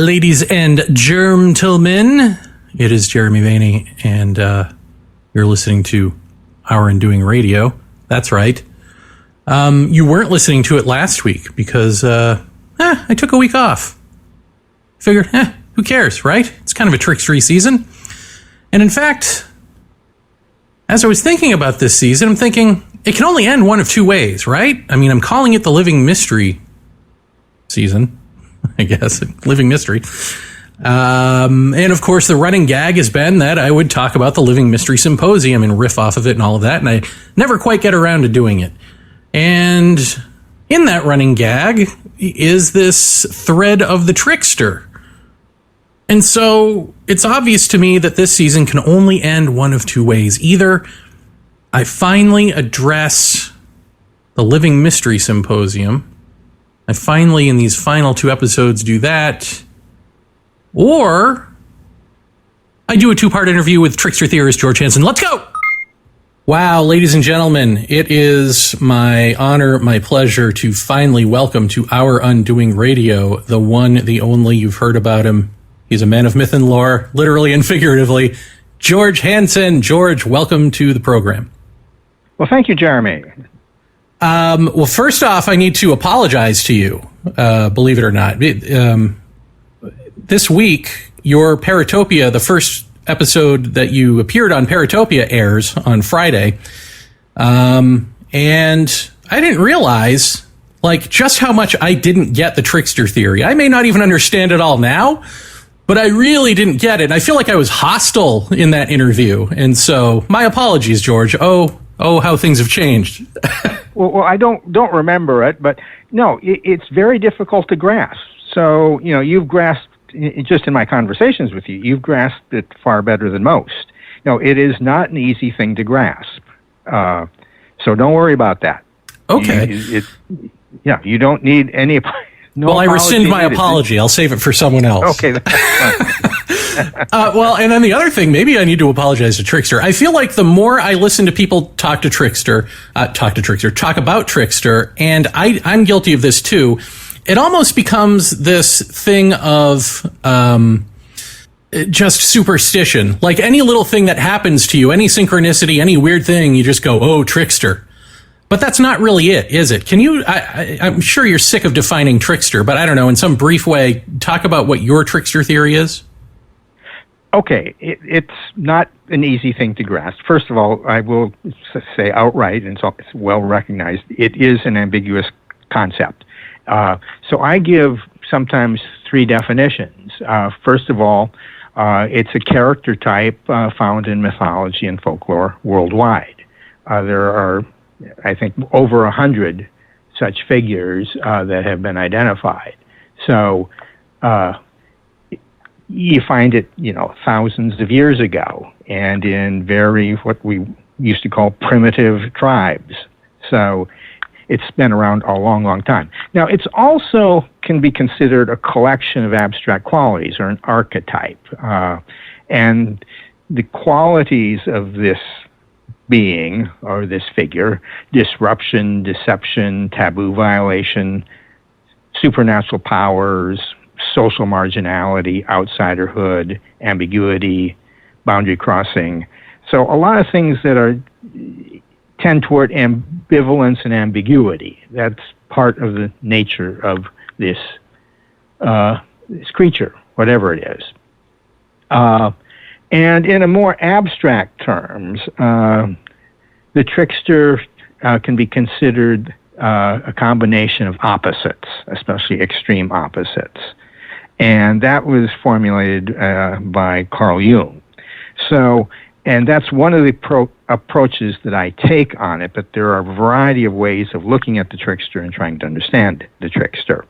Ladies and gentlemen, it is Jeremy Vaney, and you're listening to Our Undoing Radio. That's right. You weren't listening to it last week because I took a week off. Figured, who cares, right? It's kind of a trickstery season. And in fact, as I was thinking about this season, I'm thinking it can only end one of two ways, right? I mean, I'm calling it the Living Mystery season, I guess. Living Mystery. And of course, the running gag has been that I would talk about the Living Mystery Symposium and riff off of it and all of that, and I never quite get around to doing it. And in that running gag is this thread of the Trickster. And so it's obvious to me that this season can only end one of two ways. Either I finally address the Living Mystery Symposium, I finally, in these final two episodes, do that, or I do a two-part interview with Trickster theorist George Hansen. Let's go! Wow, ladies and gentlemen, it is my honor, my pleasure to finally welcome to Our Undoing Radio the one, the only, you've heard about him. He's a man of myth and lore, literally and figuratively, George Hansen. George, welcome to the program. Well, thank you, Jeremy. Well, first off, I need to apologize to you, believe it or not. This week, your Paratopia, the first episode that you appeared on Paratopia, airs on Friday. And I didn't realize, just how much I didn't get the Trickster theory. I may not even understand it all now, but I really didn't get it. I feel like I was hostile in that interview. And so, my apologies, George. Oh, how things have changed. Well, I don't remember it, but no, it's very difficult to grasp. So, you've grasped, just in my conversations with you, you've grasped it far better than most. It is not an easy thing to grasp. So don't worry about that. Okay. You don't need any... No, well, I rescind my apology. I'll save it for someone else. Okay. Well, and then the other thing, maybe I need to apologize to Trickster. I feel like the more I listen to people talk about Trickster, and I'm guilty of this too, it almost becomes this thing of just superstition. Like any little thing that happens to you, any synchronicity, any weird thing, you just go, oh, Trickster. But that's not really it, is it? Can you, I'm sure you're sick of defining Trickster, but I don't know, in some brief way, talk about what your Trickster theory is? Okay, it's not an easy thing to grasp. First of all, I will say outright, and it's well recognized, it is an ambiguous concept. So I give sometimes three definitions. First of all, it's a character type found in mythology and folklore worldwide. There are, I think, over 100 such figures that have been identified. So you find it, thousands of years ago, and in what we used to call primitive tribes. So it's been around a long, long time. Now, it's also can be considered a collection of abstract qualities or an archetype. And the qualities of this being or this figure, disruption, deception, taboo violation, supernatural powers, social marginality, outsiderhood, ambiguity, boundary crossing. So a lot of things that tend toward ambivalence and ambiguity. That's part of the nature of this creature, whatever it is. And in a more abstract terms, the Trickster can be considered a combination of opposites, especially extreme opposites. And that was formulated by Carl Jung. So, and that's one of the approaches that I take on it, but there are a variety of ways of looking at the Trickster and trying to understand the Trickster.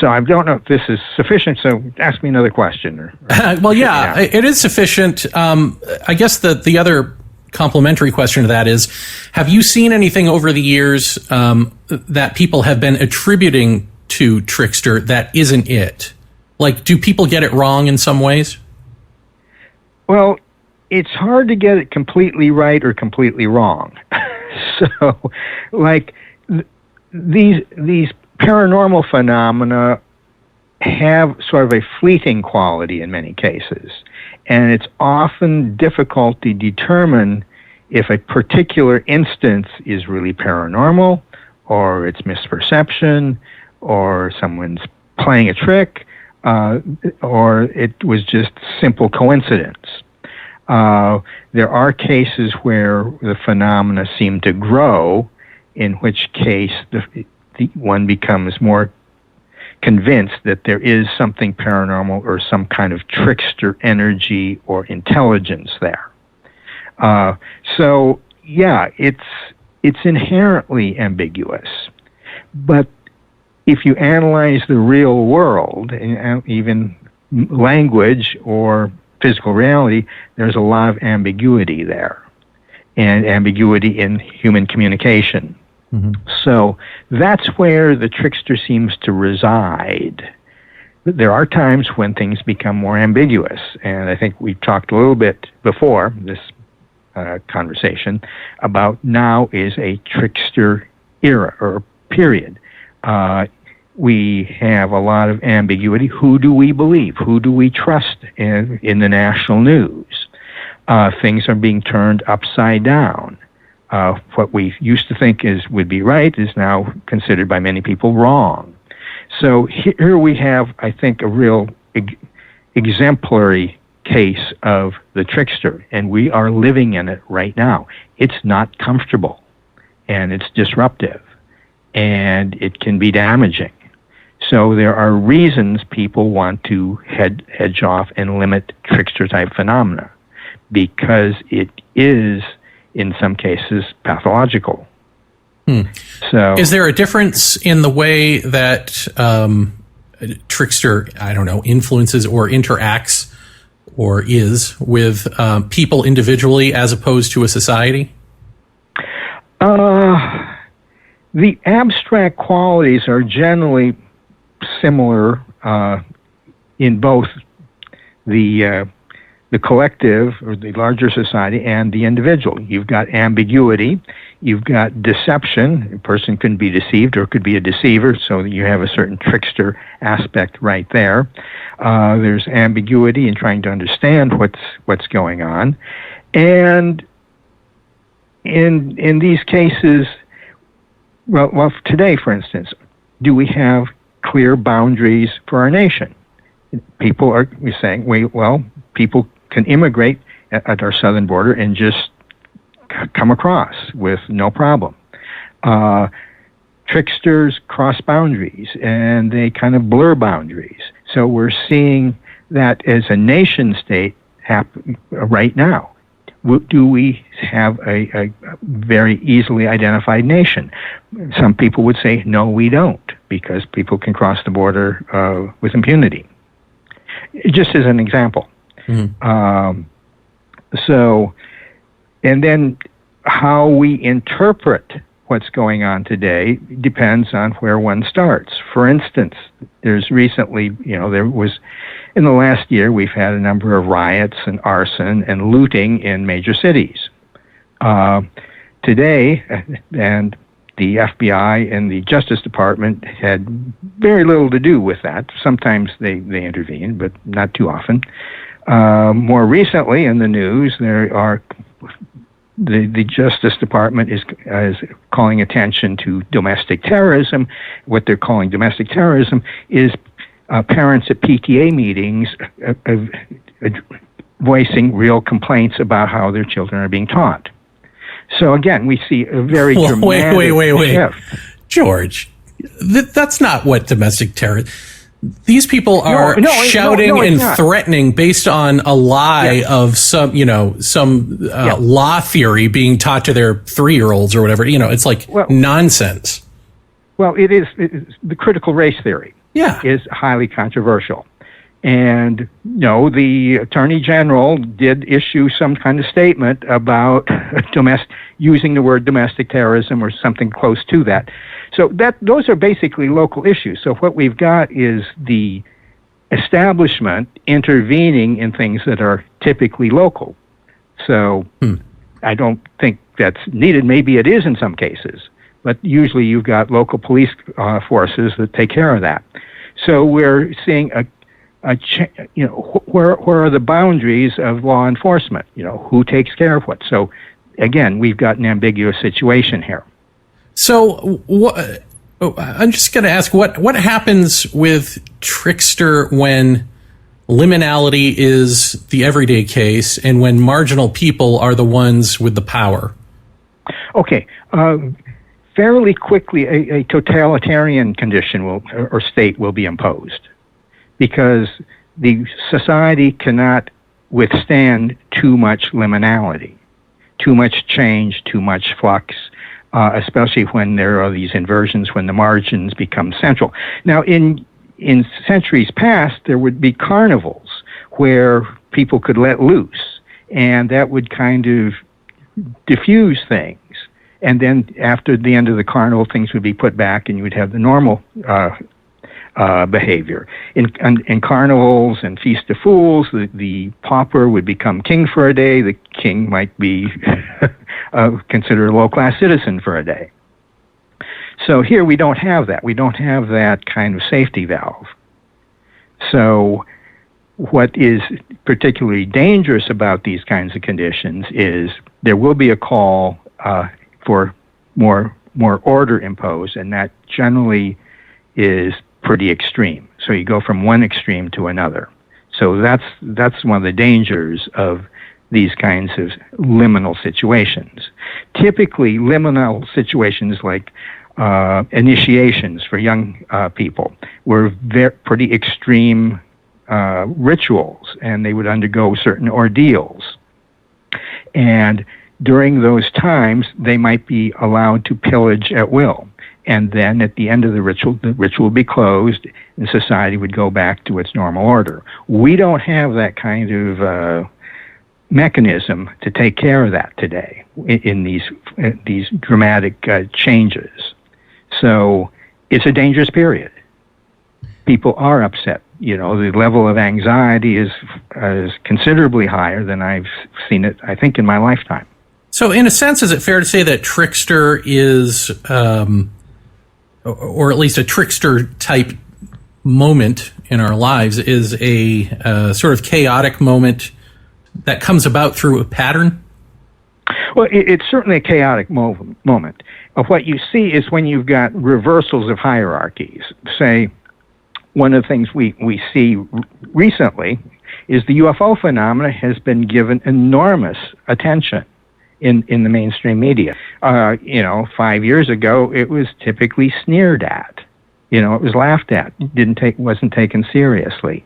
So I don't know if this is sufficient, so ask me another question. Well, yeah, it is sufficient. I guess the other complementary question to that is, have you seen anything over the years that people have been attributing to Trickster that isn't it? Do people get it wrong in some ways? Well, it's hard to get it completely right or completely wrong. So, these paranormal phenomena have sort of a fleeting quality in many cases. And it's often difficult to determine if a particular instance is really paranormal, or it's misperception, or someone's playing a trick, or it was just simple coincidence. There are cases where the phenomena seem to grow, in which case the one becomes more convinced that there is something paranormal or some kind of trickster energy or intelligence there. So yeah, it's inherently ambiguous. But if you analyze the real world, and even language or physical reality, there's a lot of ambiguity there, and ambiguity in human communication. So that's where the trickster seems to reside. But there are times when things become more ambiguous, and I think we talked a little bit before this conversation about now is a trickster era or period. We have a lot of ambiguity. Who do we believe? Who do we trust in the national news? Things are being turned upside down. What we used to think would be right is now considered by many people wrong. So here we have, I think, a real exemplary case of the trickster, and we are living in it right now. It's not comfortable, and it's disruptive, and it can be damaging. So there are reasons people want to hedge off and limit trickster-type phenomena, because it is, in some cases, pathological. So, is there a difference in the way that trickster, influences or interacts or is with people individually as opposed to a society? The abstract qualities are generally similar in both the collective or the larger society and the individual. You've got ambiguity, you've got deception. A person can be deceived or could be a deceiver, so that you have a certain trickster aspect right there. There's ambiguity in trying to understand what's going on. And in these cases, well, today, for instance, do we have clear boundaries for our nation? People are saying, people can immigrate at our southern border and just come across with no problem. Tricksters cross boundaries, and they kind of blur boundaries. So we're seeing that as a nation state happen right now. Do we have a very easily identified nation? Some people would say, no, we don't, because people can cross the border with impunity. Just as an example. And then how we interpret what's going on today depends on where one starts. For instance, there's recently, there was, in the last year, we've had a number of riots and arson and looting in major cities. Today, and the FBI and the Justice Department had very little to do with that. Sometimes they intervene, but not too often. More recently in the news, the Justice Department is calling attention to domestic terrorism. What they're calling domestic terrorism is parents at PTA meetings voicing real complaints about how their children are being taught. So again, we see a very dramatic shift. George, that's not what domestic terrorism. These people are shouting and threatening based on a lie of some law theory being taught to their 3-year-olds or whatever. It's like nonsense. Well, it is the critical race theory. Is highly controversial. And the Attorney General did issue some kind of statement about using the word domestic terrorism or something close to that. So those are basically local issues. So what we've got is the establishment intervening in things that are typically local. So I don't think that's needed. Maybe it is in some cases, but usually you've got local police forces that take care of that. So we're seeing where are the boundaries of law enforcement? Who takes care of what? So again, we've got an ambiguous situation here. So I'm just going to ask, what happens with Trickster when liminality is the everyday case and when marginal people are the ones with the power? Okay. Fairly quickly, a totalitarian condition or state will be imposed, because the society cannot withstand too much liminality, too much change, too much flux, especially when there are these inversions, when the margins become central. Now, in centuries past, there would be carnivals where people could let loose, and that would kind of diffuse things. And then after the end of the carnival, things would be put back, and you would have the normal behavior. In carnivals and Feast of Fools, the pauper would become king for a day. The king might be considered a low-class citizen for a day. So here we don't have that. We don't have that kind of safety valve. So what is particularly dangerous about these kinds of conditions is there will be a call for more order imposed, and that generally is pretty extreme. So you go from one extreme to another. So that's one of the dangers of these kinds of liminal situations. Typically, liminal situations like initiations for young people were pretty extreme rituals, and they would undergo certain ordeals. And during those times, they might be allowed to pillage at will. And then at the end of the ritual would be closed, and society would go back to its normal order. We don't have that kind of mechanism to take care of that today in these dramatic changes. So it's a dangerous period. People are upset. The level of anxiety is considerably higher than I've seen it, I think, in my lifetime. So in a sense, is it fair to say that Trickster is, or at least a Trickster-type moment in our lives, is a sort of chaotic moment that comes about through a pattern? Well, it's certainly a chaotic moment. What you see is when you've got reversals of hierarchies. Say, one of the things we see recently is the UFO phenomena has been given enormous attention in the mainstream media. 5 years ago, it was typically sneered at. It was laughed at. Wasn't taken seriously.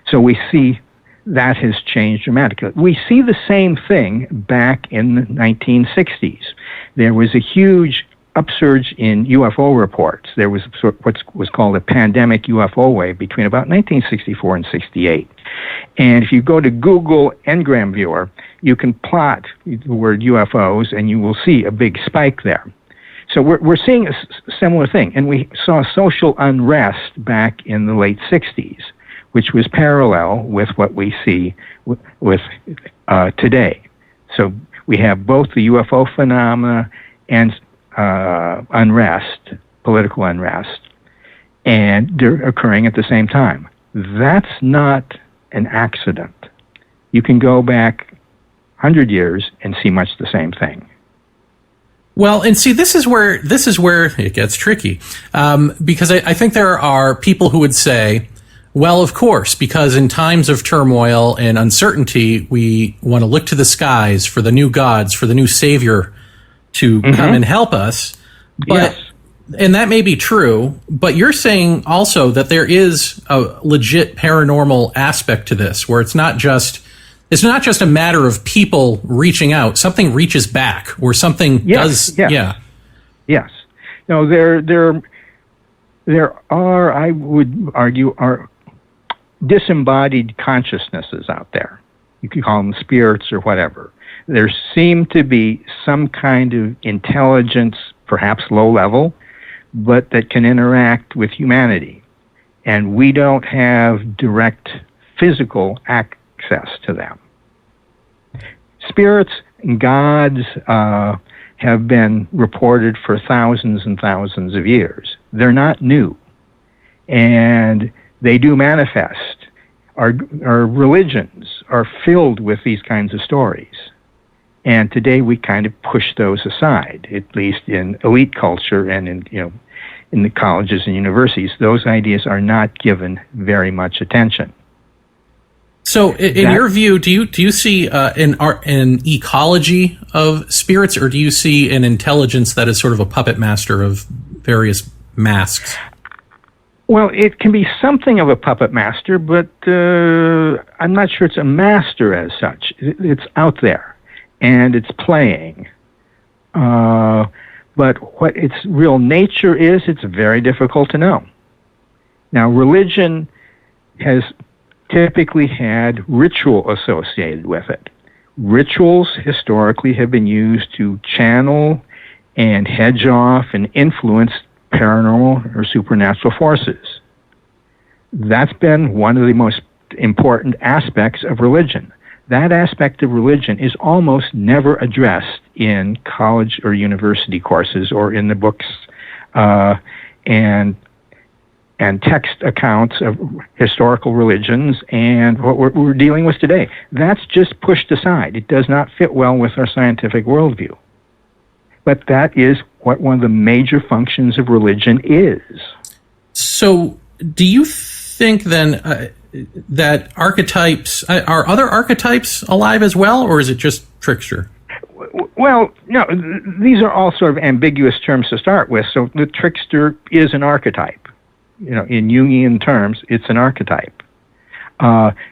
So we see that has changed dramatically. We see the same thing back in the 1960s. There was a huge upsurge in UFO reports. There was what was called a pandemic UFO wave between about 1964 and 68. And if you go to Google Ngram Viewer, you can plot the word UFOs, and you will see a big spike there. So we're seeing a similar thing. And we saw social unrest back in the late 60s, which was parallel with what we see with today. So we have both the UFO phenomena and unrest, political unrest, and they're occurring at the same time. That's not an accident. You can go back 100 years and see much the same thing. Well, and see, this is where it gets tricky, because I think there are people who would say, well, of course, because in times of turmoil and uncertainty, we want to look to the skies for the new gods, for the new savior to come and help us. But, yes. And that may be true, but you're saying also that there is a legit paranormal aspect to this, where it's not just a matter of people reaching out. Something reaches back, or something does. Yes. Yeah. Yes. No, there are, I would argue, are disembodied consciousnesses out there. You could call them spirits or whatever. There seem to be some kind of intelligence, perhaps low level, but that can interact with humanity. And we don't have direct physical access to them. Spirits and gods have been reported for thousands and thousands of years. They're not new. and they do manifest. Our religions are filled with these kinds of stories. And today we kind of push those aside, at least in elite culture and in the colleges and universities. Those ideas are not given very much attention. So, in your view, do you see an ecology of spirits, or do you see an intelligence that is sort of a puppet master of various masks? Well, it can be something of a puppet master, but I'm not sure it's a master as such. It's out there, and it's playing. But what its real nature is, it's very difficult to know. Now, religion has typically had ritual associated with it. Rituals historically have been used to channel and hedge off and influence paranormal or supernatural forces. That's been one of the most important aspects of religion. That aspect of religion is almost never addressed in college or university courses or in the books and text accounts of historical religions and what we're dealing with today. That's just pushed aside. It does not fit well with our scientific worldview. But that is what one of the major functions of religion is. So, do you think then that archetypes, are other archetypes alive as well, or is it just Trickster? Well, no, these are all sort of ambiguous terms to start with. So the Trickster is an archetype. In Jungian terms, it's an archetype.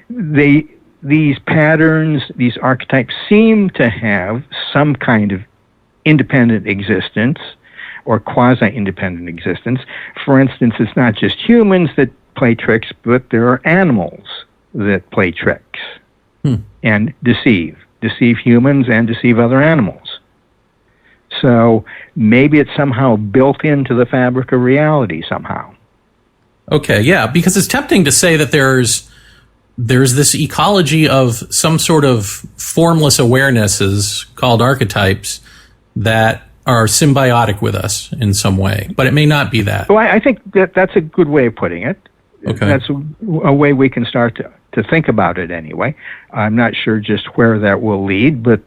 These patterns, these archetypes seem to have some kind of independent existence or quasi-independent existence. For instance, it's not just humans that play tricks, but there are animals that play tricks and deceive humans and deceive other animals. So maybe it's somehow built into the fabric of reality somehow. Okay, yeah, because it's tempting to say that there's this ecology of some sort of formless awarenesses called archetypes that are symbiotic with us in some way, but it may not be that. Well, I think that's a good way of putting it. Okay. That's a way we can start to think about it anyway. I'm not sure just where that will lead, but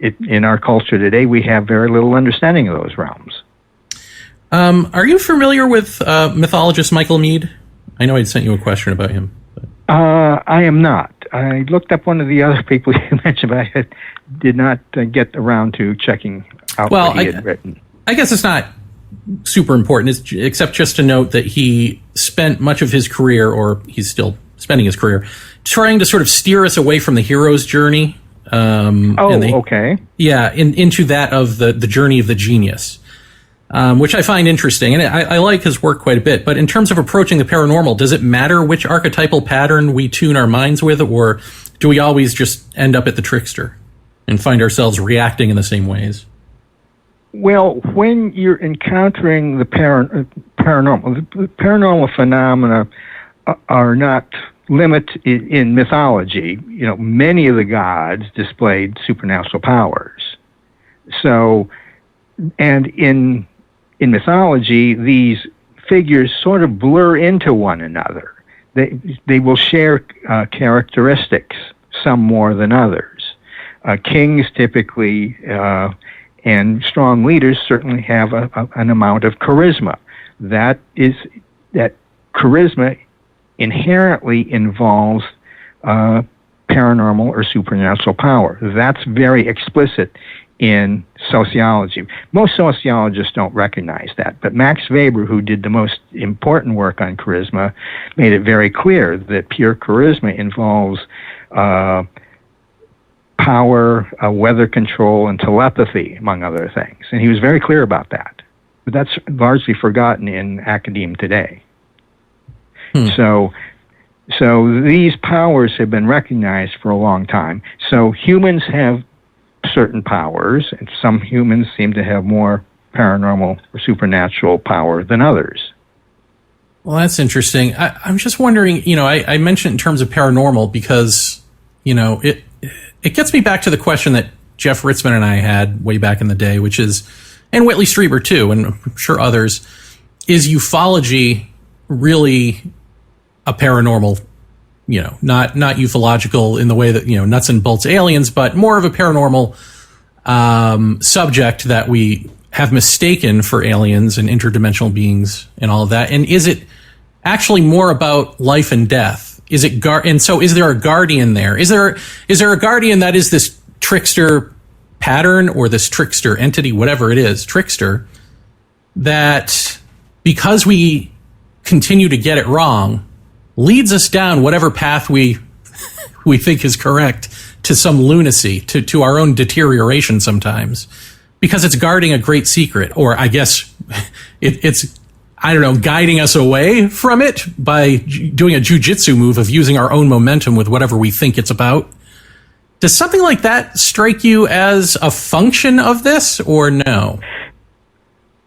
in our culture today, we have very little understanding of those realms. Are you familiar with mythologist Michael Meade? I know I'd sent you a question about him. I am not. I looked up one of the other people you mentioned, but I did not get around to checking out what he had written. I guess it's not super important, except just to note that he spent much of his career, or he's still spending his career, trying to sort of steer us away from the hero's journey. Okay. Yeah, into that of the journey of the genius. Which I find interesting, and I like his work quite a bit. But in terms of approaching the paranormal, does it matter which archetypal pattern we tune our minds with, or do we always just end up at the Trickster and find ourselves reacting in the same ways? Well, when you're encountering the paranormal, the paranormal phenomena are not limited in mythology. Many of the gods displayed supernatural powers. So, and in mythology, these figures sort of blur into one another. They will share characteristics, some more than others. Kings typically and strong leaders certainly have an amount of charisma. That charisma inherently involves paranormal or supernatural power. That's very explicit in sociology. Most sociologists don't recognize that, but Max Weber, who did the most important work on charisma, made it very clear that pure charisma involves power, weather control, and telepathy, among other things. And he was very clear about that. But that's largely forgotten in academia today. So these powers have been recognized for a long time. So humans have certain powers, and some humans seem to have more paranormal or supernatural power than others. Well, that's interesting. I'm just wondering, I mentioned in terms of paranormal because, it gets me back to the question that Jeff Ritzman and I had way back in the day, which is, and Whitley Strieber too, and I'm sure others, is ufology really a paranormal, not ufological in the way that, nuts and bolts aliens, but more of a paranormal subject that we have mistaken for aliens and interdimensional beings and all of that. And is it actually more about life and death? Is it and so is there a guardian there? Is there a guardian that is this trickster pattern or this trickster entity, whatever it is, trickster, that because we continue to get it wrong, leads us down whatever path we think is correct to some lunacy, to our own deterioration sometimes, because it's guarding a great secret, or I guess it's guiding us away from it by doing a jujitsu move of using our own momentum with whatever we think it's about. Does something like that strike you as a function of this, or no?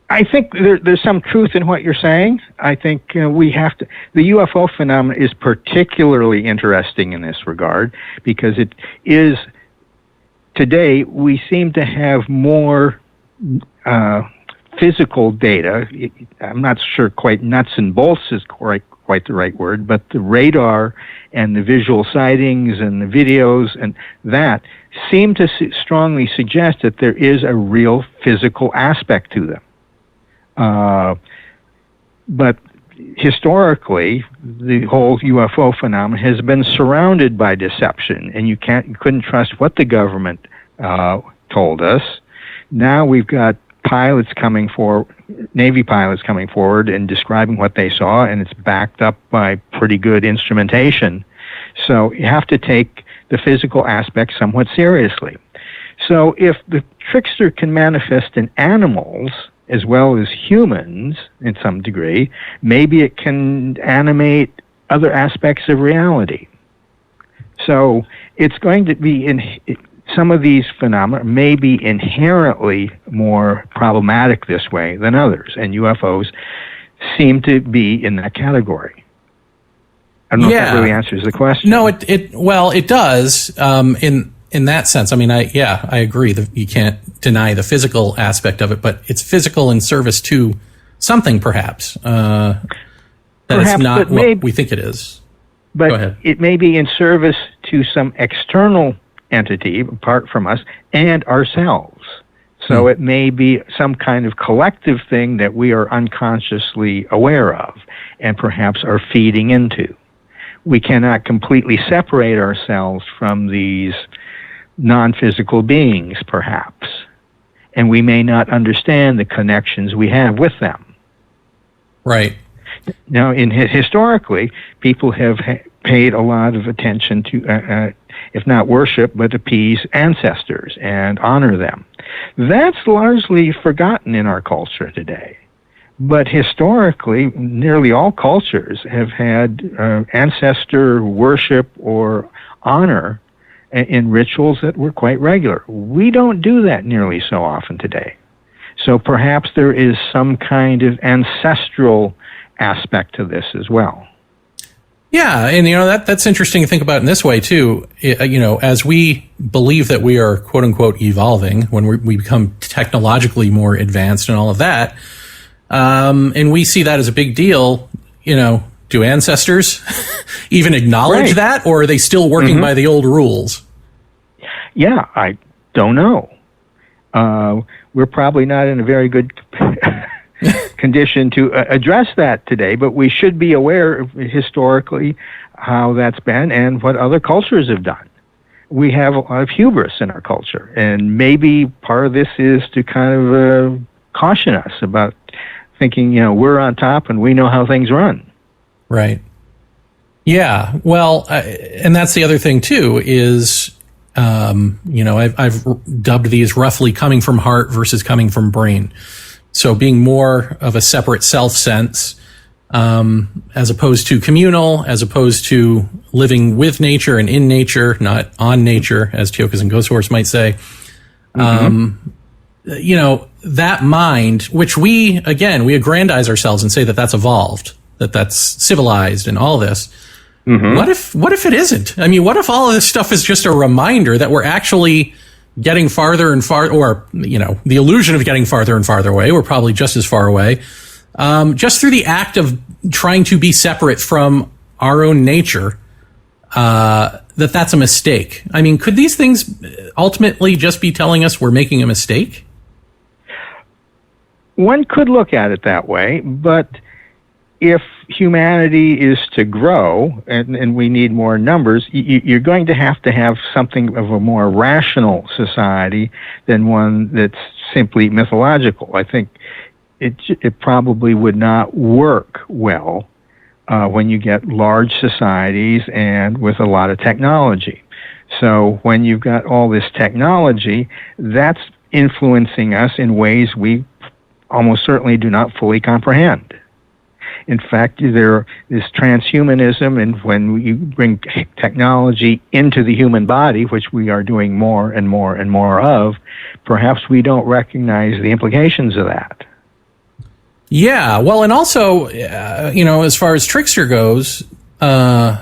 I think there's some truth in what you're saying. I think we have to. The UFO phenomenon is particularly interesting in this regard because it is. Today, we seem to have more physical data. I'm not sure quite nuts and bolts is quite the right word, but the radar and the visual sightings and the videos and that seem to strongly suggest that there is a real physical aspect to them. But historically, the whole UFO phenomenon has been surrounded by deception, and you couldn't trust what the government told us. Now we've got Navy pilots coming forward and describing what they saw, and it's backed up by pretty good instrumentation. So you have to take the physical aspect somewhat seriously. So if the trickster can manifest in animals as well as humans in some degree, maybe it can animate other aspects of reality. So it's going to be some of these phenomena may be inherently more problematic this way than others, and UFOs seem to be in that category. I don't know if that really answers the question. No, it does in that sense. I mean, I agree that you can't deny the physical aspect of it, but it's physical in service to something, perhaps that it's not what we think it is. But it may be in service to some external entity apart from us and ourselves. So it may be some kind of collective thing that we are unconsciously aware of and perhaps are feeding into. We cannot completely separate ourselves from these non-physical beings, perhaps, and we may not understand the connections we have with them. Right. Now, historically, people have paid a lot of attention to, if not worship, but appease ancestors and honor them. That's largely forgotten in our culture today. But historically, nearly all cultures have had ancestor worship or honor in rituals that were quite regular. We don't do that nearly so often today. So perhaps there is some kind of ancestral aspect to this as well. Yeah, and that's interesting to think about in this way too. As we believe that we are quote unquote evolving, when we become technologically more advanced and all of that, and we see that as a big deal, do ancestors even acknowledge that, or are they still working by the old rules? Yeah, I don't know. We're probably not in a very good condition to address that today, but we should be aware of historically how that's been and what other cultures have done. We have a lot of hubris in our culture, and maybe part of this is to kind of caution us about thinking, we're on top and we know how things run. Right. Yeah. Well, and that's the other thing too is, I've dubbed these roughly coming from heart versus coming from brain. So being more of a separate self sense, as opposed to communal, as opposed to living with nature and in nature, not on nature, as Teokas and Ghosthorse might say. That mind, which we aggrandize ourselves and say that that's evolved, that's civilized and all this. What if it isn't? I mean, what if all of this stuff is just a reminder that we're actually getting farther and farther, or, the illusion of getting farther and farther away? We're probably just as far away. just through the act of trying to be separate from our own nature, that's a mistake. I mean, could these things ultimately just be telling us we're making a mistake? One could look at it that way, but if humanity is to grow and we need more numbers, you're going to have something of a more rational society than one that's simply mythological. I think it probably would not work well when you get large societies and with a lot of technology. So when you've got all this technology, that's influencing us in ways we almost certainly do not fully comprehend. In fact, there is transhumanism, and when you bring technology into the human body, which we are doing more and more and more of, perhaps we don't recognize the implications of that. Yeah, well, and also, as far as Trickster goes, and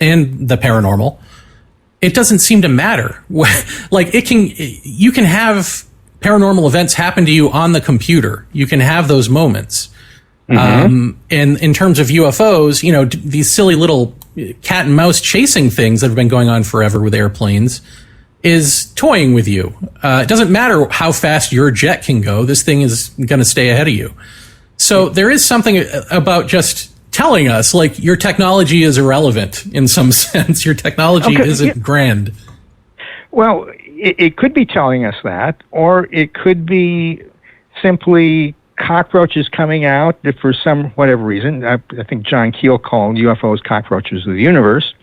the paranormal, it doesn't seem to matter. Like, you can have paranormal events happen to you on the computer. You can have those moments. And in terms of UFOs, these silly little cat and mouse chasing things that have been going on forever with airplanes is toying with you. It doesn't matter how fast your jet can go. This thing is going to stay ahead of you. So there is something about just telling us, like, your technology is irrelevant in some sense. Your technology isn't grand. Well, it could be telling us that, or it could be simply cockroaches coming out for some whatever reason. I think John Keel called UFOs cockroaches of the universe,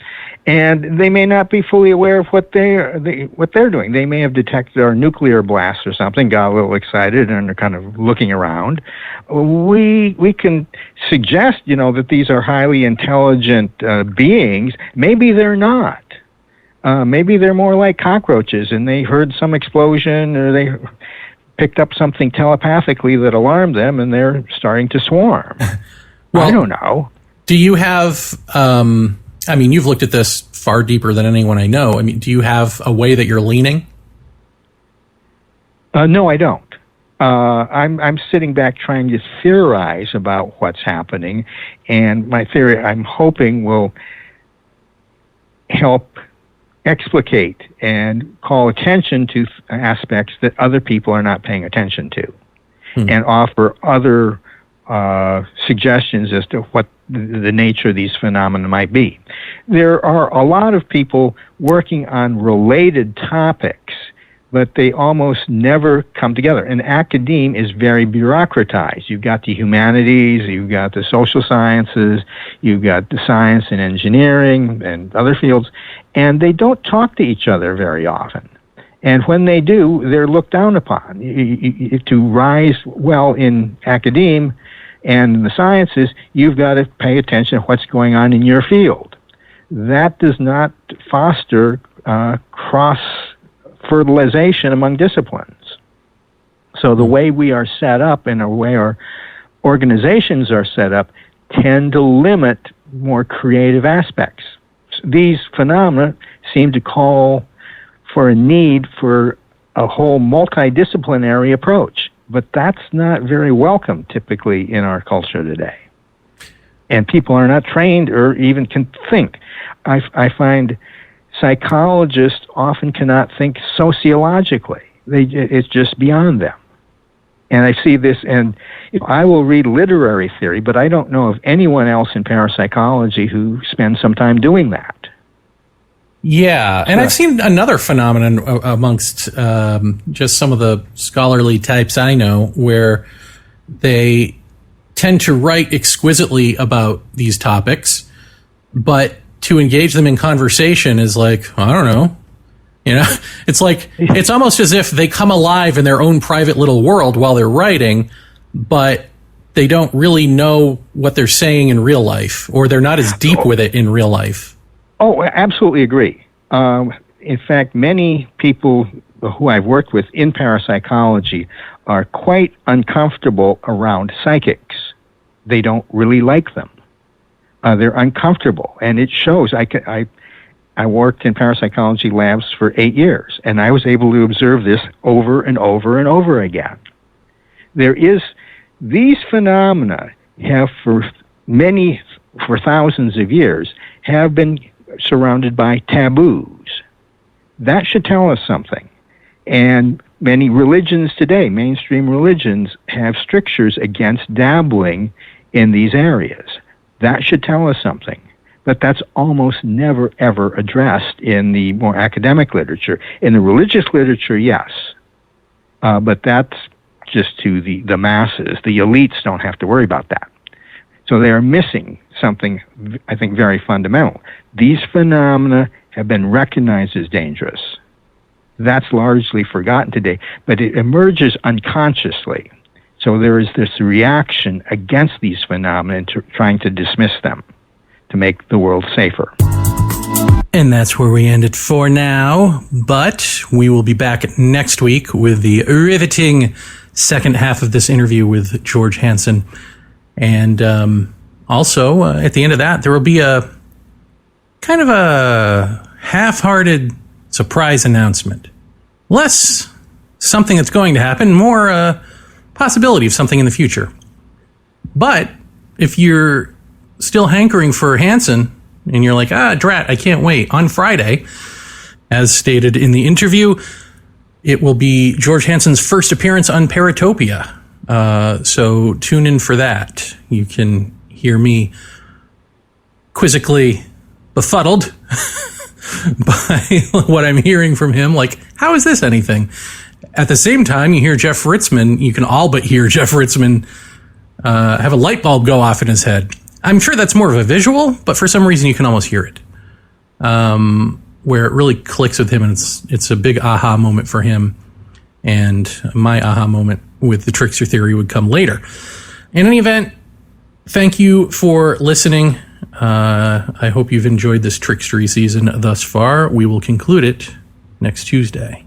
and they may not be fully aware of what they're doing. They may have detected our nuclear blast or something, got a little excited, and are kind of looking around. We can suggest, that these are highly intelligent beings. Maybe they're not. Maybe they're more like cockroaches, and they heard some explosion, or they picked up something telepathically that alarmed them, and they're starting to swarm. Well, I don't know. Do you have, you've looked at this far deeper than anyone I know. I mean, do you have a way that you're leaning? No, I don't. I'm sitting back trying to theorize about what's happening, and my theory, I'm hoping, will help explicate and call attention to aspects that other people are not paying attention to, and offer other suggestions as to what the nature of these phenomena might be. There are a lot of people working on related topics, but they almost never come together. And academia is very bureaucratized. You've got the humanities, you've got the social sciences, you've got the science and engineering and other fields, and they don't talk to each other very often. And when they do, they're looked down upon. To rise well in academia and in the sciences, you've got to pay attention to what's going on in your field. That does not foster cross-fertilization among disciplines. So the way we are set up and the way our organizations are set up tend to limit more creative aspects. These phenomena seem to call for a need for a whole multidisciplinary approach, but that's not very welcome typically in our culture today. And people are not trained or even can think. I find psychologists often cannot think sociologically. It's just beyond them. And I see this, and I will read literary theory, but I don't know of anyone else in parapsychology who spends some time doing that. Yeah, and I've seen another phenomenon amongst just some of the scholarly types I know, where they tend to write exquisitely about these topics, but to engage them in conversation is like, I don't know. It's like, it's almost as if they come alive in their own private little world while they're writing, but they don't really know what they're saying in real life, or they're not as deep with it in real life. Oh, I absolutely agree. In fact, many people who I've worked with in parapsychology are quite uncomfortable around psychics. They don't really like them. They're uncomfortable, and it shows. I worked in parapsychology labs for 8 years, and I was able to observe this over and over and over again. There is These phenomena have for thousands of years, have been surrounded by taboos. That should tell us something. And many religions today, mainstream religions, have strictures against dabbling in these areas. That should tell us something. But that's almost never, ever addressed in the more academic literature. In the religious literature, yes. But that's just to the masses. The elites don't have to worry about that. So they are missing something, I think, very fundamental. These phenomena have been recognized as dangerous. That's largely forgotten today, but it emerges unconsciously. So there is this reaction against these phenomena and trying to dismiss them to make the world safer. And that's where we end it for now. But we will be back next week with the riveting second half of this interview with George Hansen. And also, at the end of that, there will be a kind of a half-hearted surprise announcement. Less something that's going to happen, more a possibility of something in the future. But if you're still hankering for Hansen, and you're like, drat, I can't wait. On Friday, as stated in the interview, it will be George Hansen's first appearance on Paratopia. So tune in for that. You can hear me quizzically befuddled by what I'm hearing from him. Like, how is this anything? At the same time, you hear Jeff Ritzmann. You can all but hear Jeff Ritzmann have a light bulb go off in his head. I'm sure that's more of a visual, but for some reason you can almost hear it. Where it really clicks with him, and it's a big aha moment for him. And my aha moment with the Trickster theory would come later. In any event, thank you for listening. I hope you've enjoyed this Trickstery season thus far. We will conclude it next Tuesday.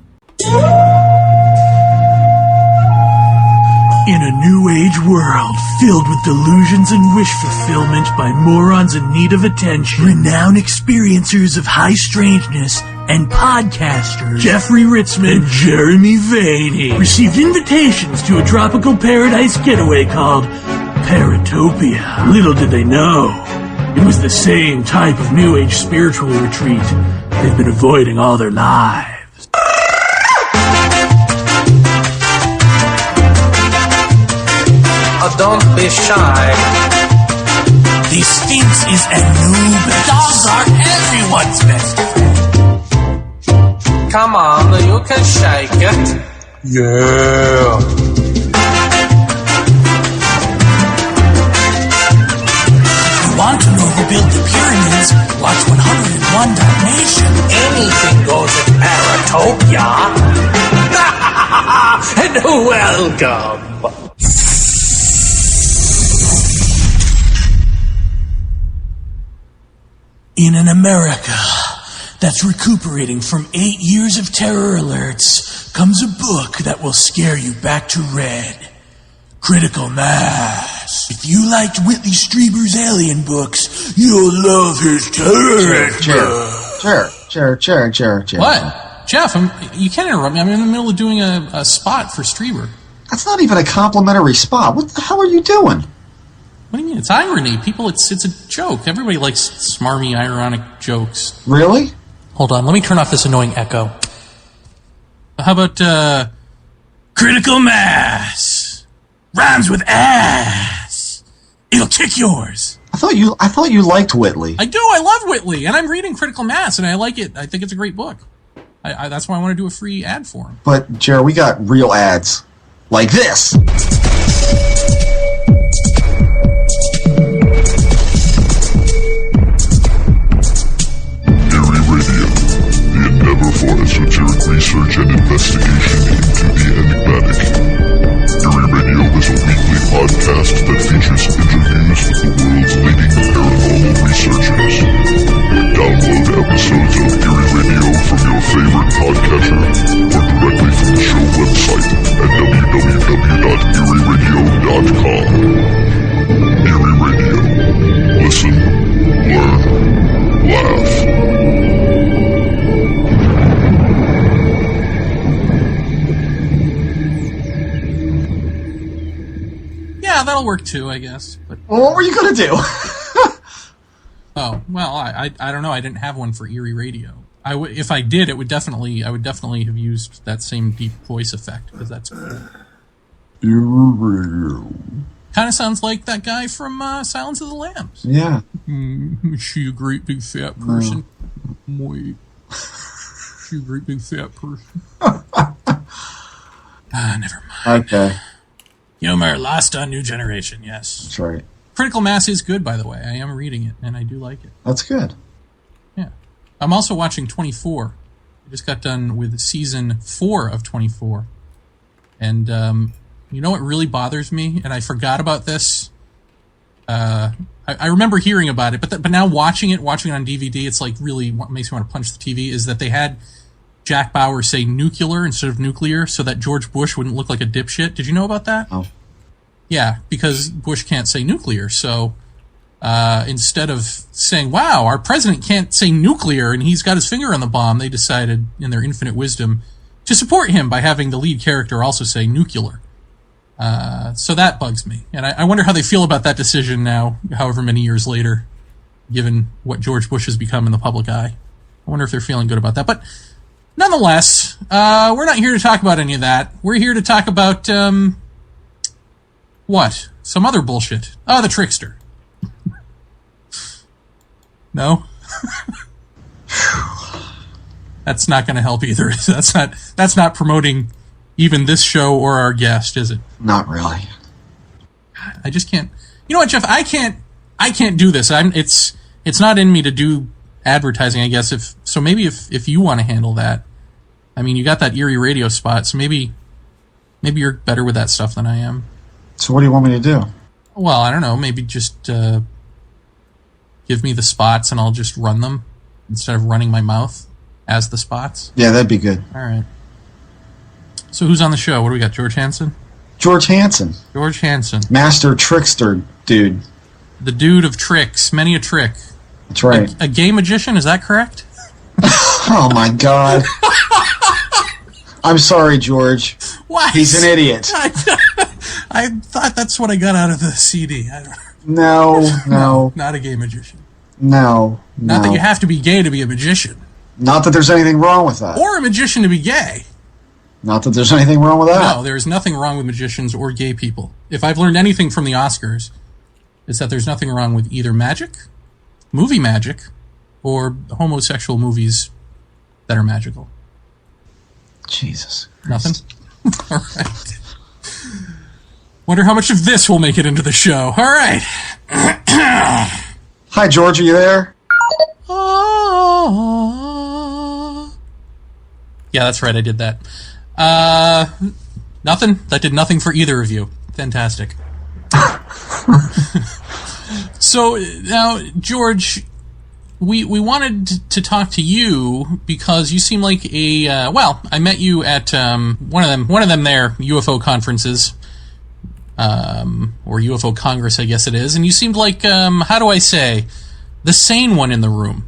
In a new age world filled with delusions and wish fulfillment by morons in need of attention, renowned experiencers of high strangeness and podcasters Jeffrey Ritzmann and Jeremy Vaney received invitations to a tropical paradise getaway called Paratopia. Little did they know, it was the same type of new age spiritual retreat they've been avoiding all their lives. Don't be shy. The Sphinx is Anubis. Dogs are everyone's best friend. Come on, you can shake it. Yeah. If you want to know who built the pyramids, watch 101 Dalmatians. Anything goes at Paratopia. And welcome. In an America that's recuperating from 8 years of terror alerts comes a book that will scare you back to red. Critical Mass. If you liked Whitley Strieber's alien books, you'll love his terror. Chair. What? Jeff, you can't interrupt me. I'm in the middle of doing a spot for Strieber. That's not even a complimentary spot. What the hell are you doing? What do you mean? It's irony. People, it's a joke. Everybody likes smarmy, ironic jokes. Really? Hold on, let me turn off this annoying echo. How about, Critical Mass. Rhymes with ass. It'll kick yours. I thought you liked Whitley. I do. I love Whitley, and I'm reading Critical Mass, and I like it. I think it's a great book. That's why I want to do a free ad for him. But, Jer, we got real ads. Like this. For esoteric research and investigation into the enigmatic. Eerie Radio is a weekly podcast that features interviews with the world's leading paranormal researchers. Download episodes of Eerie Radio from your favorite podcatcher or directly from the show website at www.eerieradio.com. Eerie Radio. Listen, learn, laugh. Yeah, that'll work too, I guess. But, Well, what were you going to do? oh, well, I don't know. I didn't have one for Eerie Radio. If I did, I would definitely have used that same deep voice effect, because that's cool. Eerie Radio. Kind of sounds like that guy from Silence of the Lambs. Yeah. Is she a great big fat person? Wait. Is she a great big fat person? Never mind. Okay. Humor lost on New Generation, yes. That's right. Critical Mass is good, by the way. I am reading it, and I do like it. That's good. Yeah. I'm also watching 24. I just got done with season 4 of 24. And you know what really bothers me? And I forgot about this. I remember hearing about it, but now watching it on DVD, it's like really what makes me want to punch the TV, is that they had Jack Bauer say nuclear instead of nuclear so that George Bush wouldn't look like a dipshit. Did you know about that? Oh. Yeah, because Bush can't say nuclear, so instead of saying, wow, our president can't say nuclear and he's got his finger on the bomb, they decided, in their infinite wisdom, to support him by having the lead character also say nuclear. So that bugs me. And I wonder how they feel about that decision now, however many years later, given what George Bush has become in the public eye. I wonder if they're feeling good about that. But nonetheless, we're not here to talk about any of that. We're here to talk about, what? Some other bullshit. Oh, the Trickster. No? That's not going to help either. That's not promoting even this show or our guest, is it? Not really. I just can't. You know what, Jeff? I can't do this. It's not in me to do advertising, I guess. Maybe if you want to handle that. I mean, you got that Eerie Radio spot, so maybe you're better with that stuff than I am. So what do you want me to do? Well, I don't know. Maybe just give me the spots and I'll just run them instead of running my mouth as the spots. Yeah, that'd be good. All right. So who's on the show? What do we got? George Hansen? George Hansen. George Hansen. Master Trickster dude. The dude of tricks. Many a trick. That's right. A gay magician, is that correct? Oh, my God. I'm sorry, George. What? He's an idiot. I thought that's what I got out of the CD. No. Not a gay magician. No. Not that you have to be gay to be a magician. Not that there's anything wrong with that. Or a magician to be gay. Not that there's anything wrong with that. No, there's nothing wrong with magicians or gay people. If I've learned anything from the Oscars, it's that there's nothing wrong with either magic, movie magic, or homosexual movies that are magical. Jesus Christ. Nothing? All right. Wonder how much of this will make it into the show. All right. Hi, George, are you there? Yeah, that's right. I did that. Nothing? That did nothing for either of you. Fantastic. So, now, George, we wanted to talk to you because you seem like a, I met you at one of them there UFO conferences, or UFO Congress, I guess it is, and you seemed like, how do I say, the sane one in the room.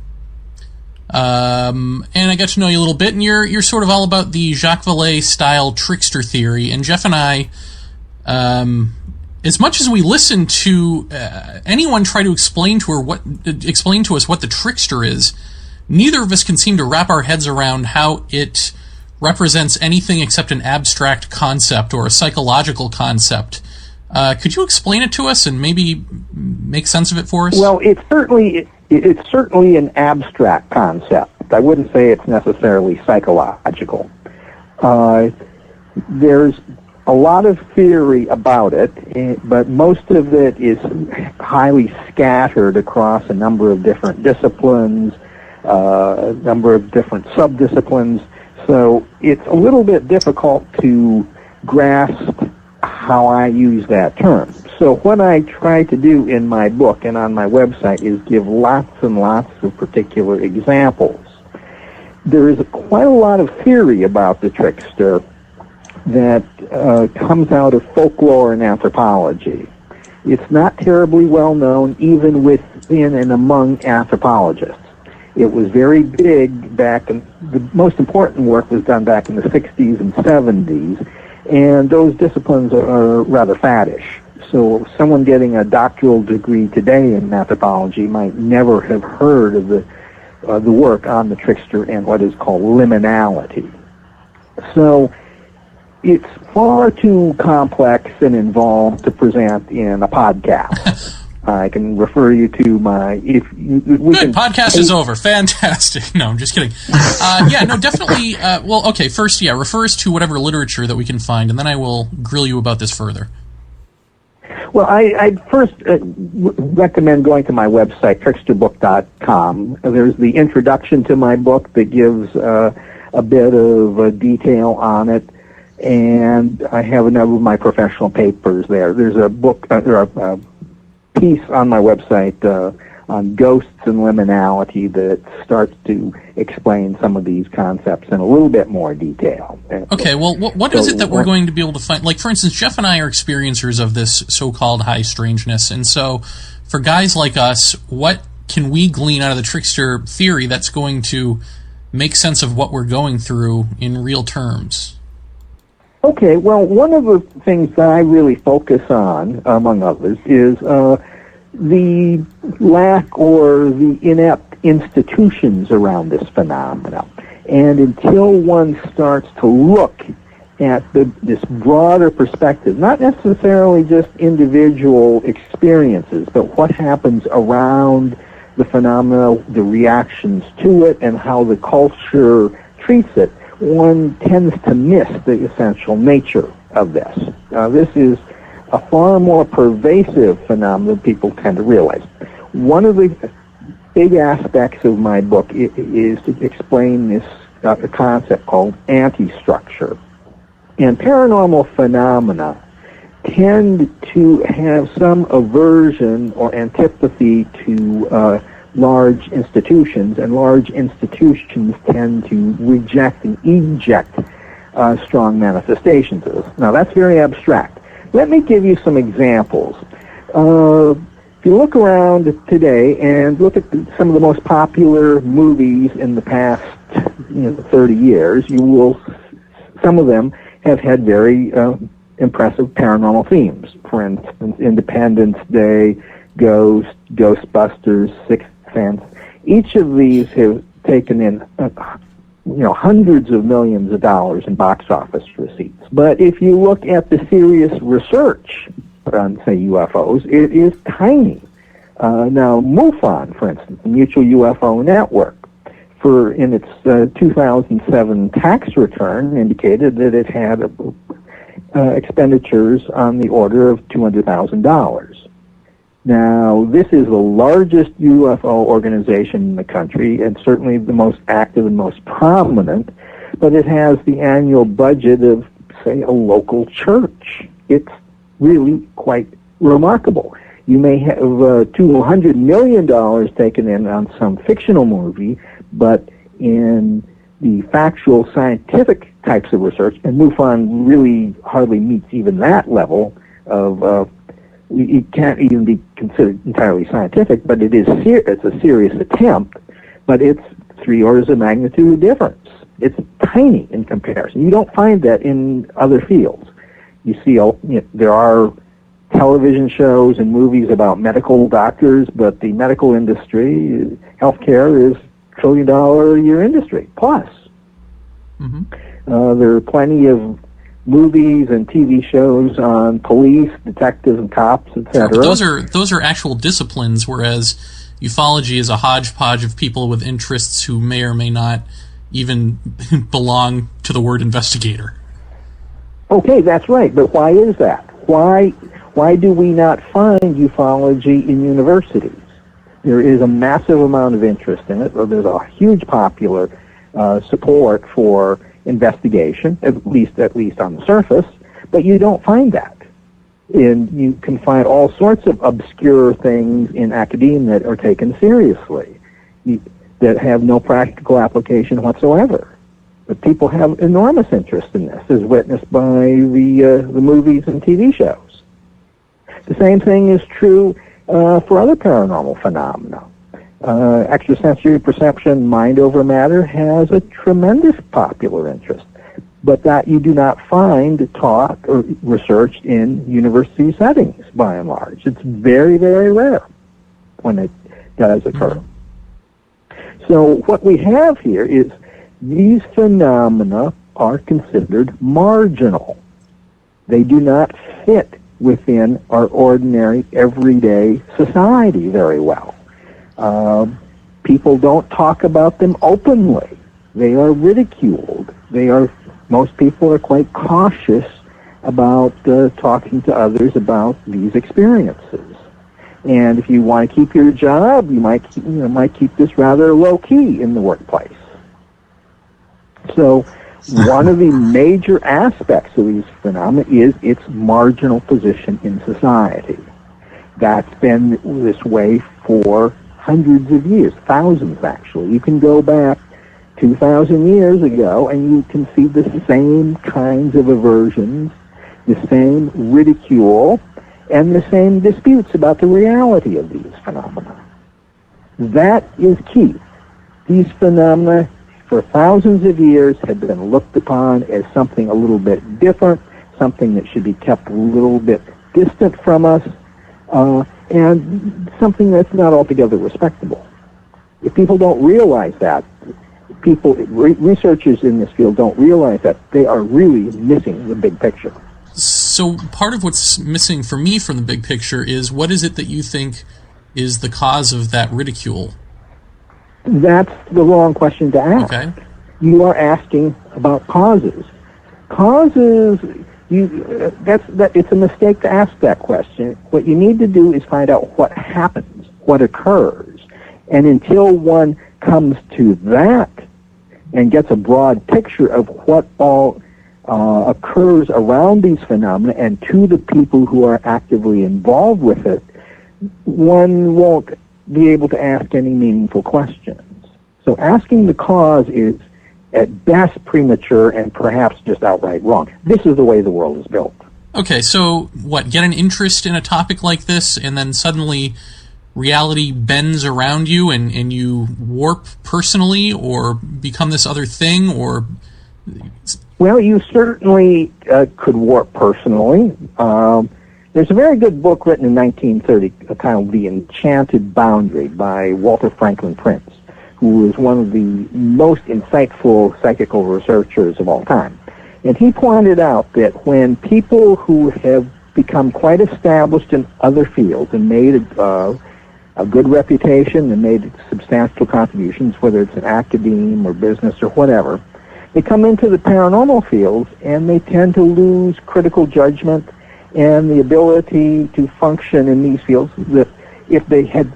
And I got to know you a little bit, and you're sort of all about the Jacques Vallée style trickster theory. And Jeff and I, as much as we listen to anyone try to explain to us what the trickster is, neither of us can seem to wrap our heads around how it represents anything except an abstract concept or a psychological concept. Could you explain it to us and maybe make sense of it for us? Well, it's certainly an abstract concept. I wouldn't say it's necessarily psychological. There's a lot of theory about it, but most of it is highly scattered across a number of different disciplines, a number of different subdisciplines. So it's a little bit difficult to grasp how I use that term. So what I try to do in my book and on my website is give lots and lots of particular examples. There is quite a lot of theory about the trickster that comes out of folklore and anthropology. It's not terribly well known even within and among anthropologists. It was very big back in, the most important work was done back in the 60s and 70s, and those disciplines are rather faddish. So someone getting a doctoral degree today in methodology might never have heard of the work on the trickster and what is called liminality. So it's far too complex and involved to present in a podcast. I can refer you to my... Good, podcast is over. Fantastic. No, I'm just kidding. Yeah, no, definitely... well, okay, first, yeah, refer us to whatever literature that we can find, and then I will grill you about this further. Well, I'd first recommend going to my website, tricksterbook.com. There's the introduction to my book that gives a bit of detail on it, and I have a number of my professional papers there. There's a book, a piece on my website on ghosts and liminality that starts to explain some of these concepts in a little bit more detail. Okay, well, what is it that we're going to be able to find? Like, for instance, Jeff and I are experiencers of this so-called high strangeness, and so for guys like us, what can we glean out of the trickster theory that's going to make sense of what we're going through in real terms? Okay, well, one of the things that I really focus on, among others, is the lack or the inept institutions around this phenomena. And until one starts to look at this broader perspective, not necessarily just individual experiences, but what happens around the phenomena, the reactions to it, and how the culture treats it, one tends to miss the essential nature of this. This is a far more pervasive phenomenon than people tend to realize. One of the big aspects of my book is to explain this concept called anti-structure. And paranormal phenomena tend to have some aversion or antipathy to large institutions, and large institutions tend to reject and eject strong manifestations of this. Now, that's very abstract. Let me give you some examples. If you look around today and look at some of the most popular movies in the past 30 years, some of them have had very impressive paranormal themes. For instance, Independence Day, Ghost, Ghostbusters, Sixth Sense. Each of these have taken in hundreds of millions of dollars in box office receipts. But if you look at the serious research on, say, UFOs, it is tiny. Now, MUFON, for instance, the Mutual UFO Network, in its 2007 tax return, indicated that it had expenditures on the order of $200,000. Now, this is the largest UFO organization in the country, and certainly the most active and most prominent, but it has the annual budget of, say, a local church. It's really quite remarkable. You may have $200 million taken in on some fictional movie, but in the factual scientific types of research, and MUFON really hardly meets even that level of it can't even be considered entirely scientific, but it's a serious attempt, but it's 3 orders of magnitude difference. It's tiny in comparison. You don't find that in other fields. You see, there are television shows and movies about medical doctors, but the medical industry, healthcare, is $1 trillion a year industry, plus. Mm-hmm. There are plenty of movies and TV shows on police, detectives, and cops, etc. Those are actual disciplines, whereas ufology is a hodgepodge of people with interests who may or may not even belong to the word investigator. Okay, that's right, but why is that? Why do we not find ufology in universities? There is a massive amount of interest in it, or there's a huge popular support for investigation, at least on the surface, but you don't find that. And you can find all sorts of obscure things in academia that are taken seriously, that have no practical application whatsoever. But people have enormous interest in this, as witnessed by the movies and TV shows. The same thing is true for other paranormal phenomena. Extrasensory perception, mind over matter, has a tremendous popular interest. but that you do not find taught or researched in university settings, by and large. It's very, very rare when it does occur. So what we have here is these phenomena are considered marginal. They do not fit within our ordinary, everyday society very well. People don't talk about them openly. They are ridiculed. Most people are quite cautious about talking to others about these experiences. And if you want to keep your job, you might keep this rather low key in the workplace. So one of the major aspects of these phenomena is its marginal position in society. That's been this way for hundreds of years, thousands actually. You can go back 2,000 years ago and you can see the same kinds of aversions, the same ridicule, and the same disputes about the reality of these phenomena. That is key. These phenomena for thousands of years have been looked upon as something a little bit different, something that should be kept a little bit distant from us, and something that's not altogether respectable. If people don't realize that, researchers in this field don't realize that, they are really missing the big picture. So part of what's missing for me from the big picture is, what is it that you think is the cause of that ridicule? That's the wrong question to ask. Okay. You are asking about causes. Causes, it's a mistake to ask that question. What you need to do is find out what happens, what occurs. And until one comes to that and gets a broad picture of what all occurs around these phenomena and to the people who are actively involved with it, one won't be able to ask any meaningful questions. So asking the cause is at best premature and perhaps just outright wrong. This is the way the world is built. Okay, so what, get an interest in a topic like this and then suddenly reality bends around you and you warp personally or become this other thing, or... Well, you certainly could warp personally. There's a very good book written in 1930 titled The Enchanted Boundary by Walter Franklin Prince, who is one of the most insightful psychical researchers of all time. And he pointed out that when people who have become quite established in other fields and made a good reputation and made substantial contributions, whether it's in academia or business or whatever, they come into the paranormal fields and they tend to lose critical judgment and the ability to function in these fields that if they had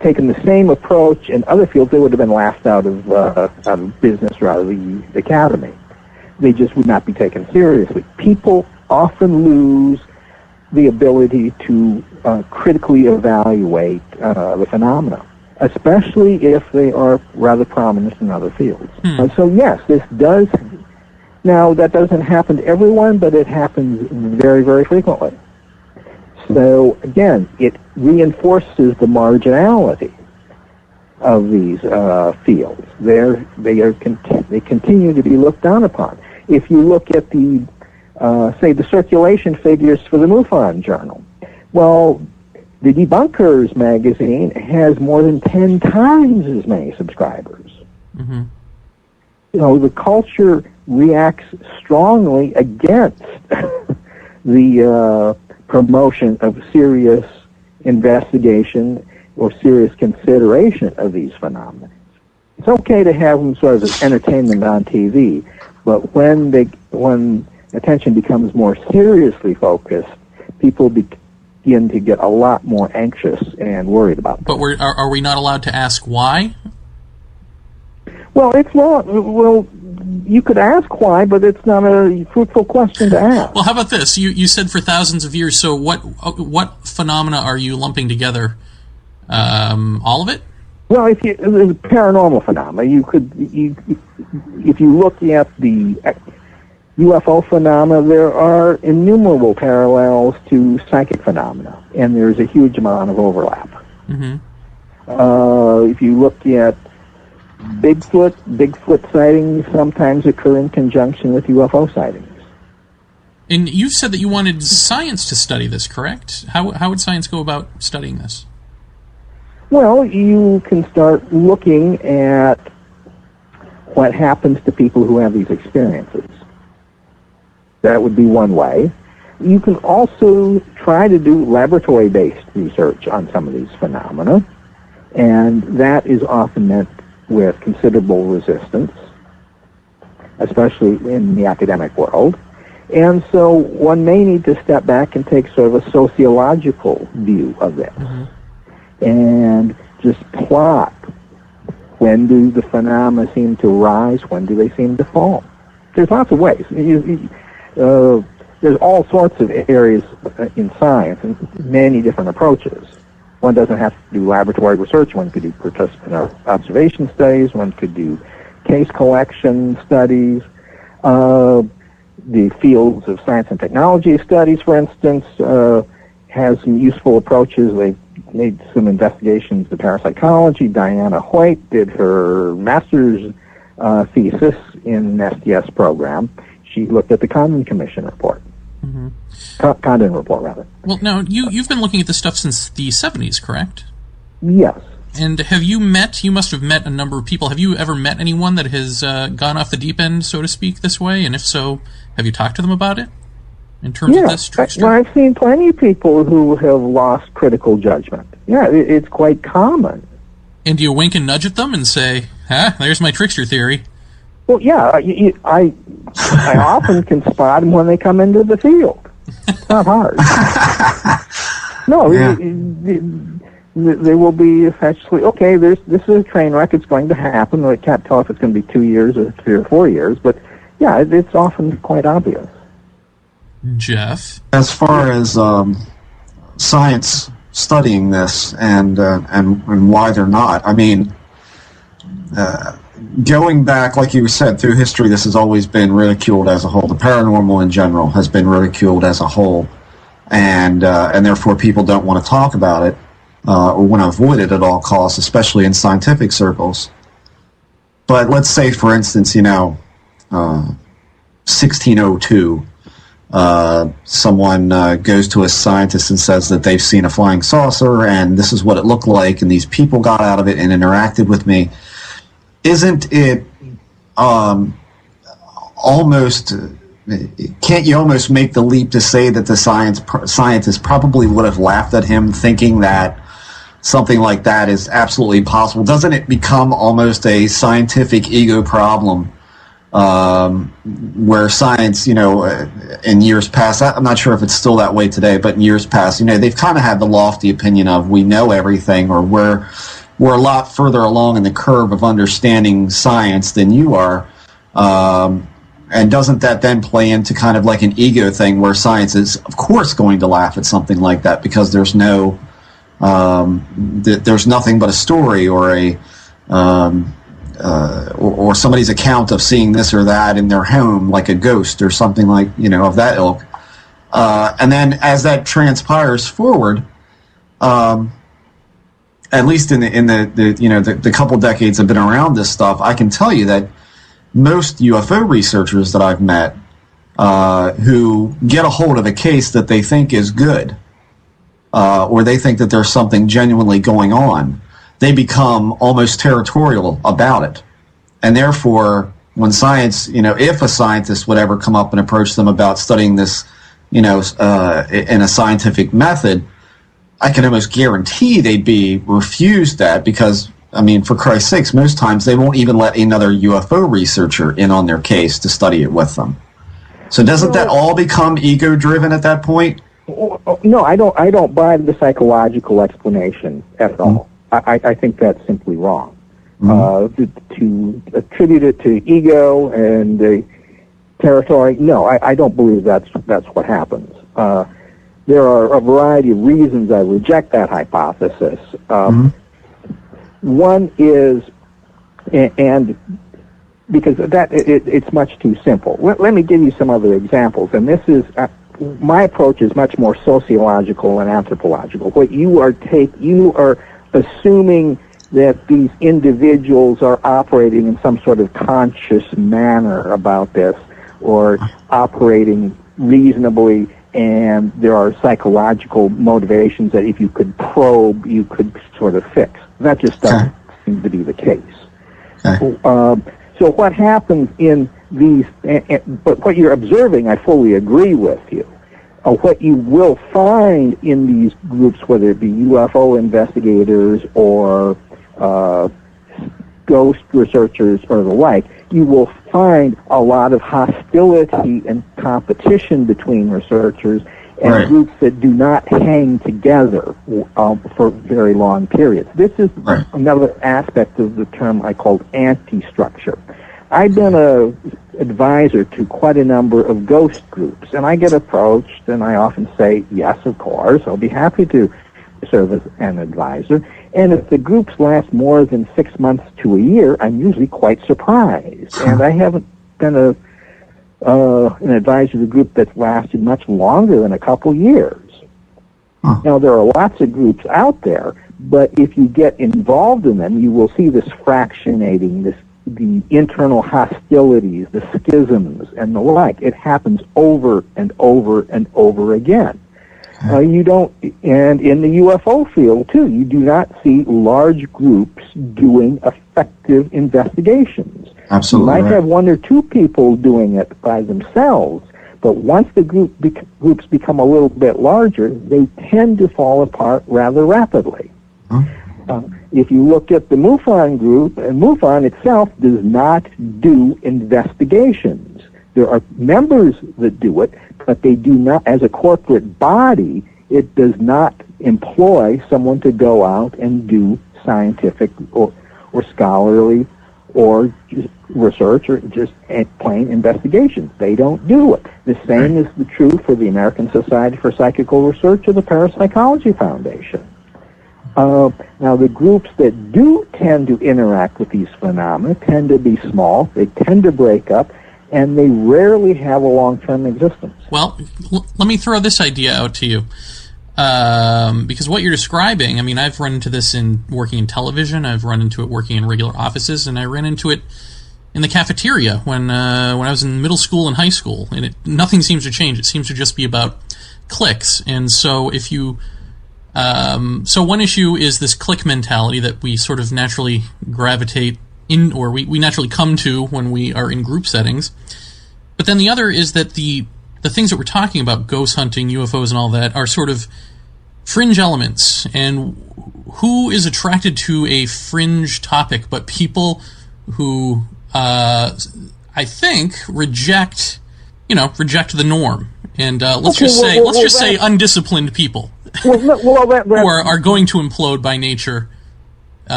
taken the same approach in other fields, they would have been laughed out of business or out of the academy. They just would not be taken seriously. People often lose the ability to critically evaluate the phenomena, especially if they are rather prominent in other fields. So yes, this does. Now, that doesn't happen to everyone, but it happens very, very frequently. So, again, it reinforces the marginality of these fields. They continue to be looked down upon. If you look at the circulation figures for the MUFON Journal, well, the Debunkers magazine has more than 10 times as many subscribers. Mm-hmm. You know, the culture reacts strongly against the promotion of serious investigation or serious consideration of these phenomena. It's okay to have them sort of as entertainment on TV, but when attention becomes more seriously focused, people begin to get a lot more anxious and worried about them. But are we not allowed to ask why? Well, it's not. Well, you could ask why, but it's not a fruitful question to ask. Well, how about this? You said for thousands of years. So what phenomena are you lumping together? All of it? Well, if you the paranormal phenomena, if you look at the UFO phenomena, there are innumerable parallels to psychic phenomena, and there's a huge amount of overlap. Mm-hmm. If you look at Bigfoot sightings sometimes occur in conjunction with UFO sightings. And you've said that you wanted science to study this, correct? How would science go about studying this? Well, you can start looking at what happens to people who have these experiences. That would be one way. You can also try to do laboratory-based research on some of these phenomena, and that is often met with considerable resistance, especially in the academic world. And so one may need to step back and take sort of a sociological view of this, and just plot, when do the phenomena seem to rise, when do they seem to fall? There's lots of ways. There's all sorts of areas in science and many different approaches. One doesn't have to do laboratory research. One could do participant observation studies. One could do case collection studies. The fields of science and technology studies, for instance, has some useful approaches. They made some investigations of parapsychology. Diana Hoyt did her master's thesis in an STS program. She looked at the Condon Commission report. Condon report, rather. Well, now, you've been looking at this stuff since the 70s, correct? Yes. And you must have met a number of people. Have you ever met anyone that has gone off the deep end, so to speak, this way? And if so, have you talked to them about it? In terms of this trickster? Well, I've seen plenty of people who have lost critical judgment. Yeah, it's quite common. And do you wink and nudge at them and say, there's my trickster theory? Well, yeah, I often can spot them when they come into the field. It's not hard. No, yeah. They will be essentially, okay, this is a train wreck, it's going to happen. I can't tell if it's going to be 2 years or 3 or 4 years, but yeah, it's often quite obvious. Jeff? As far as science studying this and why they're not, I mean, going back, like you said, through history, this has always been ridiculed as a whole. The paranormal in general has been ridiculed as a whole, and therefore people don't want to talk about it or want to avoid it at all costs, especially in scientific circles. But let's say, for instance, 1602, someone goes to a scientist and says that they've seen a flying saucer, and this is what it looked like, and these people got out of it and interacted with me. Isn't it almost, can't you almost make the leap to say that the scientist probably would have laughed at him, thinking that something like that is absolutely possible? Doesn't it become almost a scientific ego problem, where science, in years past, I'm not sure if it's still that way today, but in years past, they've kind of had the lofty opinion of, we know everything, or we're a lot further along in the curve of understanding science than you are. And doesn't that then play into kind of like an ego thing, where science is, of course, going to laugh at something like that because there's there's nothing but a story or or somebody's account of seeing this or that in their home, like a ghost or something like, of that ilk. And then as that transpires forward, at least in the couple decades I've been around this stuff, I can tell you that most UFO researchers that I've met who get a hold of a case that they think is good, or they think that there's something genuinely going on, they become almost territorial about it. And therefore, when science, if a scientist would ever come up and approach them about studying this, in a scientific method, I can almost guarantee they'd be refused that because, for Christ's sakes, most times they won't even let another UFO researcher in on their case to study it with them. So doesn't that all become ego-driven at that point? No, I don't buy the psychological explanation at all. I think that's simply wrong. To attribute it to ego and territory, no, I don't believe that's what happens. There are a variety of reasons I reject that hypothesis. One is, and because it's much too simple. Let me give you some other examples, and this is my approach is much more sociological and anthropological. What you are assuming that these individuals are operating in some sort of conscious manner about this, or operating reasonably, and there are psychological motivations that if you could probe, you could sort of fix. That just doesn't seem to be the case. So what happens in these, but what you're observing, I fully agree with you. What you will find in these groups, whether it be UFO investigators or ghost researchers or the like, you will find a lot of hostility and competition between researchers and groups that do not hang together for very long periods. This is another aspect of the term I called anti-structure. I've been an advisor to quite a number of ghost groups, and I get approached, and I often say, yes, of course, I'll be happy to serve as an advisor. And if the groups last more than 6 months to a year, I'm usually quite surprised. And I haven't been an advisor to a group that's lasted much longer than a couple years. Now, there are lots of groups out there, but if you get involved in them, you will see this fractionating, the internal hostilities, the schisms, and the like. It happens over and over and over again. You don't, and in the UFO field too, you do not see large groups doing effective investigations. Absolutely. You might have one or two people doing it by themselves, but once the groups become a little bit larger, they tend to fall apart rather rapidly. If you look at the MUFON group, and MUFON itself does not do investigations. There are members that do it, but they do not, as a corporate body, it does not employ someone to go out and do scientific or scholarly or just research or just plain investigations. They don't do it. The same is true for the American Society for Psychical Research or the Parapsychology Foundation. Now, the groups that do tend to interact with these phenomena tend to be small, they tend to break up, and they rarely have a long-term existence. Well, let me throw this idea out to you. Because what you're describing, I mean, I've run into this in working in television, I've run into it working in regular offices, and I ran into it in the cafeteria when I was in middle school and high school, and nothing seems to change. It seems to just be about clicks. And so if you... so one issue is this click mentality that we sort of naturally gravitate in, or we naturally come to when we are in group settings. But then the other is that the things that we're talking about, ghost hunting, UFOs and all that, are sort of fringe elements. And who is attracted to a fringe topic but people who, I think, reject the norm. And let's just say undisciplined people who are going to implode by nature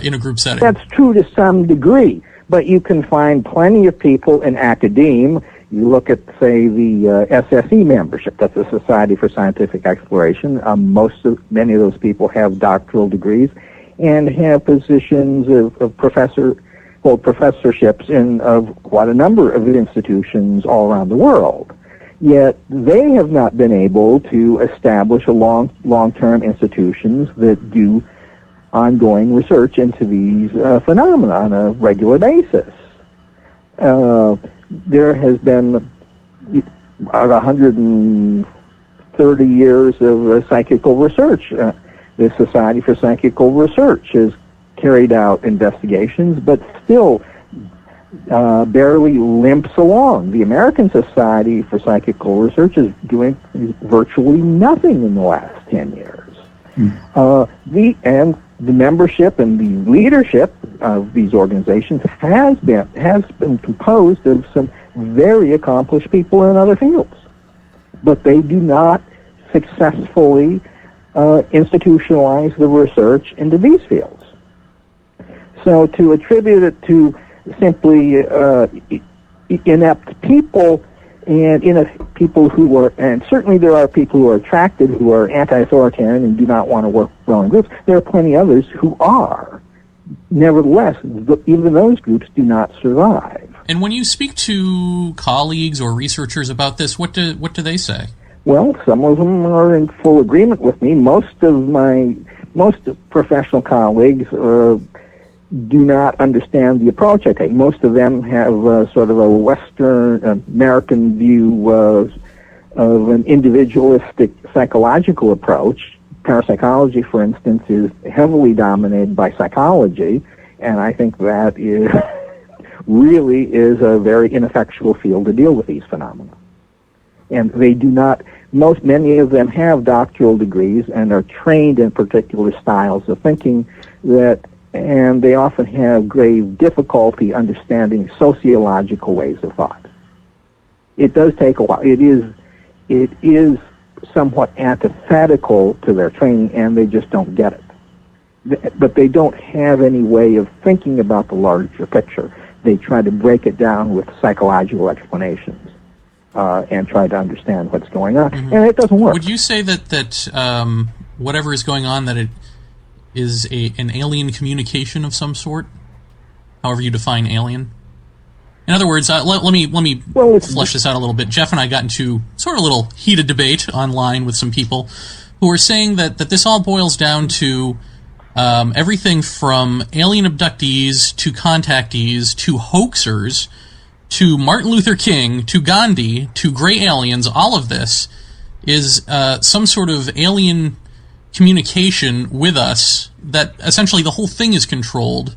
in a group setting. That's true to some degree, but you can find plenty of people in academia. You look at, say, the SSE membership, that's the Society for Scientific Exploration. Many of those people have doctoral degrees and have positions of professorships in quite a number of institutions all around the world. Yet they have not been able to establish long-term institutions that do ongoing research into these phenomena on a regular basis. There has been about 130 years of psychical research. The Society for Psychical Research has carried out investigations, but still barely limps along. The American Society for Psychical Research is doing virtually nothing in the last 10 years. The membership and the leadership of these organizations has been composed of some very accomplished people in other fields, but they do not successfully institutionalize the research into these fields. So to attribute it to simply inept people and people who are, and certainly there are people who are attracted, who are anti-authoritarian and do not want to work well in groups. There are plenty others who are. Nevertheless, even those groups do not survive. And when you speak to colleagues or researchers about this, what do they say? Well, some of them are in full agreement with me. Most of my most professional colleagues do not understand the approach I take. Most of them have sort of a Western American view of an individualistic psychological approach. Parapsychology, for instance, is heavily dominated by psychology, and I think that is really is a very ineffectual field to deal with these phenomena. And they do not, many of them have doctoral degrees and are trained in particular styles of thinking and they often have grave difficulty understanding sociological ways of thought. It does take a while. It is somewhat antithetical to their training, and they just don't get it. But they don't have any way of thinking about the larger picture. They try to break it down with psychological explanations and try to understand what's going on, and it doesn't work. Would you say that whatever is going on, that it is an alien communication of some sort, however you define alien? In other words, let me flesh this out a little bit. Jeff and I got into sort of a little heated debate online with some people who are saying that this all boils down to everything from alien abductees to contactees to hoaxers to Martin Luther King to Gandhi to gray aliens. All of this is some sort of alien communication with us, that essentially the whole thing is controlled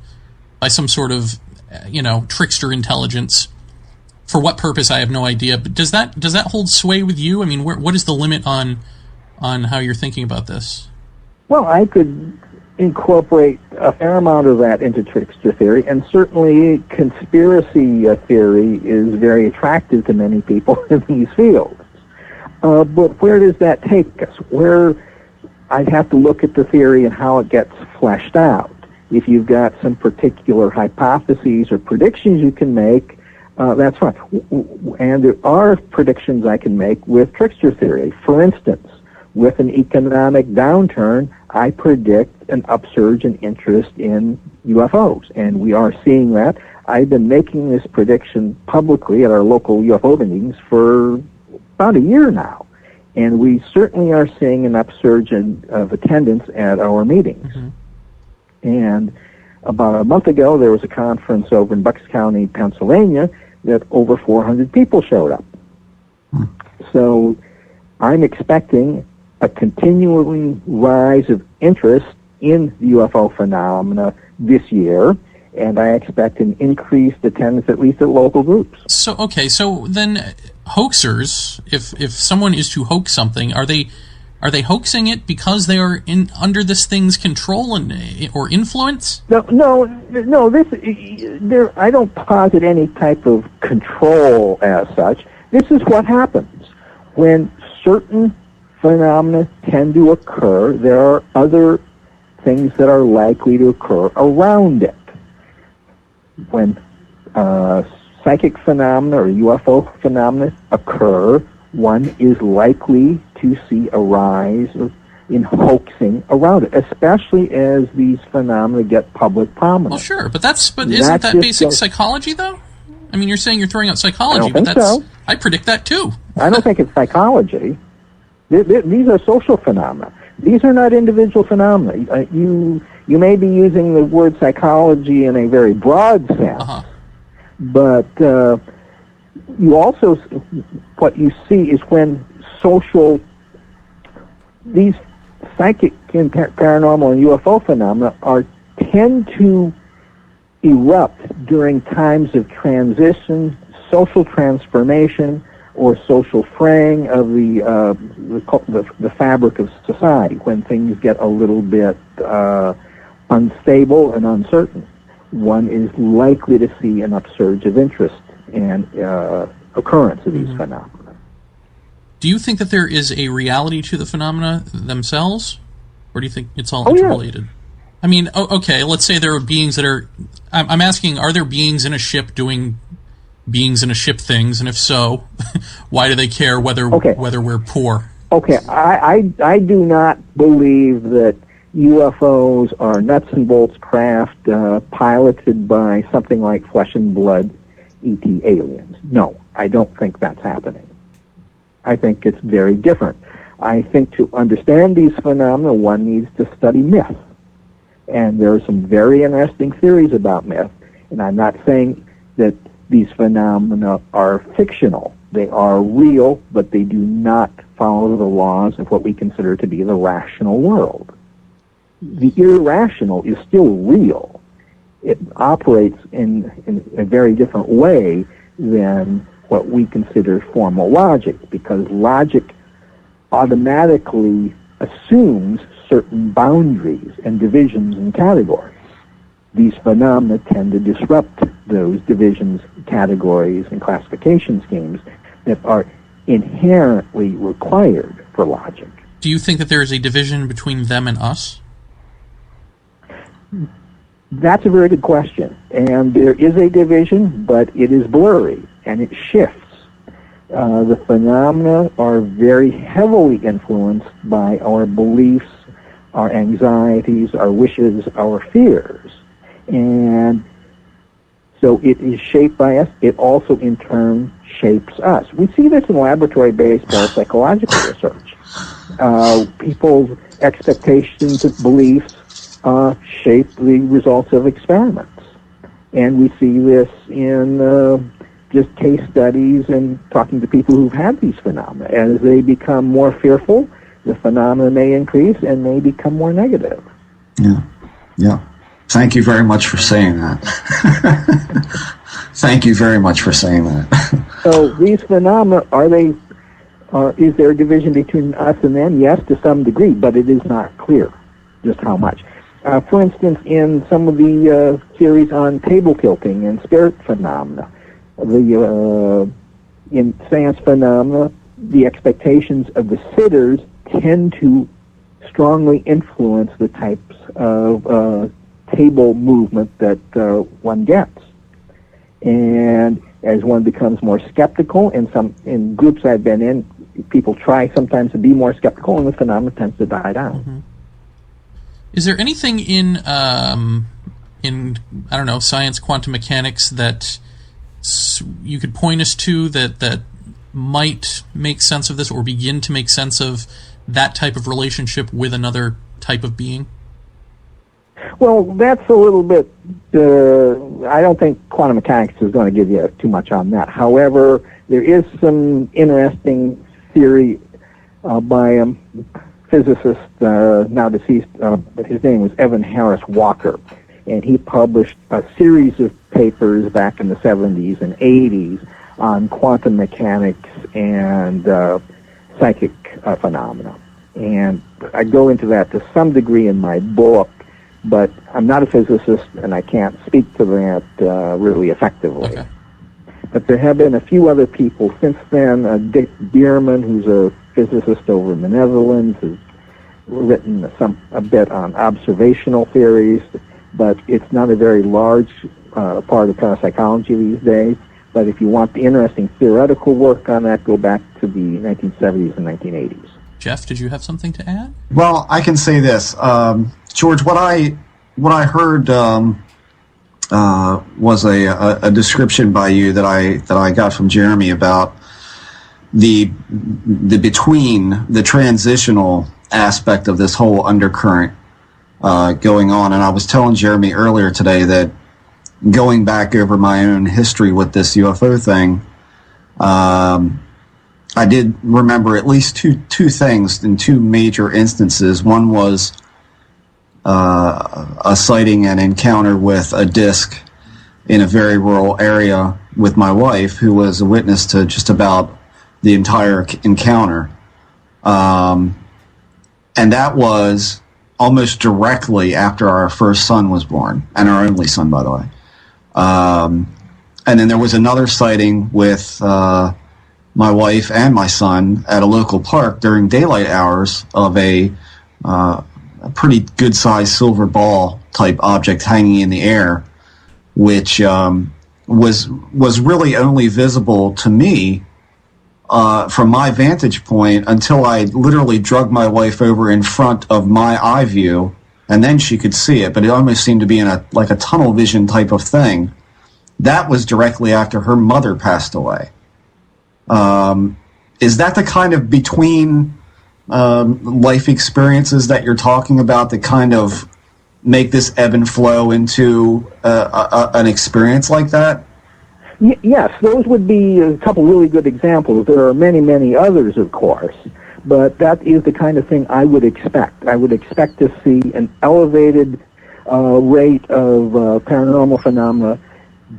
by some sort of trickster intelligence. For what purpose, I have no idea. But does that hold sway with you? I mean, what is the limit on how you're thinking about this? Well, I could incorporate a fair amount of that into trickster theory, and certainly conspiracy theory is very attractive to many people in these fields. But where does that take us? I'd have to look at the theory and how it gets fleshed out. If you've got some particular hypotheses or predictions you can make, that's fine. And there are predictions I can make with trickster theory. For instance, with an economic downturn, I predict an upsurge in interest in UFOs, and we are seeing that. I've been making this prediction publicly at our local UFO meetings for about a year now. And we certainly are seeing an upsurge of attendance at our meetings. And about a month ago, there was a conference over in Bucks County, Pennsylvania, that over 400 people showed up. So I'm expecting a continuing rise of interest in the UFO phenomena this year, and I expect an increased attendance, at least at local groups. So then hoaxers, if someone is to hoax something, are they hoaxing it because they are under this thing's control or influence? No. I don't posit any type of control as such. This is what happens when certain phenomena tend to occur. There are other things that are likely to occur around it. When psychic phenomena or UFO phenomena occur, one is likely to see a rise in hoaxing around it, especially as these phenomena get public prominence. Well, sure, but isn't that basic psychology, though? I mean, you're saying you're throwing out psychology, I don't think so. I predict that too. I don't think it's psychology. These are social phenomena. These are not individual phenomena. You may be using the word psychology in a very broad sense, but you also, what you see is when these psychic and paranormal and UFO phenomena tend to erupt during times of transition, social transformation, or social fraying of the fabric of society, when things get a little bit unstable and uncertain. One is likely to see an upsurge of interest and occurrence of these phenomena. Do you think that there is a reality to the phenomena themselves, or do you think it's all interrelated? Yeah. I mean, okay, let's say there are beings that are... I'm asking, are there beings in a ship doing beings in a ship things, and if so, why do they care whether we're poor? Okay, I do not believe that UFOs are nuts and bolts craft piloted by something like flesh and blood ET aliens. No, I don't think that's happening. I think it's very different. I think to understand these phenomena, one needs to study myth. And there are some very interesting theories about myth. And I'm not saying that these phenomena are fictional. They are real, but they do not follow the laws of what we consider to be the rational world. The irrational is still real. It operates in a very different way than what we consider formal logic, because logic automatically assumes certain boundaries and divisions and categories. These phenomena tend to disrupt those divisions, categories, and classification schemes that are inherently required for logic. Do you think that there is a division between them and us? That's a very good question. And there is a division, but it is blurry, and it shifts. The phenomena are very heavily influenced by our beliefs, our anxieties, our wishes, our fears. And so it is shaped by us. It also, in turn, shapes us. We see this in laboratory-based parapsychological research. People's expectations and beliefs shape the results of experiments. And we see this in just case studies and talking to people who've had these phenomena. As they become more fearful, the phenomena may increase and may become more negative. Yeah. Thank you very much for saying that. Thank you very much for saying that. So these phenomena, is there a division between us and them? Yes, to some degree, but it is not clear just how much. For instance, in some of the theories on table tilting and spirit phenomena, in seance phenomena, the expectations of the sitters tend to strongly influence the types of table movement that one gets. And as one becomes more skeptical, in groups I've been in, people try sometimes to be more skeptical, and the phenomenon tends to die down. Mm-hmm. Is there anything in I don't know, science, quantum mechanics that you could point us to that might make sense of this, or begin to make sense of that type of relationship with another type of being? Well, that's a little bit, I don't think quantum mechanics is going to give you too much on that. However, there is some interesting theory by a physicist, now deceased, his name was Evan Harris Walker, and he published a series of papers back in the 70s and 80s on quantum mechanics and psychic phenomena. And I go into that to some degree in my book, but I'm not a physicist, and I can't speak to that really effectively. Okay. But there have been a few other people since then. Dick Bierman, who's a physicist over in the Netherlands, has written a bit on observational theories, but it's not a very large part of parapsychology these days. But if you want the interesting theoretical work on that, go back to the 1970s and 1980s. Jeff, did you have something to add? Well, I can say this, George. What I heard was a description by you that I got from Jeremy about the between the transitional aspect of this whole undercurrent going on. And I was telling Jeremy earlier today that going back over my own history with this UFO thing, I did remember at least two things in two major instances. One was a sighting and encounter with a disc in a very rural area with my wife, who was a witness to just about the entire encounter. And that was almost directly after our first son was born, and our only son, by the way. And then there was another sighting with my wife and my son at a local park during daylight hours of a pretty good-sized silver ball type object hanging in the air, which was really only visible to me from my vantage point until I literally drug my wife over in front of my eye view, and then she could see it. But it almost seemed to be in a tunnel vision type of thing. That was directly after her mother passed away. Is that the kind of between life experiences that you're talking about that kind of make this ebb and flow into an experience like that? Yes, those would be a couple really good examples. There are many, many others, of course, but that is the kind of thing I would expect. I would expect to see an elevated rate of paranormal phenomena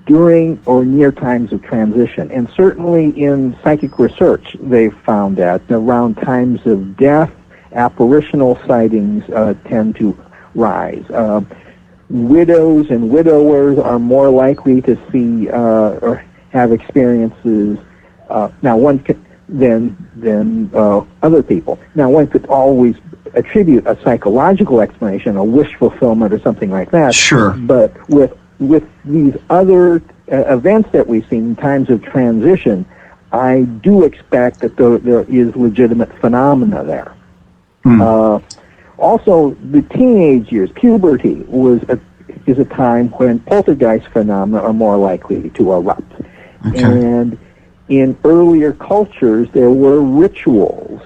during or near times of transition. And certainly in psychic research, they've found that around times of death, apparitional sightings tend to rise. Widows and widowers are more likely to see or have experiences than other people. Now, one could always attribute a psychological explanation, a wish fulfillment or something like that. Sure. But with these other events that we've seen in times of transition, I do expect that there is legitimate phenomena there. Also, the teenage years, puberty, is a time when poltergeist phenomena are more likely to erupt. Okay. And in earlier cultures, there were rituals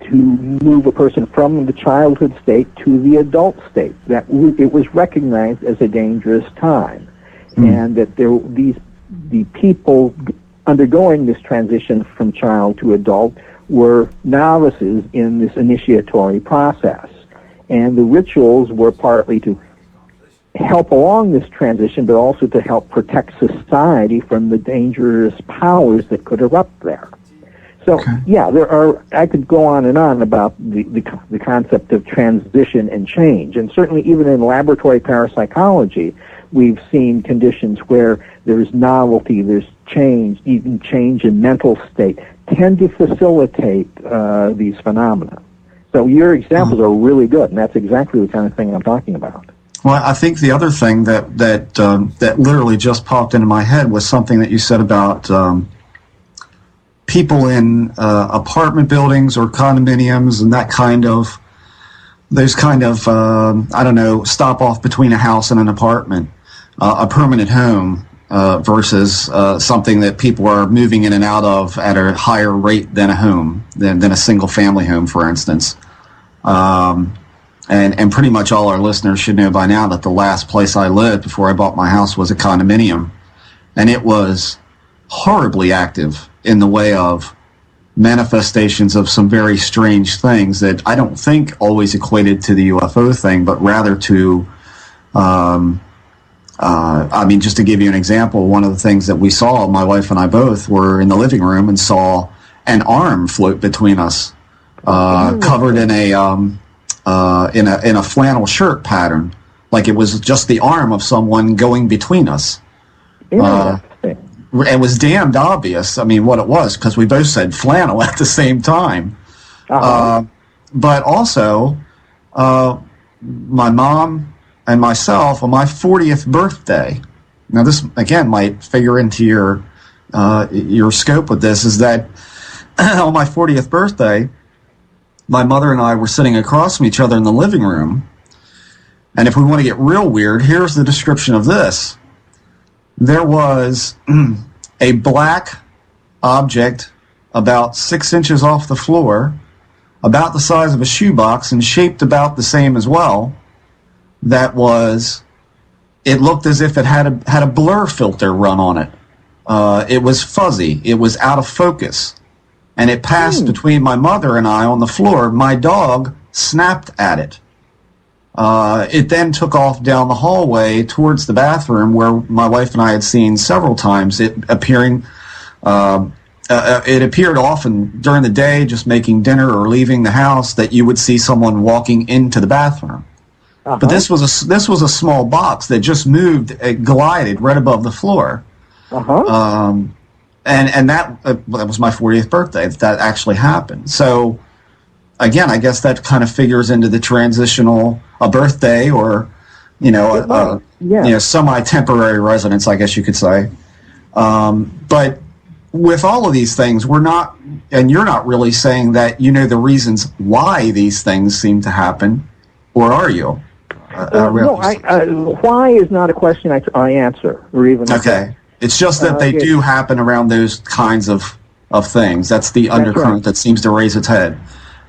to move a person from the childhood state to the adult state. That it was recognized as a dangerous time, and that the people undergoing this transition from child to adult were novices in this initiatory process. And the rituals were partly to help along this transition, but also to help protect society from the dangerous powers that could erupt there. So, yeah, I could go on and on about the concept of transition and change. And certainly even in laboratory parapsychology, we've seen conditions where there's novelty, there's change, even change in mental state, tend to facilitate these phenomena. So your examples are really good, and that's exactly the kind of thing I'm talking about. Well, I think the other thing that literally just popped into my head was something that you said about people in apartment buildings or condominiums and that kind of, those kind of, I don't know, stop off between a house and an apartment, a permanent home versus something that people are moving in and out of at a higher rate than a home, than a single family home, for instance. And pretty much all our listeners should know by now that the last place I lived before I bought my house was a condominium. And it was horribly active in the way of manifestations of some very strange things that I don't think always equated to the UFO thing, but rather to, I mean, just to give you an example, one of the things that we saw, my wife and I both were in the living room and saw an arm float between us, covered in a flannel shirt pattern, like it was just the arm of someone going between us. It was damned obvious, I mean, what it was, because we both said flannel at the same time. But also, my mom and myself, on my 40th birthday, now this, again, might figure into your scope with this, is that on my 40th birthday, my mother and I were sitting across from each other in the living room, and if we want to get real weird, here's the description of this. There was a black object about 6 inches off the floor, about the size of a shoebox and shaped about the same as well, that was, it looked as if it had a blur filter run on it. It was fuzzy. It was out of focus. And it passed between my mother and I on the floor. My dog snapped at it. It then took off down the hallway towards the bathroom, where my wife and I had seen several times it appearing. It appeared often during the day, just making dinner or leaving the house, that you would see someone walking into the bathroom. But this was a small box that just moved, it glided right above the floor. And that was my 40th birthday. That actually happened. So again, I guess that kind of figures into the transitional, a birthday, or semi-temporary residence, I guess you could say. But with all of these things, we're not, and you're not really saying that you know the reasons why these things seem to happen, or are you? Why is not a question I answer, or even. Okay. It's just that they do happen around those kinds of things. That's the undercurrent that seems to raise its head.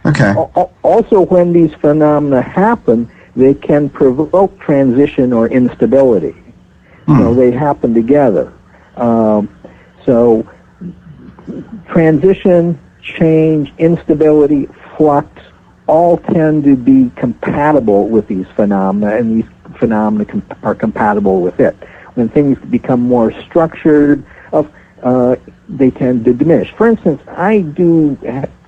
Okay. Also, when these phenomena happen, they can provoke transition or instability. So they happen together. So transition, change, instability, flux, all tend to be compatible with these phenomena, and these phenomena are compatible with it. When things become more structured, they tend to diminish. For instance, I do,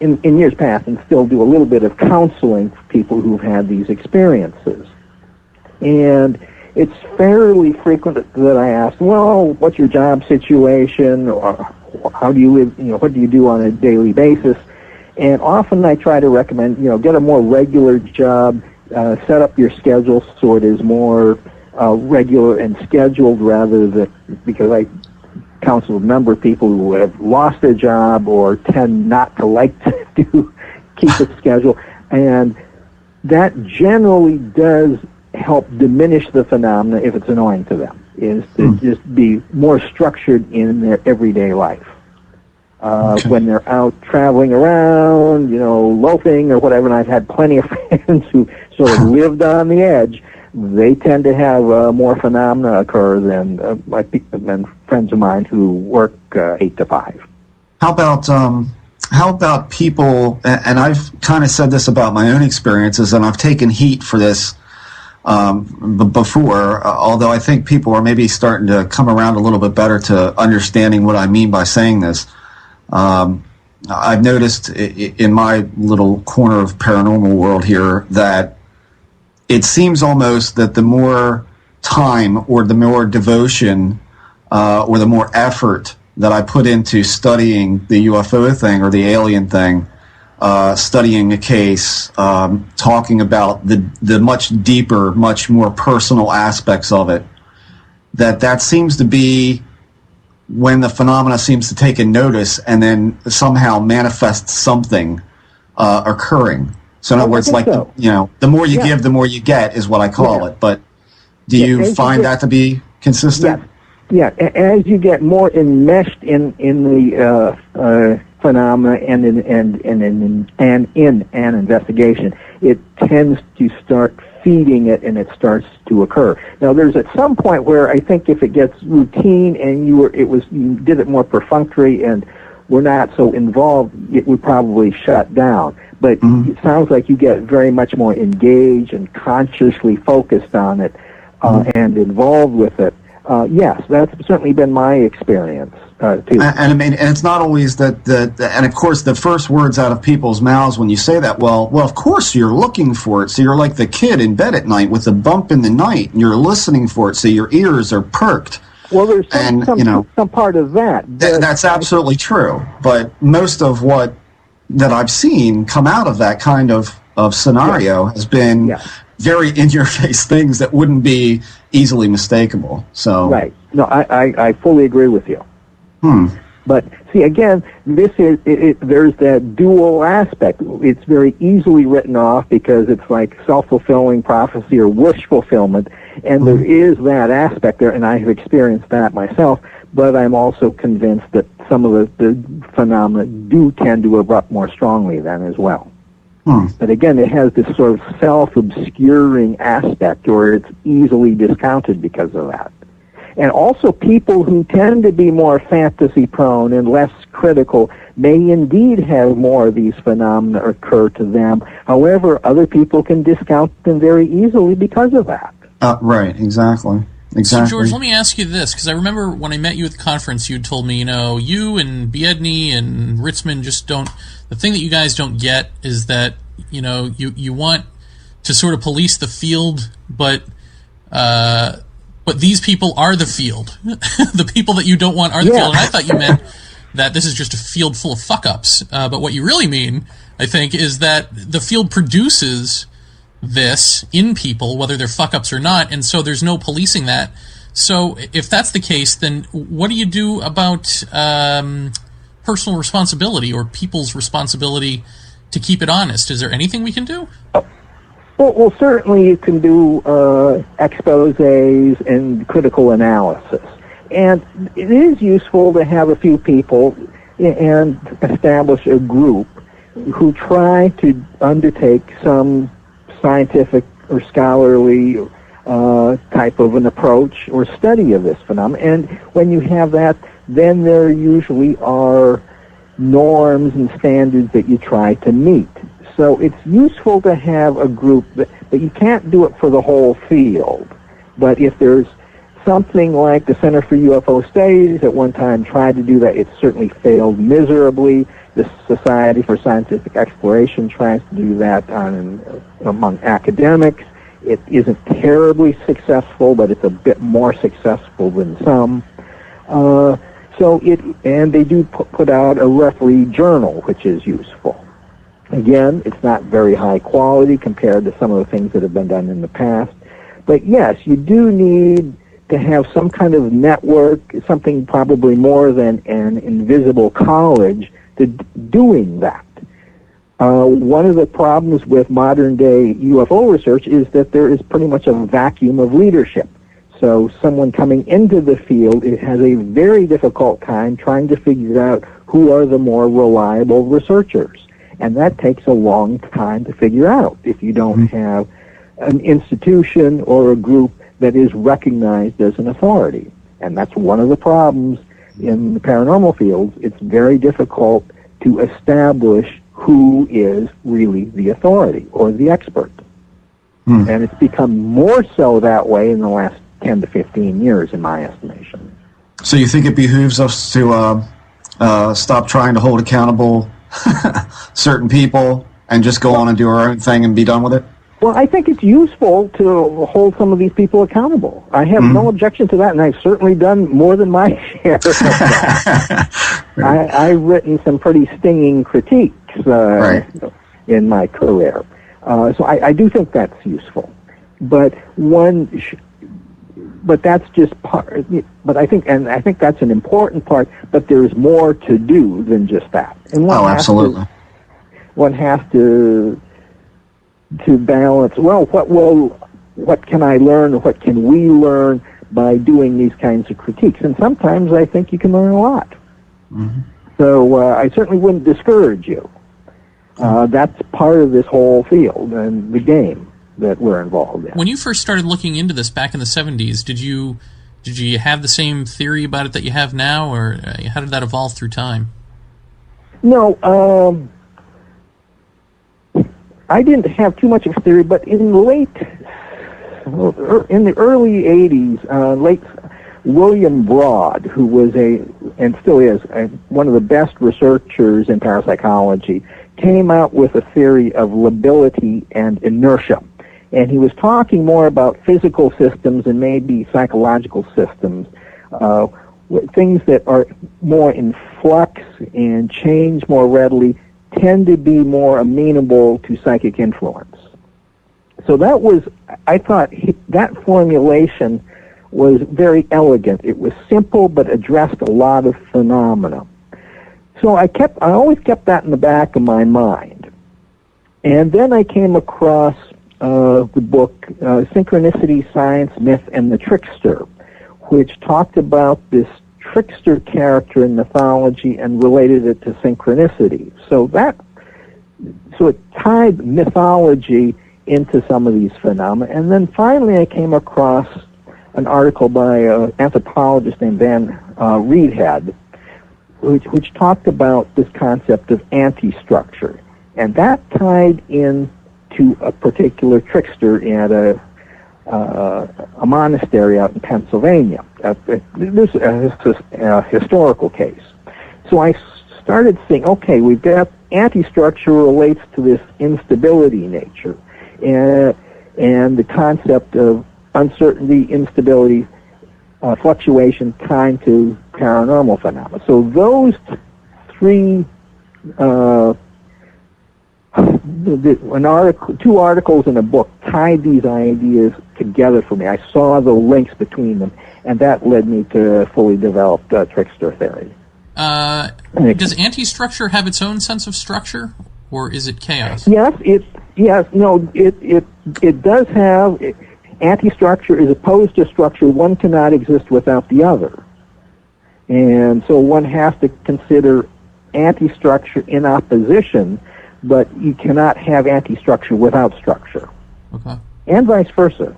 in years past, and still do a little bit of counseling for people who've had these experiences. And it's fairly frequent that I ask, well, what's your job situation, or how do you live, what do you do on a daily basis? And often I try to recommend, get a more regular job, set up your schedule so it is more regular and scheduled rather than, because I counsel a number of people who have lost their job or tend not to like to keep a schedule, and that generally does help diminish the phenomena if it's annoying to them, is to just be more structured in their everyday life. When they're out traveling around, loafing or whatever, and I've had plenty of friends who sort of lived on the edge, they tend to have more phenomena occur than friends of mine who work 8 to 5. How about people? And I've kind of said this about my own experiences, and I've taken heat for this before. Although I think people are maybe starting to come around a little bit better to understanding what I mean by saying this. I've noticed in my little corner of paranormal world here that it seems almost that the more time or the more devotion or the more effort that I put into studying the UFO thing or the alien thing, studying a case, talking about the much deeper, much more personal aspects of it, that seems to be when the phenomena seems to take a notice and then somehow manifest something occurring. So in other words, like, so. The more you give, the more you get is what I call it. But do you find that to be consistent? Yeah. As you get more enmeshed in the phenomena and in an investigation, it tends to start feeding it, and it starts to occur. Now, there's at some point where I think if it gets routine and you did it more perfunctory and were not so involved, it would probably shut down. But it sounds like you get very much more engaged and consciously focused on it and involved with it. Yes, that's certainly been my experience too. And it's not always that. And of course, the first words out of people's mouths when you say that, well, of course you're looking for it. So you're like the kid in bed at night with a bump in the night, and you're listening for it. So your ears are perked. Well, there's some part of that. That's absolutely true. But most of what that I've seen come out of that kind of scenario has been very in-your-face things that wouldn't be easily mistakable. So right. No, I fully agree with you. But see, again, there's that dual aspect. It's very easily written off because it's like self-fulfilling prophecy or wish fulfillment, and there is that aspect there, and I have experienced that myself, but I'm also convinced that some of the phenomena do tend to erupt more strongly then as well. But again, it has this sort of self-obscuring aspect, or it's easily discounted because of that. And also people who tend to be more fantasy-prone and less critical may indeed have more of these phenomena occur to them. However, other people can discount them very easily because of that. Right, exactly. So, George, let me ask you this, because I remember when I met you at the conference, you told me, you and Biedny and Ritzman just don't... The thing that you guys don't get is that, you want to sort of police the field, but these people are the field. The people that you don't want are the field. And I thought you meant that this is just a field full of fuck-ups. But what you really mean, I think, is that the field produces this in people, whether they're fuck-ups or not, and so there's no policing that. So if that's the case, then what do you do about personal responsibility or people's responsibility to keep it honest? Is there anything we can do? Well, certainly you can do exposés and critical analysis. And it is useful to have a few people and establish a group who try to undertake some scientific or scholarly type of an approach or study of this phenomenon. And when you have that, then there usually are norms and standards that you try to meet. So it's useful to have a group but you can't do it for the whole field. But if there's something like the Center for UFO Studies at one time tried to do that, it certainly failed miserably. The Society for Scientific Exploration tries to do that among academics. It isn't terribly successful, but it's a bit more successful than some. And they do put out a referee journal, which is useful. Again, it's not very high quality compared to some of the things that have been done in the past. But yes, you do need to have some kind of network, something probably more than an invisible college, to doing that. One of the problems with modern-day UFO research is that there is pretty much a vacuum of leadership. So someone coming into the field, it has a very difficult time trying to figure out who are the more reliable researchers. And that takes a long time to figure out if you don't have an institution or a group that is recognized as an authority. And that's one of the problems in the paranormal fields. It's very difficult to establish who is really the authority or the expert. And it's become more so that way in the last 10 to 15 years, in my estimation. So you think it behooves us to stop trying to hold accountable certain people and just go on and do our own thing and be done with it? Well, I think it's useful to hold some of these people accountable. I have no objection to that, and I've certainly done more than my share of that. I've written some pretty stinging critiques in my career. So I do think that's useful. But but that's just part. But I think that's an important part. But there's more to do than just that. And absolutely. One has to balance. Well, what can I learn? What can we learn by doing these kinds of critiques? And sometimes I think you can learn a lot. So I certainly wouldn't discourage you. That's part of this whole field and the game that we're involved in. When you first started looking into this back in the 70s, did you have the same theory about it that you have now, or how did that evolve through time? No, I didn't have too much of a theory, but in the early 80s, late William Broad, who was and still is, one of the best researchers in parapsychology, came out with a theory of lability and inertia. And he was talking more about physical systems and maybe psychological systems, things that are more in flux and change more readily tend to be more amenable to psychic influence. So that was, I thought, that formulation was very elegant. It was simple, but addressed a lot of phenomena. So I always kept that in the back of my mind. And then I came across the book Synchronicity, Science, Myth, and the Trickster, which talked about this trickster character in mythology and related it to synchronicity. So it tied mythology into some of these phenomena. And then finally I came across an article by an anthropologist named Van Reedhead, which talked about this concept of anti-structure. And that tied into a particular trickster at a monastery out in Pennsylvania. This is a historical case. So I started saying, okay, we've got anti-structure relates to this instability nature, and the concept of uncertainty, instability, fluctuation tied to paranormal phenomena. So those three, two articles in a book tied these ideas together for me. I saw the links between them, and that led me to fully develop trickster theory. Does anti-structure have its own sense of structure, or is it chaos? Yes, it does have. Anti-structure is opposed to structure. One cannot exist without the other. And so one has to consider anti-structure in opposition but you cannot have anti-structure without structure, Okay. and vice versa.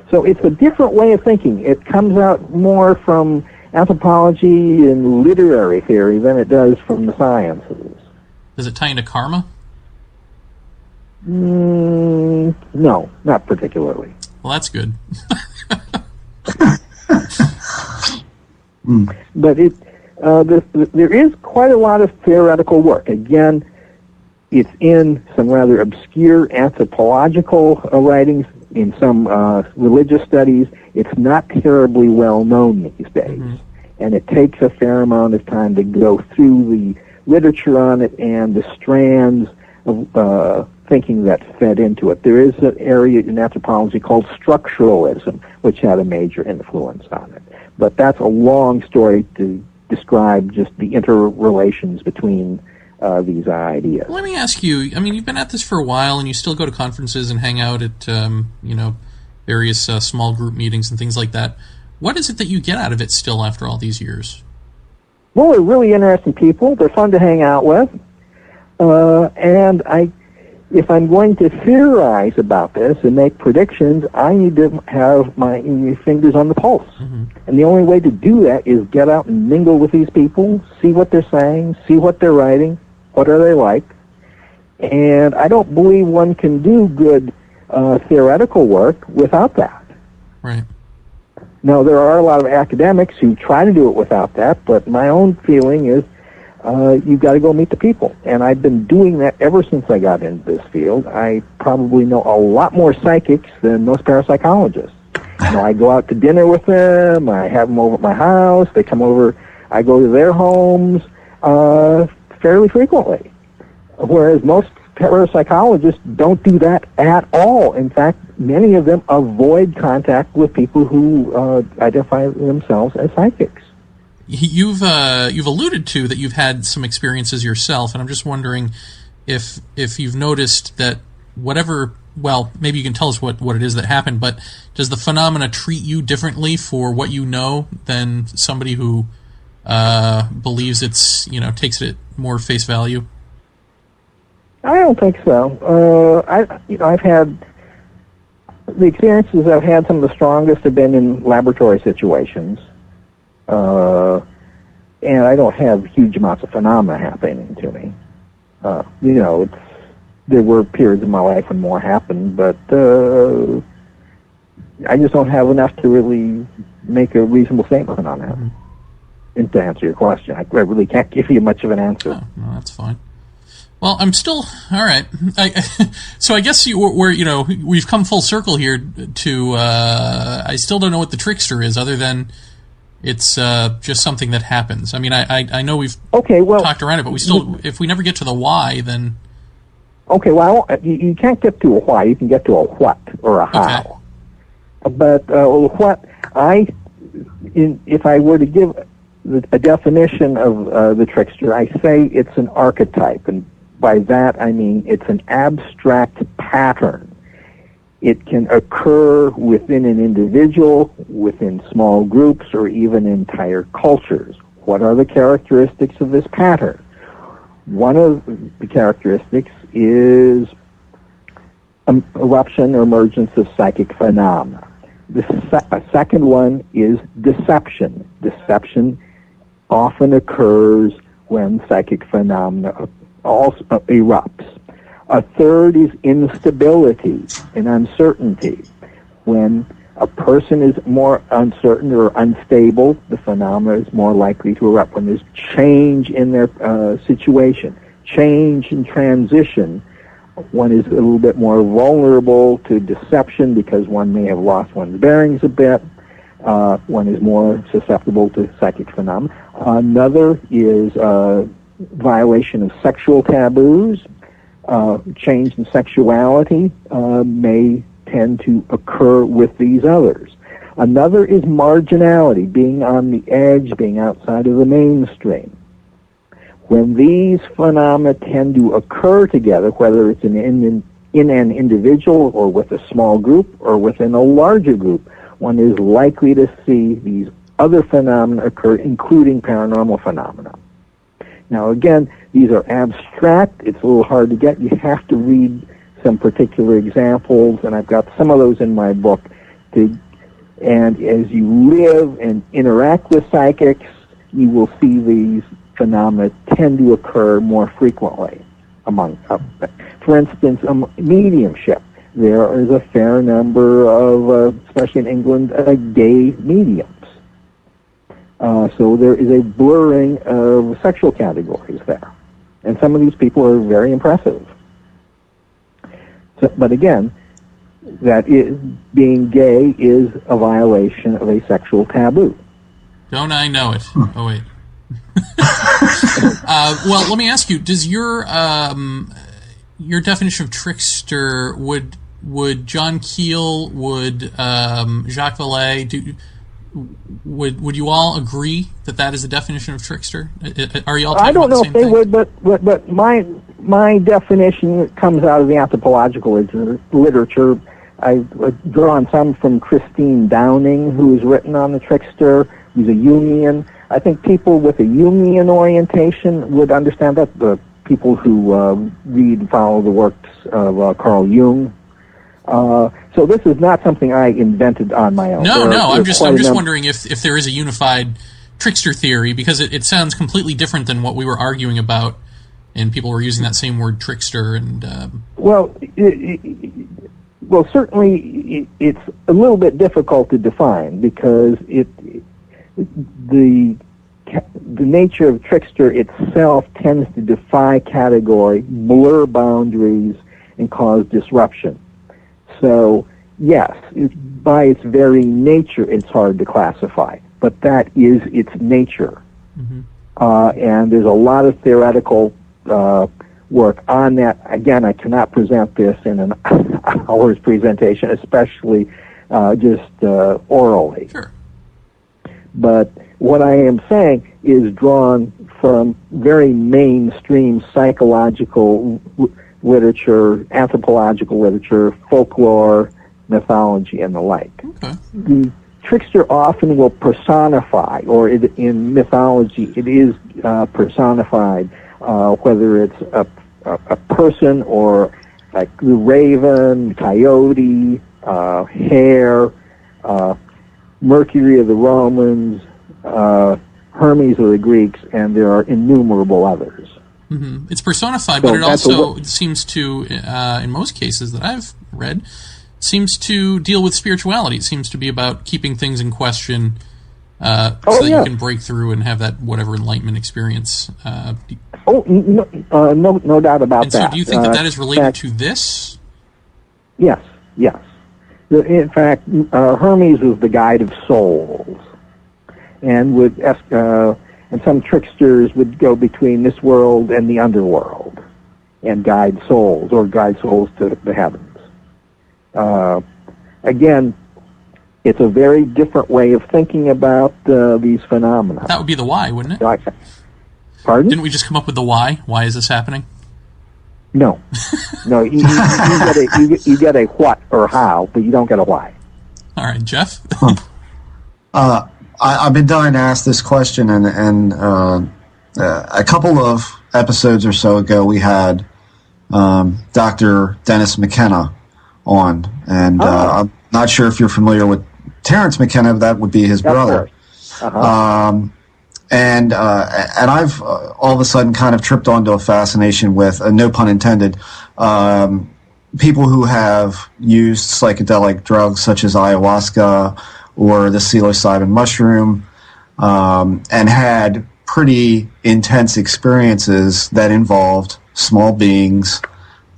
So it's a different way of thinking. It comes out more from anthropology and literary theory than it does from the sciences. Does it tie into karma? No, not particularly. Well, that's good. But there is quite a lot of theoretical work. Again, it's in some rather obscure anthropological writings, in some religious studies. It's not terribly well known these days. And it takes a fair amount of time to go through the literature on it and the strands of thinking that fed into it. There is an area in anthropology called structuralism, which had a major influence on it. But that's a long story to describe just the interrelations between these ideas. Let me ask you, I mean, you've been at this for a while, and you still go to conferences and hang out at, various small group meetings and things like that. What is it that you get out of it still after all these years? Well, they're really interesting people. They're fun to hang out with. And if I'm going to theorize about this and make predictions, I need to have my fingers on the pulse. And the only way to do that is get out and mingle with these people, see what they're saying, see what they're writing, what are they like. And I don't believe one can do good theoretical work without that. Right. Now, there are a lot of academics who try to do it without that, but my own feeling is you've got to go meet the people. And I've been doing that ever since I got into this field. I probably know a lot more psychics than most parapsychologists. I go out to dinner with them. I have them over at my house. They come over. I go to their homes fairly frequently, whereas most parapsychologists don't do that at all. In fact, many of them avoid contact with people who identify themselves as psychics. You've alluded to that you've had some experiences yourself, and I'm just wondering if you've noticed that whatever, well, maybe you can tell us what it is that happened, but does the phenomena treat you differently for what you know than somebody who believes it's, takes it at more face value? I don't think so. I've had the experiences I've had. Some of the strongest have been in laboratory situations, and I don't have huge amounts of phenomena happening to me. There were periods in my life when more happened, but I just don't have enough to really make a reasonable statement on that. And to answer your question, I really can't give you much of an answer. Oh, no, that's fine. Well, I'm still all right. So I guess we've come full circle here to. I still don't know what the Trickster is, other than it's just something that happens. I mean, I know we've talked around it, but we still, if we never get to the why, then. Okay, well, you can't get to a why. You can get to a what or a how. Okay. But what if I were to give a definition of the Trickster, I say it's an archetype, and by that I mean it's an abstract pattern. It can occur within an individual, within small groups, or even entire cultures. What are the characteristics of this pattern? One of the characteristics is eruption or emergence of psychic phenomena. A second one is deception. Deception often occurs when psychic phenomena also erupts. A third is instability and uncertainty. When a person is more uncertain or unstable, the phenomena is more likely to erupt. When there's change in their situation, change and transition, one is a little bit more vulnerable to deception because one may have lost one's bearings a bit. One is more susceptible to psychic phenomena. Another is violation of sexual taboos. Change in sexuality may tend to occur with these others. Another is marginality, being on the edge, being outside of the mainstream. When these phenomena tend to occur together, whether it's in an individual or with a small group or within a larger group, one is likely to see these other phenomena occur, including paranormal phenomena. Now, again, these are abstract. It's a little hard to get. You have to read some particular examples, and I've got some of those in my book. And as you live and interact with psychics, you will see these phenomena tend to occur more frequently among them. For instance, mediumship. There is a fair number of, especially in England, gay mediums. So there is a blurring of sexual categories there. And some of these people are very impressive. So, but again, being gay is a violation of a sexual taboo. Don't I know it? Oh, wait. Well, let me ask you, does your definition of trickster, would John Keel, would Jacques Vallée, would you all agree that is the definition of trickster? Are you all talking I don't about the know same if they thing? would, but my definition comes out of the anthropological literature. I've drawn some from Christine Downing, who's written on the trickster, who's a Jungian. I think people with a Jungian orientation would understand that. The people who read and follow the works of Carl Jung. So this is not something I invented on my own. No, I'm just wondering if there is a unified trickster theory, because it sounds completely different than what we were arguing about, and people were using that same word trickster. And well, certainly it's a little bit difficult to define, because the nature of trickster itself tends to defy category, blur boundaries, and cause disruption. So, yes, by its very nature, it's hard to classify, but that is its nature. Mm-hmm. And there's a lot of theoretical work on that. Again, I cannot present this in an hour's presentation, especially just orally. Sure. But what I am saying is drawn from very mainstream psychological literature, anthropological literature, folklore, mythology, and the like. Okay. The trickster often will personify, or in mythology it is personified, whether it's a person or like the raven, coyote, hare, Mercury of the Romans, Hermes of the Greeks, and there are innumerable others. Mm-hmm. It's personified, but it also seems to, in most cases that I've read, seems to deal with spirituality. It seems to be about keeping things in question so that you can break through and have that whatever enlightenment experience. No doubt about and that. So do you think that is related to this? Yes. In fact, Hermes was the guide of souls, and and some tricksters would go between this world and the underworld and guide souls to the heavens. Again, it's a very different way of thinking about these phenomena. That would be the why, wouldn't it? Pardon? Didn't we just come up with the why? Why is this happening? No. You get a what or how, but you don't get a why. All right, Jeff? I've been dying to ask this question, and a couple of episodes or so ago we had Dr. Dennis McKenna on, and I'm not sure if you're familiar with Terrence McKenna. That would be his brother. And I've all of a sudden kind of tripped onto a fascination with, no pun intended, people who have used psychedelic drugs such as ayahuasca or the psilocybin mushroom, and had pretty intense experiences that involved small beings,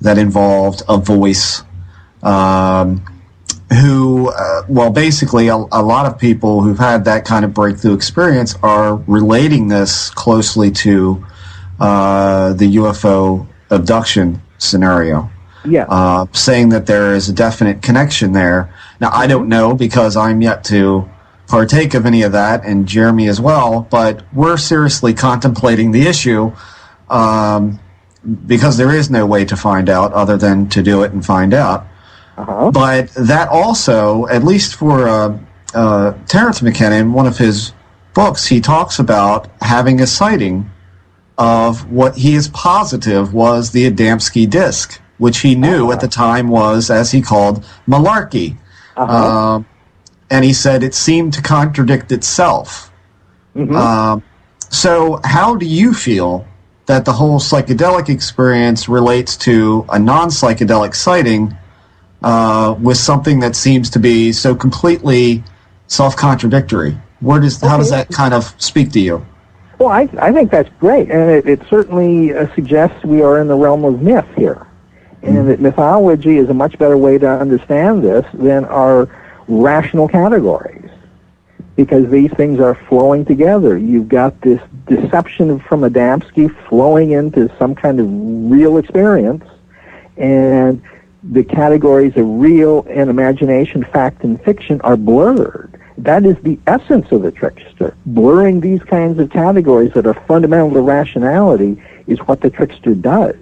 that involved a voice, basically a lot of people who've had that kind of breakthrough experience are relating this closely to the UFO abduction scenario. Yeah. Saying that there is a definite connection there. Now, I don't know, because I'm yet to partake of any of that, and Jeremy as well, but we're seriously contemplating the issue, because there is no way to find out other than to do it and find out. But that also, at least for Terrence McKenna, in one of his books, he talks about having a sighting of what he is positive was the Adamski disc, which he knew at the time was, as he called, malarkey. And he said it seemed to contradict itself. So how do you feel that the whole psychedelic experience relates to a non-psychedelic sighting with something that seems to be so completely self-contradictory? How does that kind of speak to you? Well, I think that's great, and it certainly suggests we are in the realm of myth here, and that mythology is a much better way to understand this than our rational categories, because these things are flowing together. You've got this deception from Adamski flowing into some kind of real experience, and the categories of real and imagination, fact and fiction are blurred. That is the essence of the trickster. Blurring these kinds of categories that are fundamental to rationality is what the trickster does.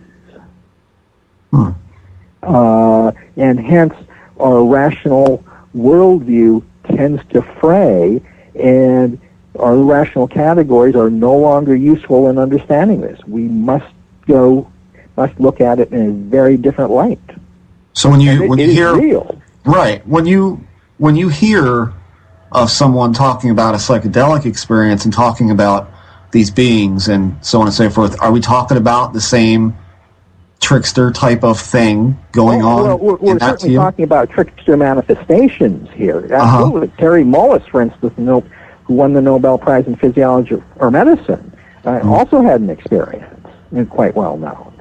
And hence, our rational worldview tends to fray, and our rational categories are no longer useful in understanding this. We must look at it in a very different light. So when you hear real. Right, when you hear of someone talking about a psychedelic experience and talking about these beings and so on and so forth, are we talking about the same trickster type of thing going on? Well, we're certainly talking about trickster manifestations here. Absolutely. Terry Mullis, for instance, who won the Nobel Prize in Physiology or Medicine, also had an experience, and quite well known.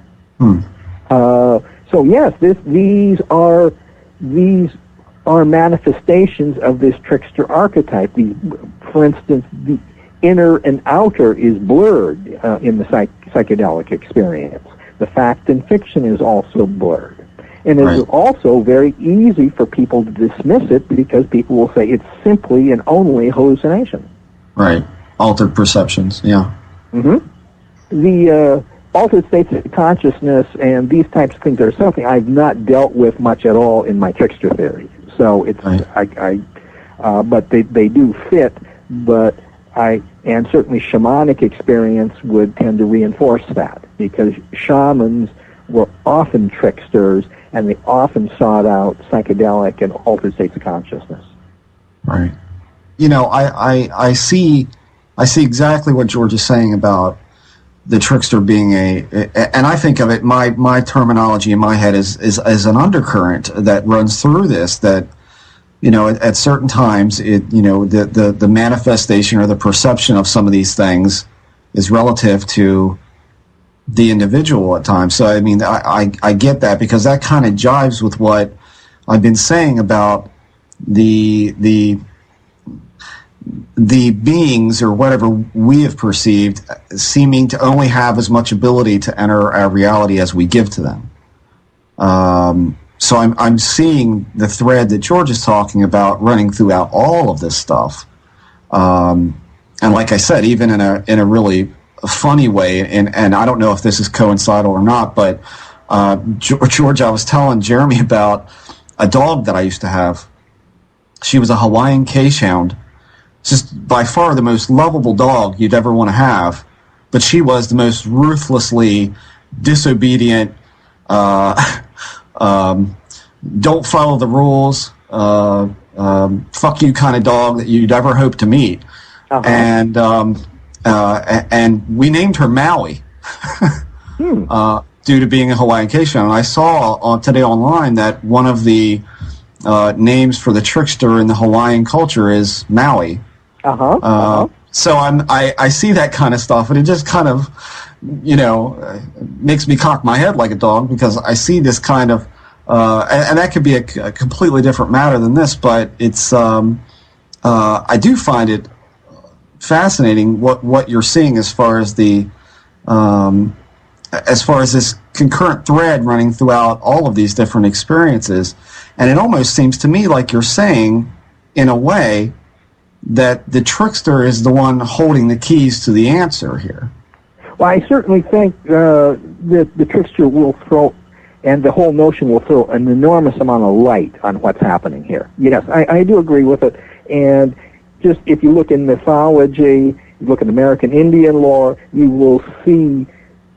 So yes, these are manifestations of this trickster archetype. For instance, the inner and outer is blurred in the psychedelic experience. The fact and fiction is also blurred. And it is also very easy for people to dismiss it because people will say it's simply and only hallucination. Right. Altered perceptions, yeah. The altered states of consciousness and these types of things are something I've not dealt with much at all in my trickster theory. So it's but they do fit. But and certainly shamanic experience would tend to reinforce that, because shamans were often tricksters and they often sought out psychedelic and altered states of consciousness. Right. You know, I see exactly what George is saying about the trickster being and I think of it, my terminology in my head is an undercurrent that runs through this, that, you know, at certain times, the manifestation or the perception of some of these things is relative to the individual at times. So, I mean, I get that, because that kind of jives with what I've been saying about the beings, or whatever we have perceived, seeming to only have as much ability to enter our reality as we give to them. So I'm seeing the thread that George is talking about running throughout all of this stuff, and like I said, even in a really funny way. And I don't know if this is coincidental or not, but George, I was telling Jeremy about a dog that I used to have. She was a Hawaiian K-Hound, just by far the most lovable dog you'd ever want to have, but she was the most ruthlessly disobedient, don't follow the rules, fuck you kind of dog that you'd ever hope to meet. And we named her Maui due to being a Hawaiian K-Hound. And I saw today online that one of the names for the trickster in the Hawaiian culture is Maui. So I see that kind of stuff, and it just kind of, makes me cock my head like a dog, because I see this kind of, and that could be a completely different matter than this, but it's, I do find it fascinating what you're seeing as far as this concurrent thread running throughout all of these different experiences. And it almost seems to me like you're saying, in a way, that the trickster is the one holding the keys to the answer here. Well, I certainly think that the trickster will throw, and the whole notion will throw an enormous amount of light on what's happening here. Yes, I do agree with it. And just if you look in mythology you look at American Indian lore, you will see,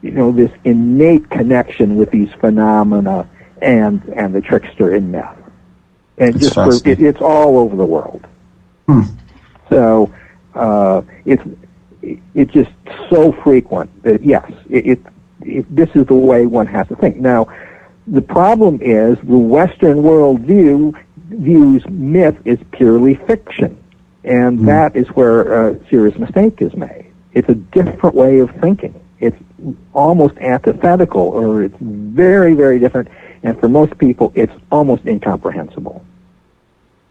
this innate connection with these phenomena and the trickster in myth. And it's all over the world. So it's just so frequent that, yes, this is the way one has to think. Now, the problem is the Western world views myth as purely fiction, and that is where a serious mistake is made. It's a different way of thinking. It's almost antithetical, or it's very, very different, and for most people, it's almost incomprehensible.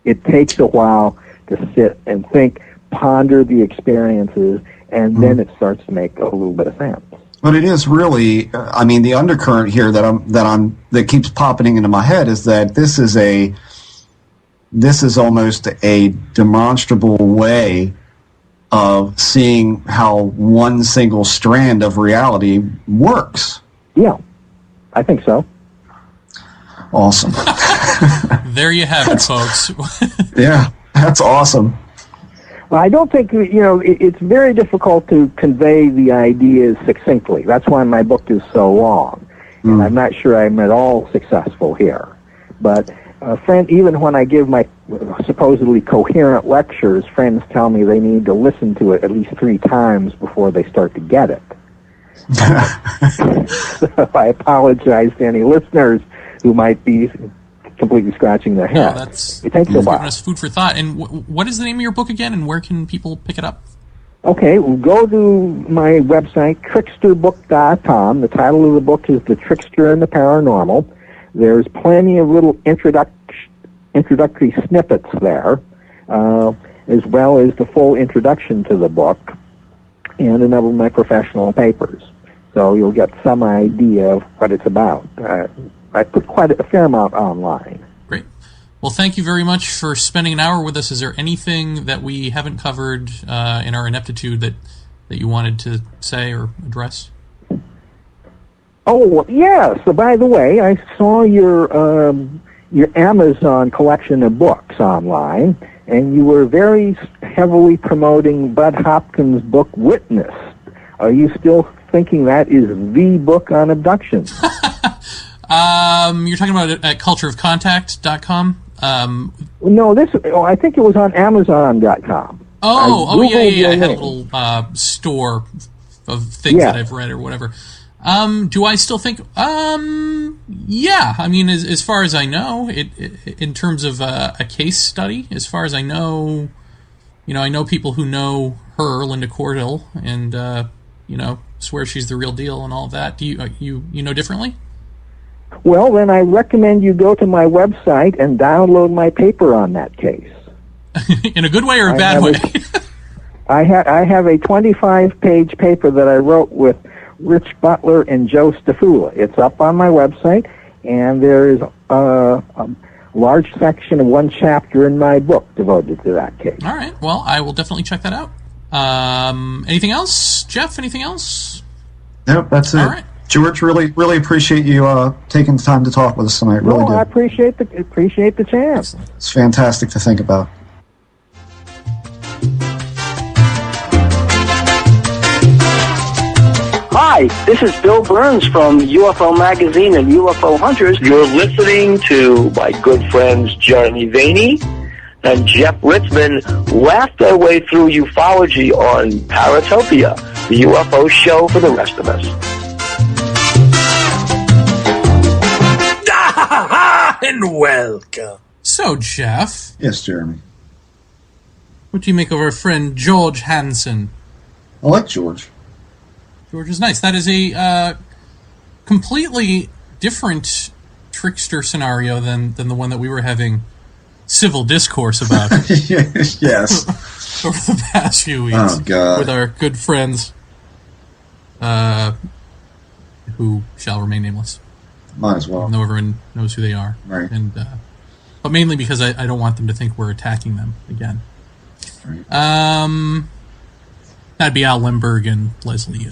It takes a while to sit and think, ponder the experiences, and then it starts to make a little bit of sense. But it is really, the undercurrent here that keeps popping into my head is that this is almost a demonstrable way of seeing how one single strand of reality works. Yeah, I think so. Awesome. There you have it, folks. Yeah, that's awesome. Well, I don't think, it's very difficult to convey the ideas succinctly. That's why my book is so long. And I'm not sure I'm at all successful here. But even when I give my supposedly coherent lectures, friends tell me they need to listen to it at least 3 times before they start to get it. So I apologize to any listeners who might be completely scratching their head. No, it takes a while. Giving us food for thought. And what is the name of your book again, and where can people pick it up? Okay, well, go to my website, tricksterbook.com. The title of the book is The Trickster and the Paranormal. There's plenty of little introductory snippets there, as well as the full introduction to the book and a number of my professional papers. So you'll get some idea of what it's about. I put quite a fair amount online. Great. Well, thank you very much for spending an hour with us. Is there anything that we haven't covered in our ineptitude that you wanted to say or address? Oh, yes. So, by the way, I saw your Amazon collection of books online, and you were very heavily promoting Bud Hopkins' book Witness. Are you still thinking that is the book on abductions? You're talking about it at cultureofcontact.com? No, I think it was on Amazon.com. Yeah. I had a little store of things that I've read or whatever. Do I still think? Yeah. As far as I know, in terms of a case study, as far as I know, I know people who know her, Linda Cordell, and swear she's the real deal and all of that. Do you know differently? Well, then I recommend you go to my website and download my paper on that case. In a good way or a bad way? I have a 25-page paper that I wrote with Rich Butler and Joe Stafula. It's up on my website, and there is a large section of one chapter in my book devoted to that case. All right. Well, I will definitely check that out. Anything else, Jeff? Anything else? Nope, that's it. All right. George, really appreciate you taking the time to talk with us tonight. Really do. I appreciate the chance. It's fantastic to think about. Hi, this is Bill Burns from UFO Magazine and UFO Hunters. You're listening to my good friends Jeremy Vaney and Jeff Ritzman laugh their way through ufology on Paratopia, the UFO show for the rest of us. And welcome. So, Jeff. Yes, Jeremy. What do you make of our friend George Hansen? I like George. George is nice. That is a completely different trickster scenario than the one that we were having civil discourse about. Yes. Over the past few weeks. Oh, God. With our good friends, who shall remain nameless. Might as well. Even though everyone knows who they are. Right. And, but mainly because I don't want them to think we're attacking them again. Right. That'd be Al Limburg and Leslie.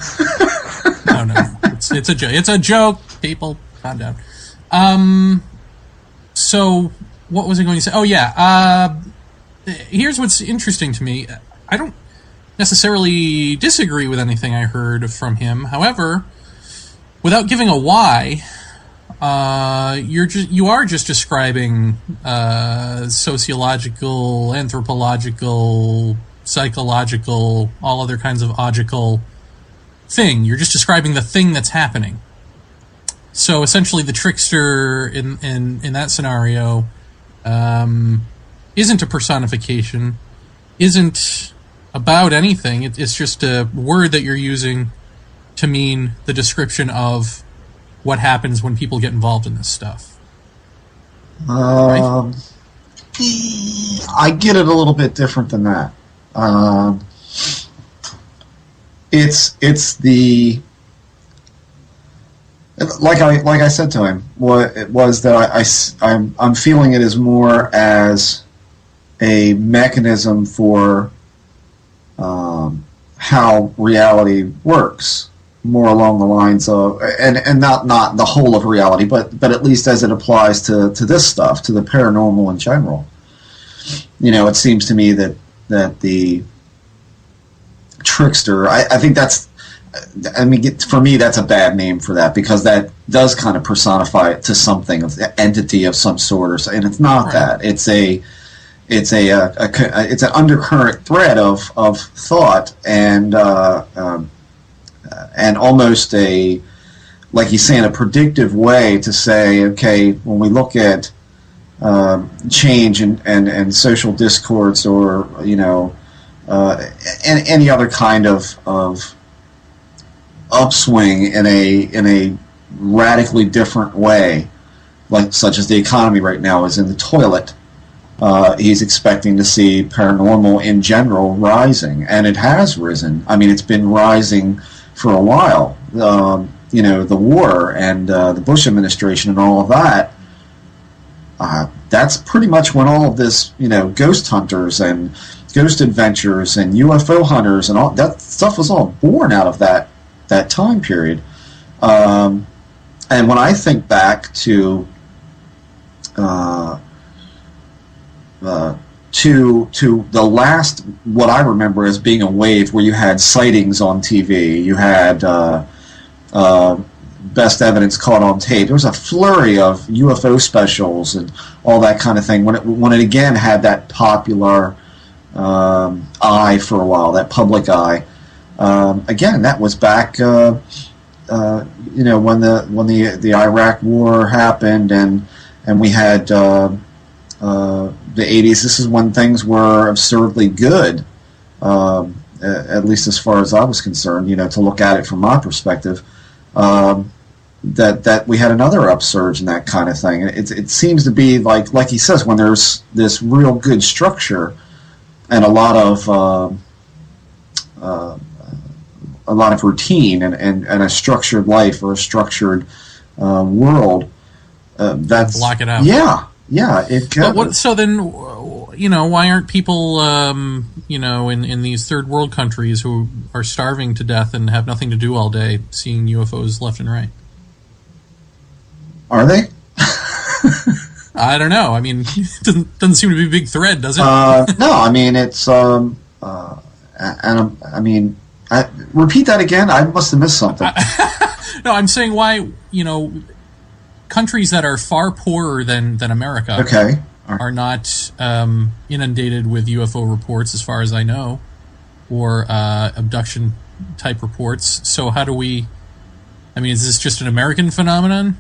No. It's a joke. It's a joke, people. Calm down. So, what was I going to say? Oh, yeah. Here's what's interesting to me. necessarily disagree with anything I heard from him. However, without giving a why, you are just describing sociological, anthropological, psychological, all other kinds of logical thing. You're just describing the thing that's happening. So essentially, the trickster in that scenario isn't a personification, isn't about anything. It's just a word that you're using to mean the description of what happens when people get involved in this stuff. Right? I get it a little bit different than that. It's the like I said to him. What it was that I'm feeling it as more as a mechanism for how reality works. More along the lines of, and not the whole of reality, but at least as it applies to this stuff, to the paranormal in general. It seems to me that the trickster, I think for me that's a bad name for that, because that does kind of personify it to something, of the entity of some sort, and it's not right. That it's an undercurrent thread of thought and almost like he's saying, a predictive way to say, okay, when we look at change and social discords, or and any other kind of upswing in a radically different way, like such as the economy right now is in the toilet. He's expecting to see paranormal in general rising, and it has risen. I mean, it's been rising for a while. The war and the Bush administration and all of that, that's pretty much when all of this, ghost hunters and ghost adventures and UFO hunters and all that stuff was all born out of that time period. And when I think back to the last, what I remember as being a wave where you had sightings on TV, you had best evidence caught on tape. There was a flurry of UFO specials and all that kind of thing. When it again had that popular eye for a while, that public eye. Again, that was back, when the Iraq War happened, and we had the 80s. This is when things were absurdly good, at least as far as I was concerned. To look at it from my perspective. That we had another upsurge in that kind of thing. It seems to be like he says, when there's this real good structure and a lot of routine and a structured life, or a structured world. That's block it out. Yeah. It can. So then, why aren't people, in these third world countries who are starving to death and have nothing to do all day, seeing UFOs left and right? Are they? I don't know. I mean, it doesn't seem to be a big thread, does it? No, I mean, it's, repeat that again. I must have missed something. No, I'm saying why, countries that are far poorer than America, okay, are not inundated with UFO reports, as far as I know, or abduction type reports. So how do we? I mean, is this just an American phenomenon?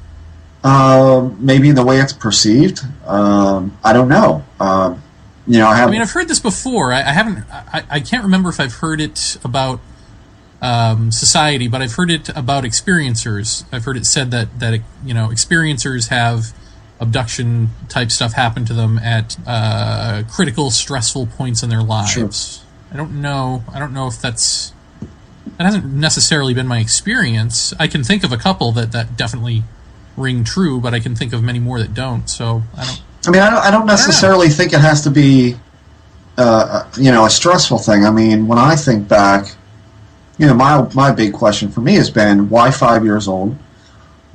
Maybe in the way it's perceived. I don't know. I've heard this before. I haven't. I can't remember if I've heard it about society, but I've heard it about experiencers. I've heard it said that experiencers have abduction type stuff happen to them at critical, stressful points in their lives. Sure. I don't know if that hasn't necessarily been my experience. I can think of a couple that definitely ring true, but I can think of many more that don't. So I don't necessarily think it has to be a stressful thing. I mean, when I think back, my big question for me has been, why 5 years old?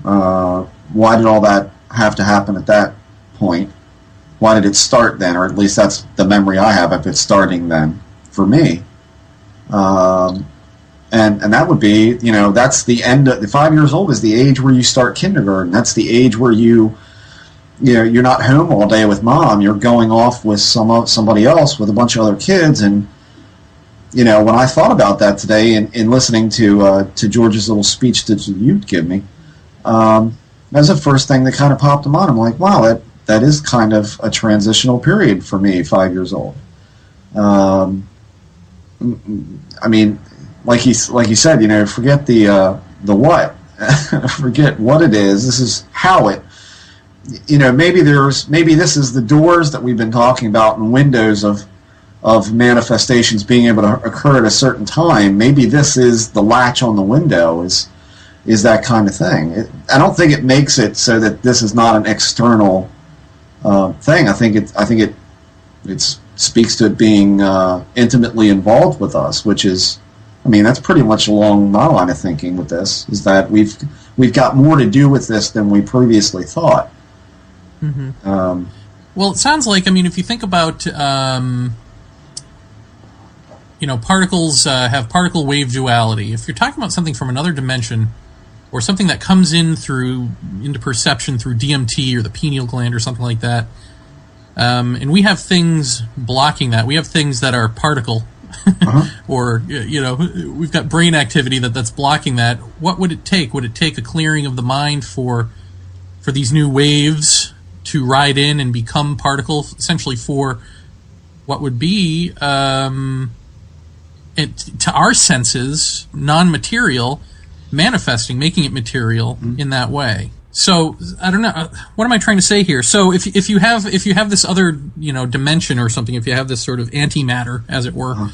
Why did all that have to happen at that point? Why did it start then? Or at least that's the memory I have of it starting then for me. And that would be, that's the end of the 5 years old is the age where you start kindergarten. That's the age where you're not home all day with mom. You're going off with somebody else with a bunch of other kids. And when I thought about that today in listening to George's little speech that you'd give me, that's the first thing that kind of popped in mind. I'm like, wow, that is kind of a transitional period for me, 5 years old. I mean, like he said, forget the what, forget what it is. This is how it. Maybe this is the doors that we've been talking about and windows of manifestations being able to occur at a certain time. Maybe this is the latch on the window. Is that kind of thing. I don't think it makes it so that this is not an external thing. I think it speaks to it being intimately involved with us, which is, that's pretty much along my line of thinking with this, is that we've got more to do with this than we previously thought. Mm-hmm. Well, it sounds like, if you think about, particles have particle wave duality. If you're talking about something from another dimension, or something that comes into perception through DMT or the pineal gland or something like that, and we have things blocking that. We have things that are particle, or we've got brain activity that's blocking that. What would it take? Would it take a clearing of the mind for these new waves to ride in and become particles, essentially for what would be, to our senses, non-material, manifesting, making it material in that way. So I don't know. What am I trying to say here? So if you have this other dimension or something, if you have this sort of antimatter, as it were,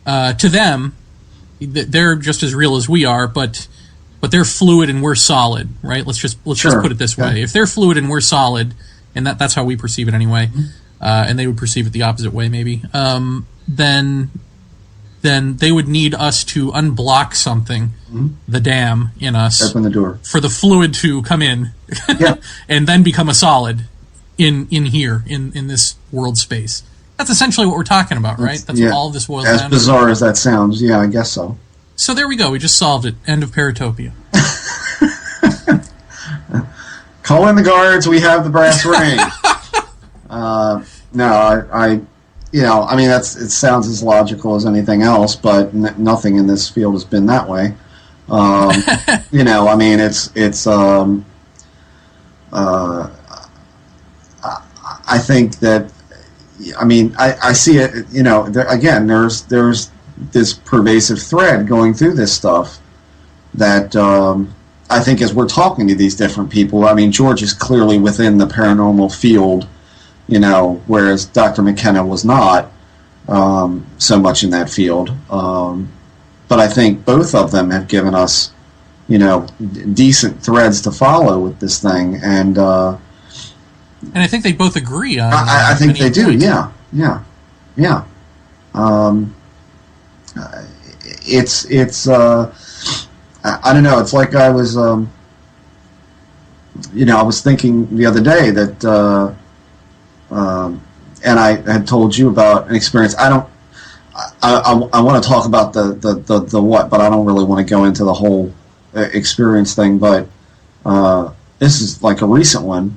to them, they're just as real as we are, but they're fluid and we're solid, right? Let's just put it this way: if they're fluid and we're solid, and that's how we perceive it anyway, and they would perceive it the opposite way, maybe. Then they would need us to unblock something, the dam in us, open the door for the fluid to come in, and then become a solid in here in this world space. That's essentially what we're talking about, right? That's what all of this boils down to. As bizarre as that sounds, I guess so. So there we go. We just solved it. End of Paratopia. Call in the guards. We have the brass ring. No, it sounds as logical as anything else, but nothing in this field has been that way. I think that, I see it, there's this pervasive thread going through this stuff that I think as we're talking to these different people, George is clearly within the paranormal field, whereas Dr. McKenna was not so much in that field. But I think both of them have given us, decent threads to follow with this thing. And I think they both agree on I think they do, yeah. It's I don't know, it's like I was, I was thinking the other day that, and I had told you about an experience. I want to talk about the what, but I don't really want to go into the whole experience thing. But this is like a recent one,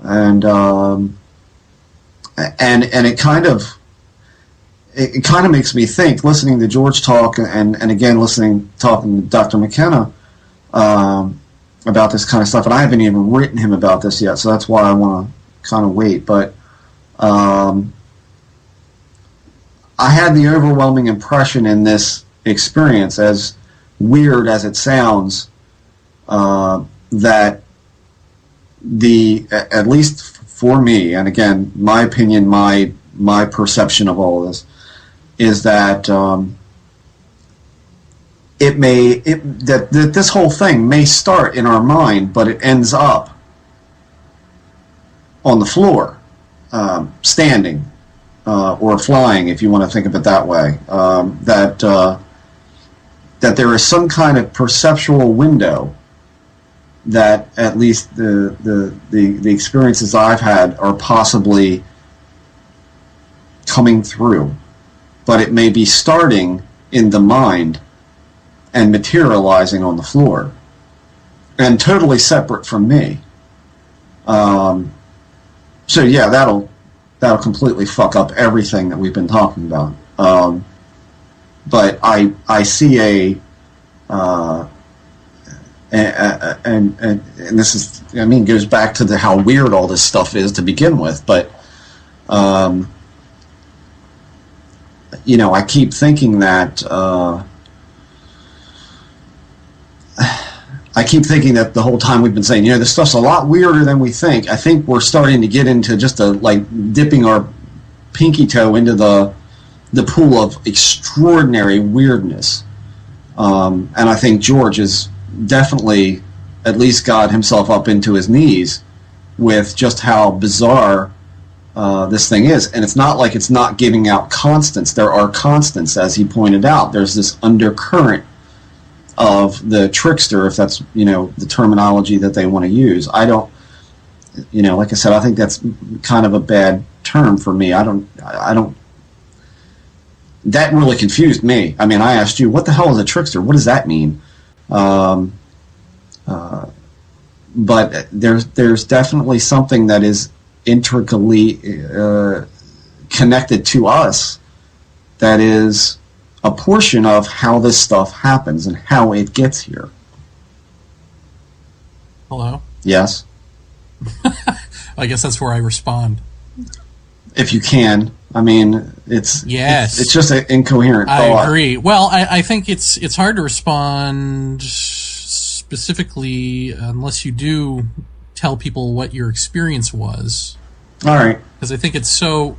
and it kind of makes me think, listening to George talk, and again talking to Dr. McKenna about this kind of stuff. And I haven't even written him about this yet, so that's why I want to kind of wait. But I had the overwhelming impression in this experience, as weird as it sounds, that at least for me, and again, my opinion, my perception of all of this, is that that this whole thing may start in our mind, but it ends up on the floor, standing, or flying, if you want to think of it that way. That there is some kind of perceptual window that at least the experiences I've had are possibly coming through, but it may be starting in the mind and materializing on the floor, and totally separate from me. So yeah, that'll completely fuck up everything that we've been talking about. But I see and this is, I mean, goes back to how weird all this stuff is to begin with, but you know, I keep thinking that the whole time we've been saying, you know, this stuff's a lot weirder than we think. I think we're starting to get into just dipping our pinky toe into the pool of extraordinary weirdness. And I think George is definitely at least got himself up into his knees with just how bizarre this thing is. And it's not like it's not giving out constants. There are constants, as he pointed out. There's this undercurrent of the trickster, if that's, you know, the terminology that they want to use. I don't, you know, like I said, I think that's kind of a bad term for me. I don't, that really confused me. I mean, I asked you, what the hell is a trickster? What does that mean? But there's definitely something that is intricately connected to us that is a portion of how this stuff happens and how it gets here. Hello? Yes? I guess that's where I respond. If you can. I mean, it's just an incoherent thought. I agree. Well, I think it's hard to respond specifically unless you do tell people what your experience was. All right. Because I think it's so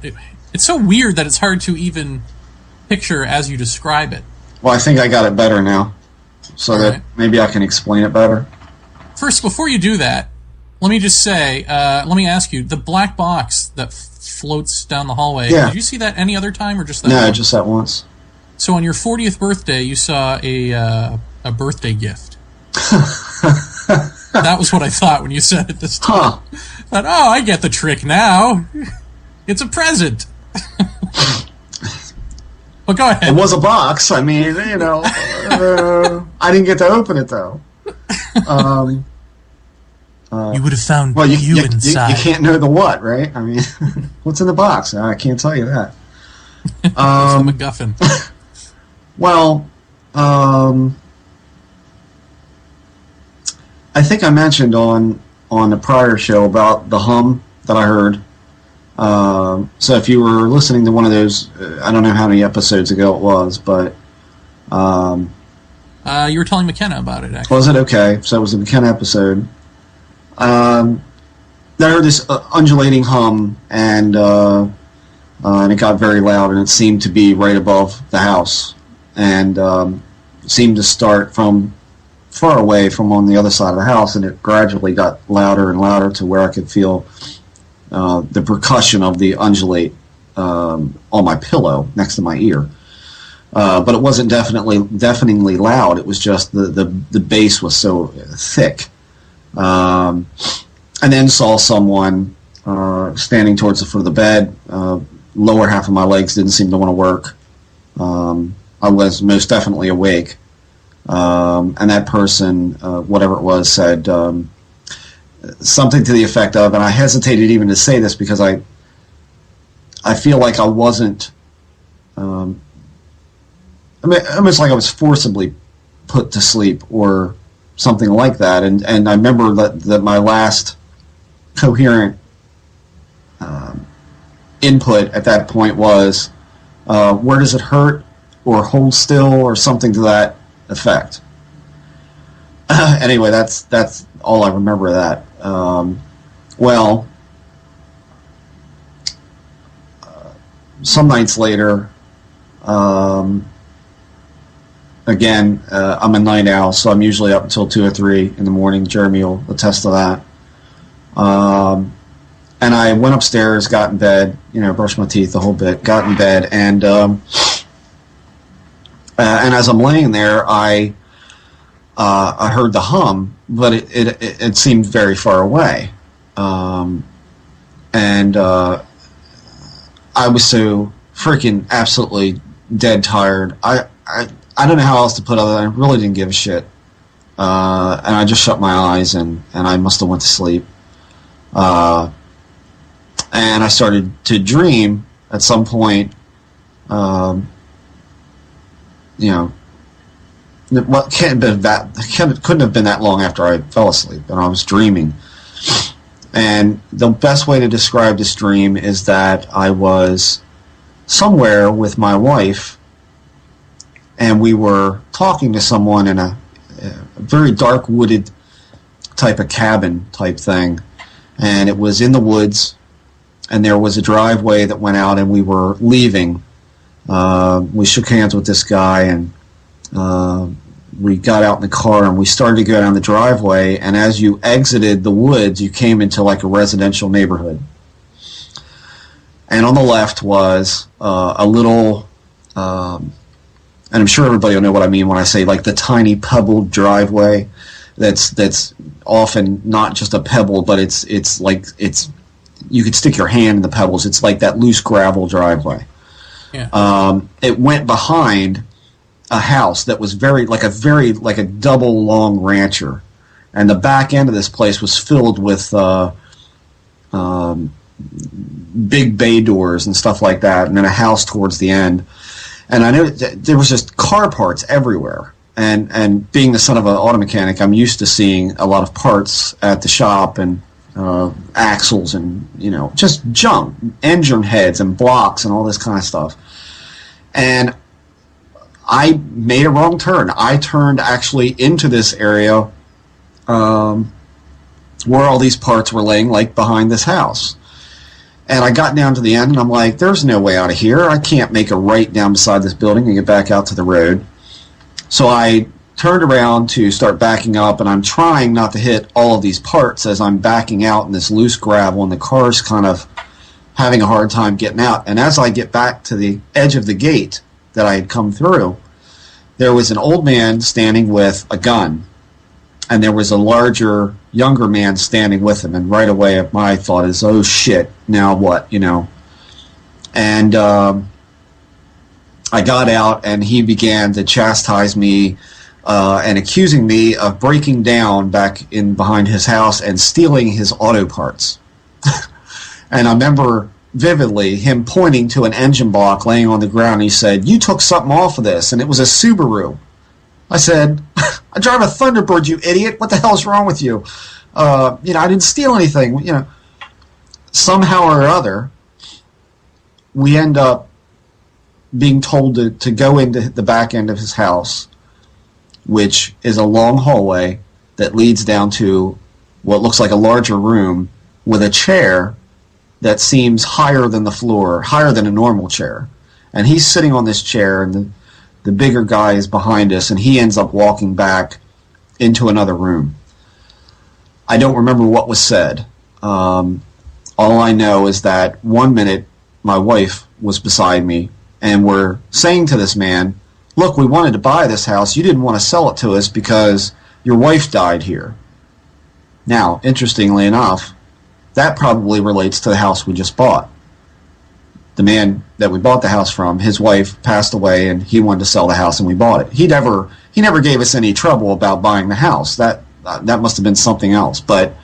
weird that it's hard to even picture as you describe it. Well, I think I got it better now, so that maybe I can explain it better. First, before you do that, let me just say, let me ask you, the black box that floats down the hallway, did you see that any other time or just that No, one? just that once. So on your 40th birthday, you saw a birthday gift. That was what I thought when you said it this time. Huh. I thought, I get the trick now. It's a present. But go ahead. It was a box. I mean, you know, I didn't get to open it, though. You would have found you inside. You can't know the what, right? I mean, what's in the box? I can't tell you that. It's a MacGuffin. Well, I think I mentioned on the prior show about the hum that I heard. So if you were listening to one of those, I don't know how many episodes ago it was, but you were telling McKenna about it, actually. Was it? Okay. So it was a McKenna episode. I heard this undulating hum, and it got very loud, and it seemed to be right above the house, and seemed to start from far away from on the other side of the house, and it gradually got louder and louder to where I could feel the percussion of the undulate on my pillow next to my ear. But it wasn't deafeningly loud. It was just the bass was so thick. And then saw someone standing towards the foot of the bed. Lower half of my legs didn't seem to want to work. I was most definitely awake. And that person, whatever it was, said something to the effect of, and I hesitated even to say this because I feel like I wasn't, I mean, almost like I was forcibly put to sleep or something like that. And I remember that my last coherent input at that point was, where does it hurt, or hold still, or something to that effect. Anyway, that's all I remember of that. Some nights later, again, I'm a night owl, so I'm usually up until 2 or 3 in the morning. Jeremy will attest to that. And I went upstairs, got in bed, brushed my teeth, the whole bit, got in bed, and as I'm laying there, I heard the hum, but it seemed very far away. And I was so freaking absolutely dead tired. I don't know how else to put it. I really didn't give a shit, and I just shut my eyes and I must have went to sleep. And I started to dream at some point. What couldn't have been that long after I fell asleep, and I was dreaming. And the best way to describe this dream is that I was somewhere with my wife, and we were talking to someone in a very dark wooded type of cabin type thing, and it was in the woods, and there was a driveway that went out, and we were leaving. We shook hands with this guy, and we got out in the car, and we started to go down the driveway, and as you exited the woods, you came into like a residential neighborhood. And on the left was a little, and I'm sure everybody will know what I mean when I say like the tiny pebbled driveway that's often not just a pebble, but it's you could stick your hand in the pebbles. It's like that loose gravel driveway. Yeah. It went behind a house that was very like a double long rancher, and the back end of this place was filled with big bay doors and stuff like that, and then a house towards the end. And I knew there was just car parts everywhere. And being the son of an auto mechanic, I'm used to seeing a lot of parts at the shop, and axles and just junk, engine heads and blocks and all this kind of stuff. And I made a wrong turn. I turned actually into this area where all these parts were laying, like behind this house. And I got down to the end, and I'm like, there's no way out of here. I can't make a right down beside this building and get back out to the road. So I turned around to start backing up, and I'm trying not to hit all of these parts as I'm backing out in this loose gravel, and the car's kind of having a hard time getting out. And as I get back to the edge of the gate that I had come through, there was an old man standing with a gun, and there was a larger, younger man standing with him. And right away my thought is, oh shit, now what, And I got out, and he began to chastise me and accusing me of breaking down back in behind his house and stealing his auto parts. And I remember vividly him pointing to an engine block laying on the ground. He said, "You took something off of this," and it was a Subaru. I said, "I drive a Thunderbird, you idiot. What the hell's wrong with you? I didn't steal anything." Somehow or other, we end up being told to go into the back end of his house, which is a long hallway that leads down to what looks like a larger room with a chair that seems higher than the floor, higher than a normal chair. And he's sitting on this chair, and the bigger guy is behind us, and he ends up walking back into another room. I don't remember what was said. All I know is that 1 minute my wife was beside me, and we're saying to this man, "Look, we wanted to buy this house. You didn't want to sell it to us because your wife died here." Now, interestingly enough, that probably relates to the house we just bought. The man that we bought the house from, his wife passed away, and he wanted to sell the house, and we bought it. He never gave us any trouble about buying the house. That must have been something else. But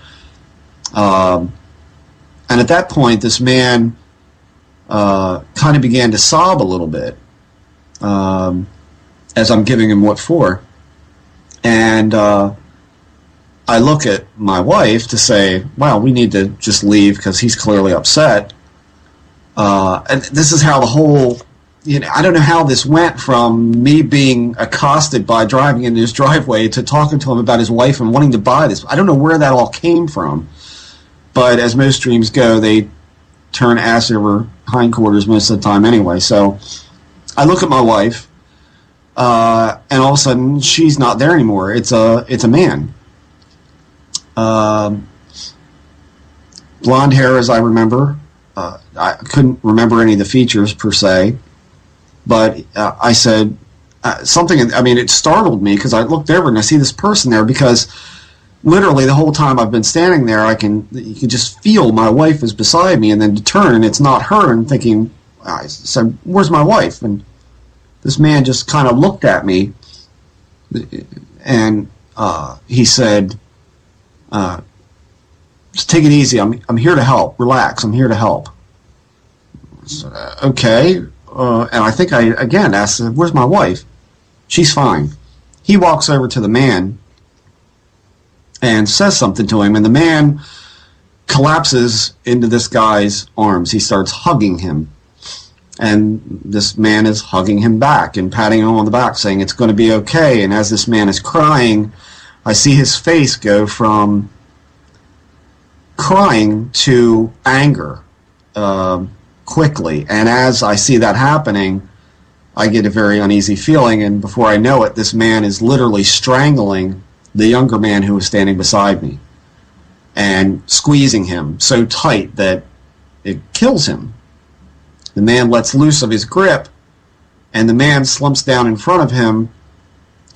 and at that point, this man kind of began to sob a little bit as I'm giving him what for. And I look at my wife to say, well, we need to just leave because he's clearly upset. And this is how the whole, I don't know how this went from me being accosted by driving in his driveway to talking to him about his wife and wanting to buy this. I don't know where that all came from. But as most dreams go, they turn ass over hindquarters most of the time anyway. So I look at my wife, and all of a sudden she's not there anymore. It's a man. Blonde hair, as I remember. I couldn't remember any of the features per se, but I said something. It startled me because I looked over and I see this person there, because literally the whole time I've been standing there, you can just feel my wife is beside me, and then to turn and it's not her, and thinking, I said, "Where's my wife?" And this man just kind of looked at me, and he said, just take it easy. I'm here to help. Relax. I'm here to help. I said, okay. And I think I, again, asked, where's my wife? She's fine. He walks over to the man and says something to him, and the man collapses into this guy's arms. He starts hugging him. And this man is hugging him back and patting him on the back, saying it's going to be okay. And as this man is crying, I see his face go from crying to anger quickly. And as I see that happening, I get a very uneasy feeling. And before I know it, this man is literally strangling the younger man who was standing beside me and squeezing him so tight that it kills him. The man lets loose of his grip, and the man slumps down in front of him,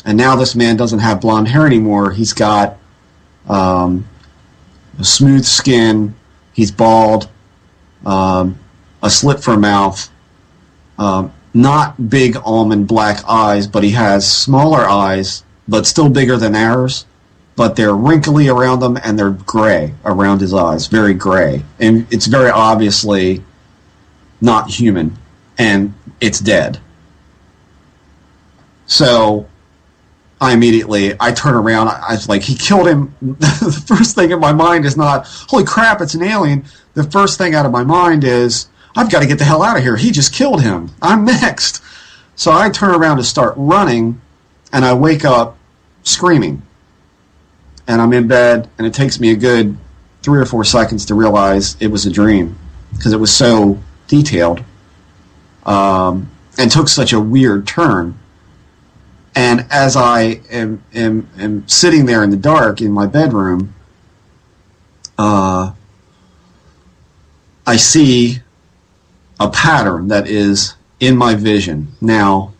and now this man doesn't have blonde hair anymore. He's got a smooth skin, he's bald, a slit for a mouth, not big almond black eyes, but he has smaller eyes, but still bigger than ours, but they're wrinkly around them, and they're gray around his eyes, very gray. And it's very obviously not human, and it's dead. So I turn around, I was like, he killed him. The first thing in my mind is not, holy crap, it's an alien. The first thing out of my mind is, I've got to get the hell out of here. He just killed him. I'm next. So I turn around to start running, and I wake up screaming. And I'm in bed, and it takes me a good 3 or 4 seconds to realize it was a dream, because it was so detailed and took such a weird turn. And as I am sitting there in the dark in my bedroom, I see a pattern that is in my vision. Now,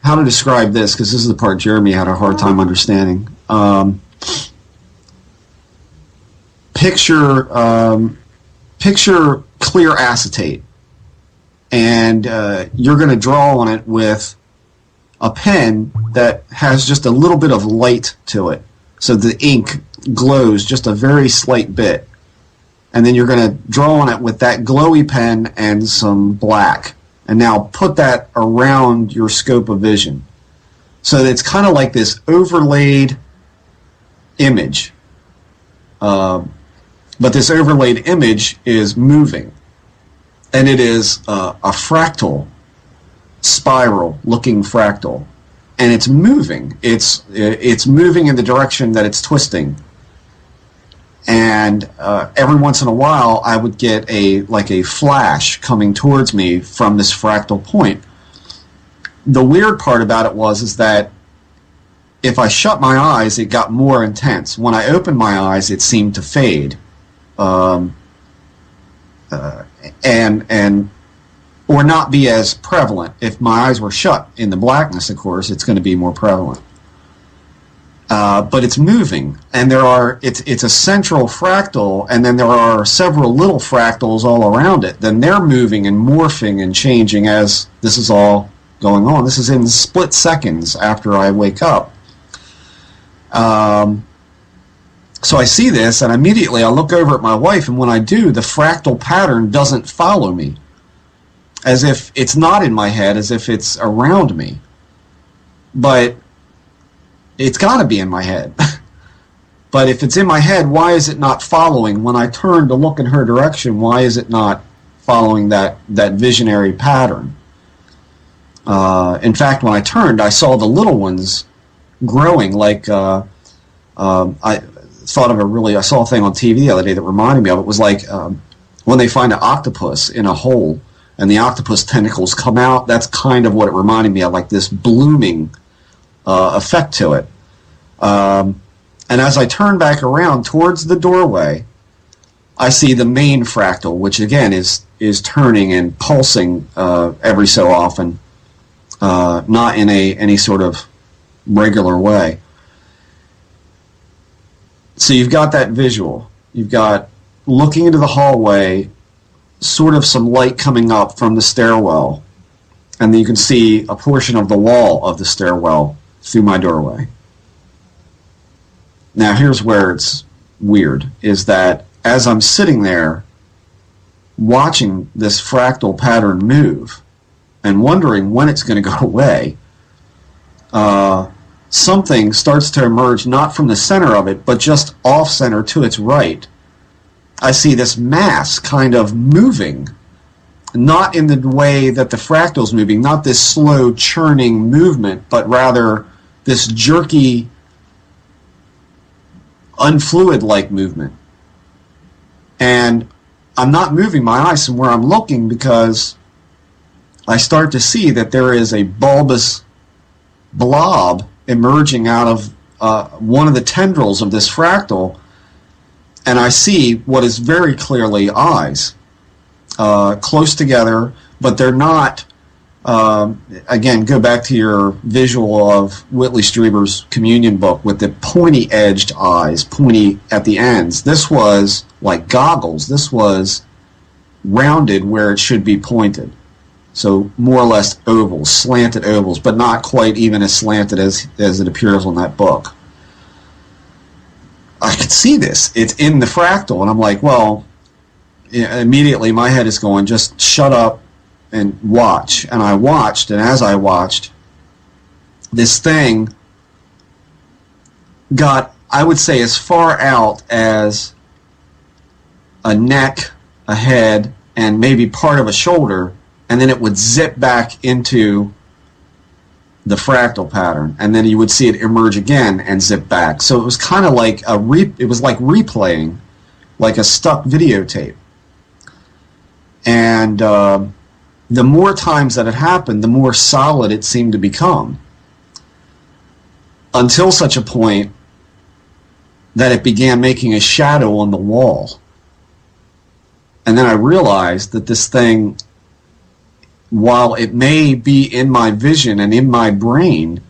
how to describe this, because this is the part Jeremy had a hard time understanding. Picture clear acetate, and you're going to draw on it with a pen that has just a little bit of light to it, so the ink glows just a very slight bit, and then you're going to draw on it with that glowy pen and some black, and now put that around your scope of vision, so that it's kind of like this overlaid image. But this overlaid image is moving, and it is a fractal, spiral-looking fractal, and it's moving. It's moving in the direction that it's twisting, and every once in a while, I would get a flash coming towards me from this fractal point. The weird part about it is that if I shut my eyes, it got more intense. When I opened my eyes, it seemed to fade. Or not be as prevalent. If my eyes were shut in the blackness, of course, it's going to be more prevalent. But it's moving, and it's a central fractal, and then there are several little fractals all around it. Then they're moving and morphing and changing as this is all going on. This is in split seconds after I wake up. So I see this, and immediately I look over at my wife, and when I do, the fractal pattern doesn't follow me, as if it's not in my head, as if it's around me. But it's got to be in my head. But if it's in my head, why is it not following? When I turn to look in her direction, why is it not following that visionary pattern? In fact, when I turned, I saw the little ones growing like... I saw a thing on TV the other day that reminded me of it. It was like when they find an octopus in a hole and the octopus tentacles come out. That's kind of what it reminded me of, like this blooming effect to it. And as I turn back around towards the doorway, I see the main fractal, which again is turning and pulsing every so often, not in any sort of regular way. So you've got that visual. You've got looking into the hallway, sort of some light coming up from the stairwell, and then you can see a portion of the wall of the stairwell through my doorway. Now here's where it's weird, is that as I'm sitting there watching this fractal pattern move and wondering when it's going to go away, something starts to emerge, not from the center of it, but just off-center to its right. I see this mass kind of moving, not in the way that the fractal's moving, not this slow churning movement, but rather this jerky, unfluid-like movement. And I'm not moving my eyes from where I'm looking because I start to see that there is a bulbous blob emerging out of one of the tendrils of this fractal, and I see what is very clearly eyes, close together, but they're not, again, go back to your visual of Whitley Strieber's Communion book with the pointy-edged eyes, pointy at the ends. This was like goggles. This was rounded where it should be pointed. So more or less ovals, slanted ovals, but not quite even as slanted as it appears on that book. I could see this. It's in the fractal, and I'm like, well, immediately my head is going, just shut up and watch. And I watched, and as I watched, this thing got, I would say, as far out as a neck, a head, and maybe part of a shoulder, and then it would zip back into the fractal pattern, and then you would see it emerge again and zip back. So it was kind of like it was like replaying, like a stuck videotape. And the more times that it happened, the more solid it seemed to become, until such a point that it began making a shadow on the wall. And then I realized that this thing, while it may be in my vision and in my brain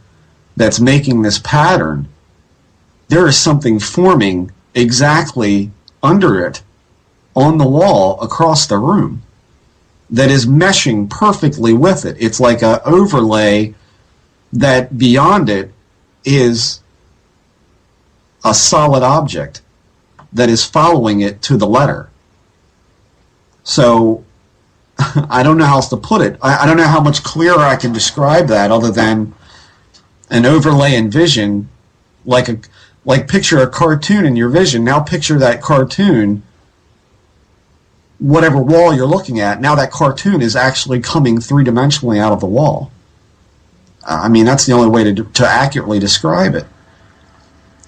that's making this pattern, there is something forming exactly under it on the wall across the room that is meshing perfectly with it. It's like an overlay that beyond it is a solid object that is following it to the letter. So I don't know how else to put it. I don't know how much clearer I can describe that other than an overlay in vision, like picture a cartoon in your vision. Now picture that cartoon, whatever wall you're looking at. Now that cartoon is actually coming three-dimensionally out of the wall. I mean, that's the only way to accurately describe it.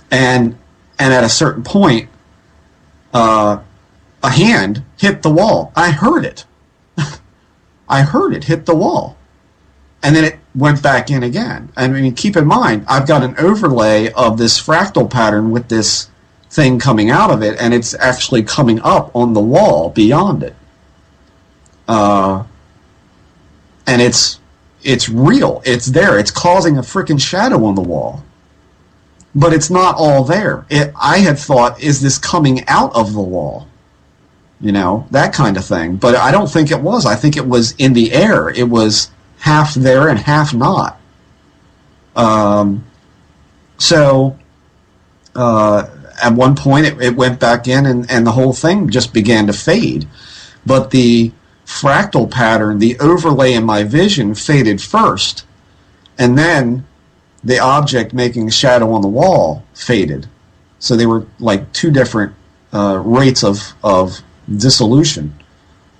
And at a certain point, a hand hit the wall. I heard it. I heard it hit the wall. And then it went back in again. I mean, keep in mind, I've got an overlay of this fractal pattern with this thing coming out of it, and it's actually coming up on the wall beyond it. And it's real. It's there. It's causing a freaking shadow on the wall. But it's not all there. I had thought, is this coming out of the wall? You know, that kind of thing. But I don't think it was. I think it was in the air. It was half there and half not. So at one point it went back in and the whole thing just began to fade. But the fractal pattern, the overlay in my vision, faded first. And then the object making a shadow on the wall faded. So they were like two different rates of dissolution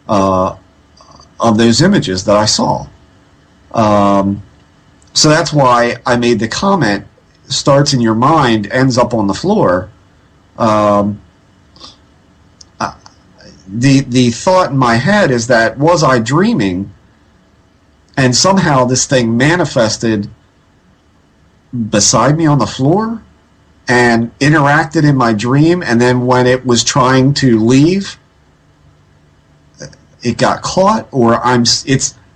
of those images that I saw. So that's why I made the comment, starts in your mind, ends up on the floor. The thought in my head is that, was I dreaming, and somehow this thing manifested beside me on the floor and interacted in my dream, and then when it was trying to leave, it got caught, or I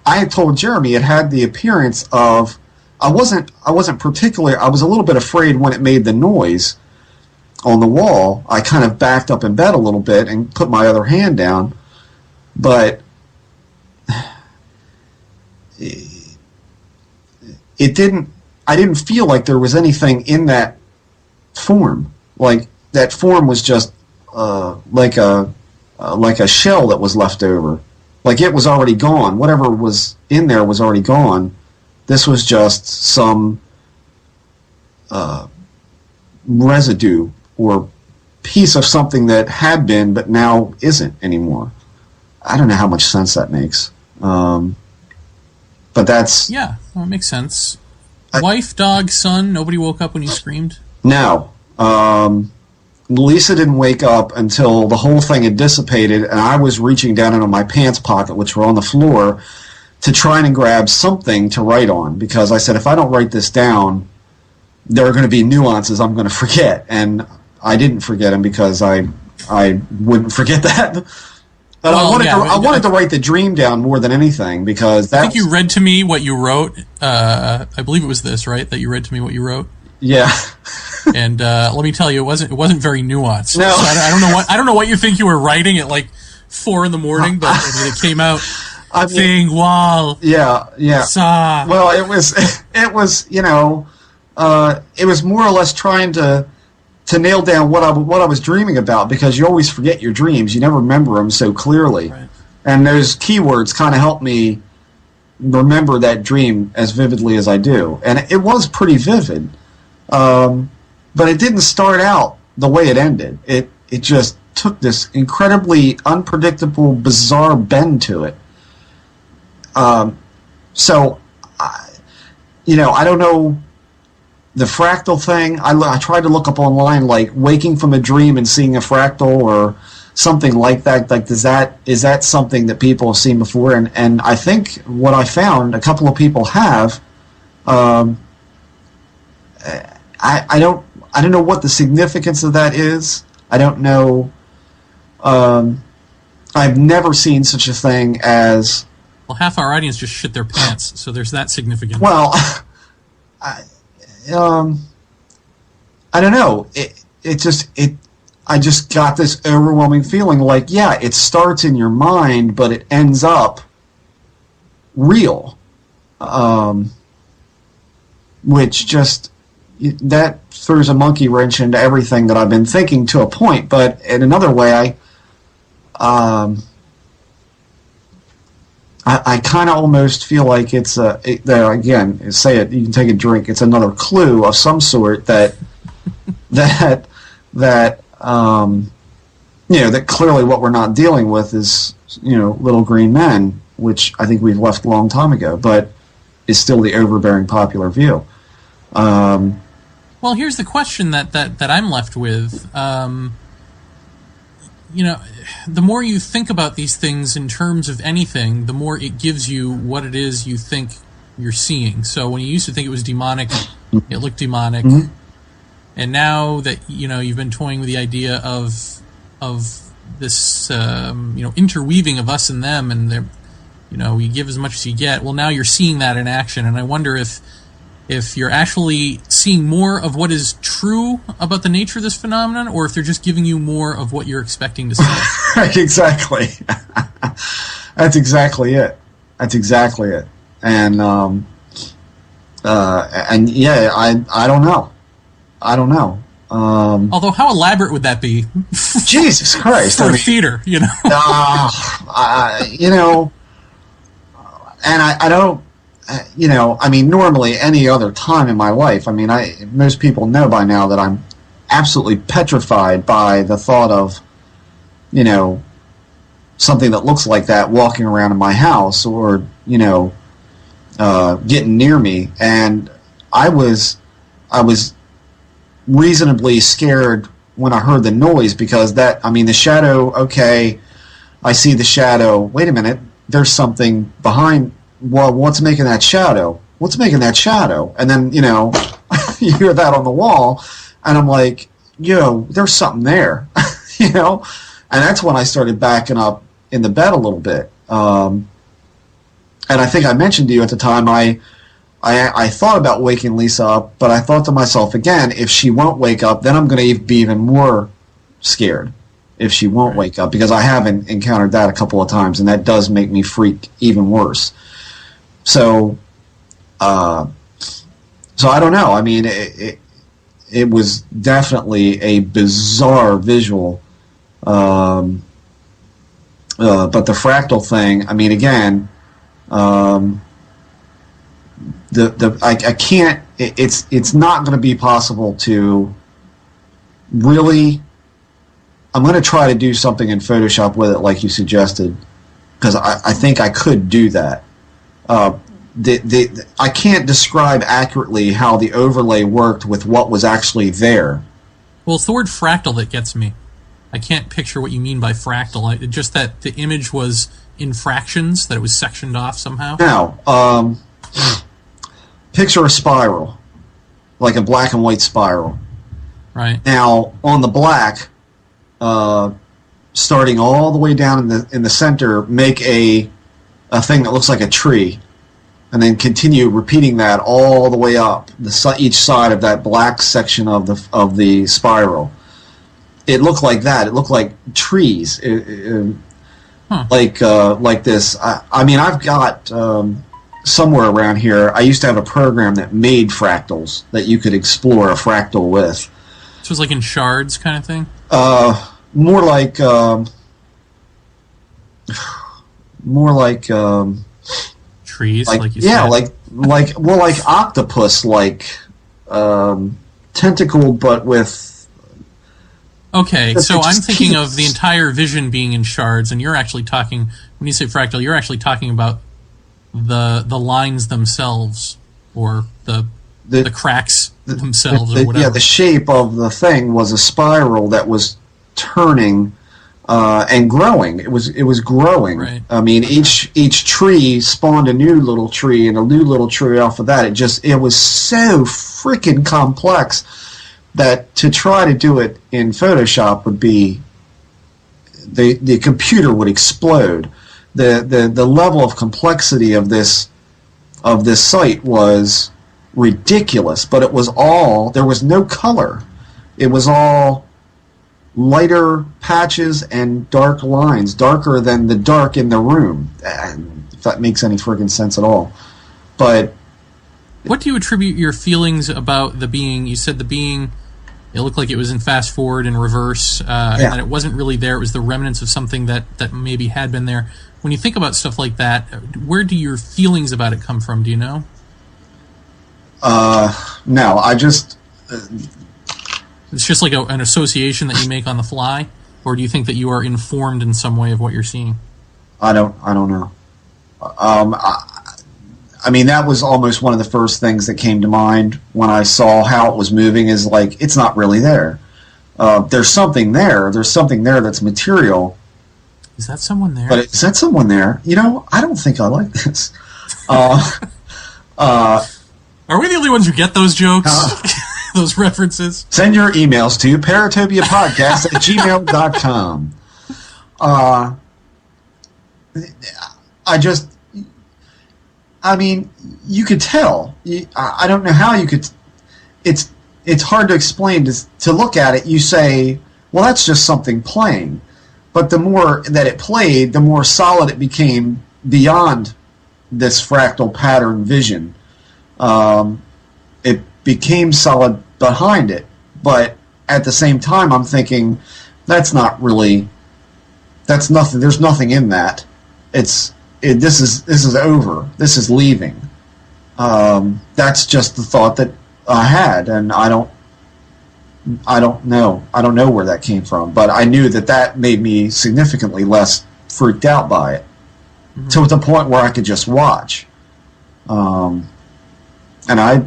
had told Jeremy it had the appearance of, I wasn't particularly, I was a little bit afraid when it made the noise on the wall. I kind of backed up in bed a little bit and put my other hand down, but I didn't feel like there was anything in that form. Like that form was just like a shell that was left over. Like it was already gone. Whatever was in there was already gone. This was just some residue or piece of something that had been but now isn't anymore. I don't know how much sense that makes. But that's... Yeah, well, it makes sense. Wife, dog, son, nobody woke up when you screamed? No. Lisa didn't wake up until the whole thing had dissipated, and I was reaching down into my pants pocket, which were on the floor, to try and grab something to write on, because I said, if I don't write this down, there are going to be nuances I'm going to forget. And I didn't forget them because I wouldn't forget that. But I wanted to write the dream down more than anything, because I think you read to me what you wrote. I believe it was this, right? That you read to me what you wrote. Yeah. And let me tell you, it wasn't very nuanced. No. So I don't know what you think you were writing at like 4 a.m, but I mean, it came out. Thing wall. Yeah. Saw. Well, it was it was more or less trying to nail down what I was dreaming about, because you always forget your dreams. You never remember them so clearly. Right. And those keywords kind of help me remember that dream as vividly as I do. And it was pretty vivid. But it didn't start out the way it ended. It just took this incredibly unpredictable, bizarre bend to it. So, I don't know, the fractal thing, I tried to look up online, like waking from a dream and seeing a fractal or something like that. Like, is that something that people have seen before? And I think what I found, a couple of people have. I don't know what the significance of that is. I don't know. I've never seen such a thing as... Well, half our audience just shit their pants, so there's that significance. Well, I don't know. I just got this overwhelming feeling like, yeah, it starts in your mind, but it ends up real. Which just... that throws a monkey wrench into everything that I've been thinking to a point. But in another way, I kind of almost feel like it's there again. Say it. You can take a drink. It's another clue of some sort that that clearly what we're not dealing with is little green men, which I think we've left a long time ago, but is still the overbearing popular view. Well, here's the question that I'm left with. The more you think about these things in terms of anything, the more it gives you what it is you think you're seeing. So when you used to think it was demonic, it looked demonic. Mm-hmm. And now that, you've been toying with the idea of this, interweaving of us and them, and they're, you give as much as you get. Well, now you're seeing that in action. And I wonder if you're actually seeing more of what is true about the nature of this phenomenon, or if they're just giving you more of what you're expecting to see. Exactly. That's exactly it. And yeah, I don't know. Although, how elaborate would that be? Jesus Christ! For theater, and I don't. Normally any other time in my life, most people know by now that I'm absolutely petrified by the thought of, something that looks like that walking around in my house or, getting near me. And I was reasonably scared when I heard the noise, because the shadow, okay, I see the shadow. Wait a minute, there's something behind. Well, what's making that shadow? And then, you hear that on the wall, and I'm like, there's something there, And that's when I started backing up in the bed a little bit. And I think I mentioned to you at the time, I thought about waking Lisa up, but I thought to myself, again, if she won't wake up, then I'm going to be even more scared if she won't wake up, because I haven't encountered that a couple of times, and that does make me freak even worse. So I don't know. I mean, it was definitely a bizarre visual. But the fractal thing, I mean, again, I can't. It's not going to be possible to really. I'm going to try to do something in Photoshop with it, like you suggested, because I think I could do that. I can't describe accurately how the overlay worked with what was actually there. Well, it's the word fractal that gets me. I can't picture what you mean by fractal. Just that the image was in fractions, that it was sectioned off somehow. Now, picture a spiral, like a black and white spiral. Right. Now, on the black, starting all the way down in the center, make a thing that looks like a tree, and then continue repeating that all the way up each side of that black section of the spiral. It looked like that. It looked like trees, like this. I mean, I've got somewhere around here. I used to have a program that made fractals that you could explore a fractal with. So it was like in shards, kind of thing. More like trees, like you yeah, said. like octopus, tentacled, but with. Okay, so I'm thinking of the entire vision being in shards, and you're actually talking, when you say fractal, you're actually talking about the lines themselves, or the cracks themselves, or whatever. Yeah, the shape of the thing was a spiral that was turning and growing. It was growing. Right. I mean, each tree spawned a new little tree, and a new little tree off of that. It was so freaking complex that to try to do it in Photoshop would be the computer would explode. The level of complexity of this site was ridiculous, but it was all, there was no color. It was all lighter patches and dark lines, darker than the dark in the room, if that makes any friggin' sense at all. But what do you attribute your feelings about the being? You said the being, it looked like it was in fast forward and reverse, and that it wasn't really there. It was the remnants of something that maybe had been there. When you think about stuff like that, where do your feelings about it come from? Do you know? No, I just... it's just like an association that you make on the fly? Or do you think that you are informed in some way of what you're seeing? I don't know. I mean, that was almost one of the first things that came to mind when I saw how it was moving, is like, it's not really there. There's something there. There's something there that's material. Is that someone there? But is that someone there? You know, I don't think I like this. Are we the only ones who get those jokes? Those references? Send your emails to paratopiapodcast@gmail.com. I mean, you could tell. I don't know how you could. It's hard to explain. To look at it, you say, well, that's just something playing. But the more that it played, the more solid it became beyond this fractal pattern vision. It became solid behind it. But at the same time, I'm thinking, that's not really. That's nothing. There's nothing in that. This is over. This is leaving. That's just the thought that I had, and I don't know. I don't know where that came from, but I knew that made me significantly less freaked out by it, to the point where I could just watch. And I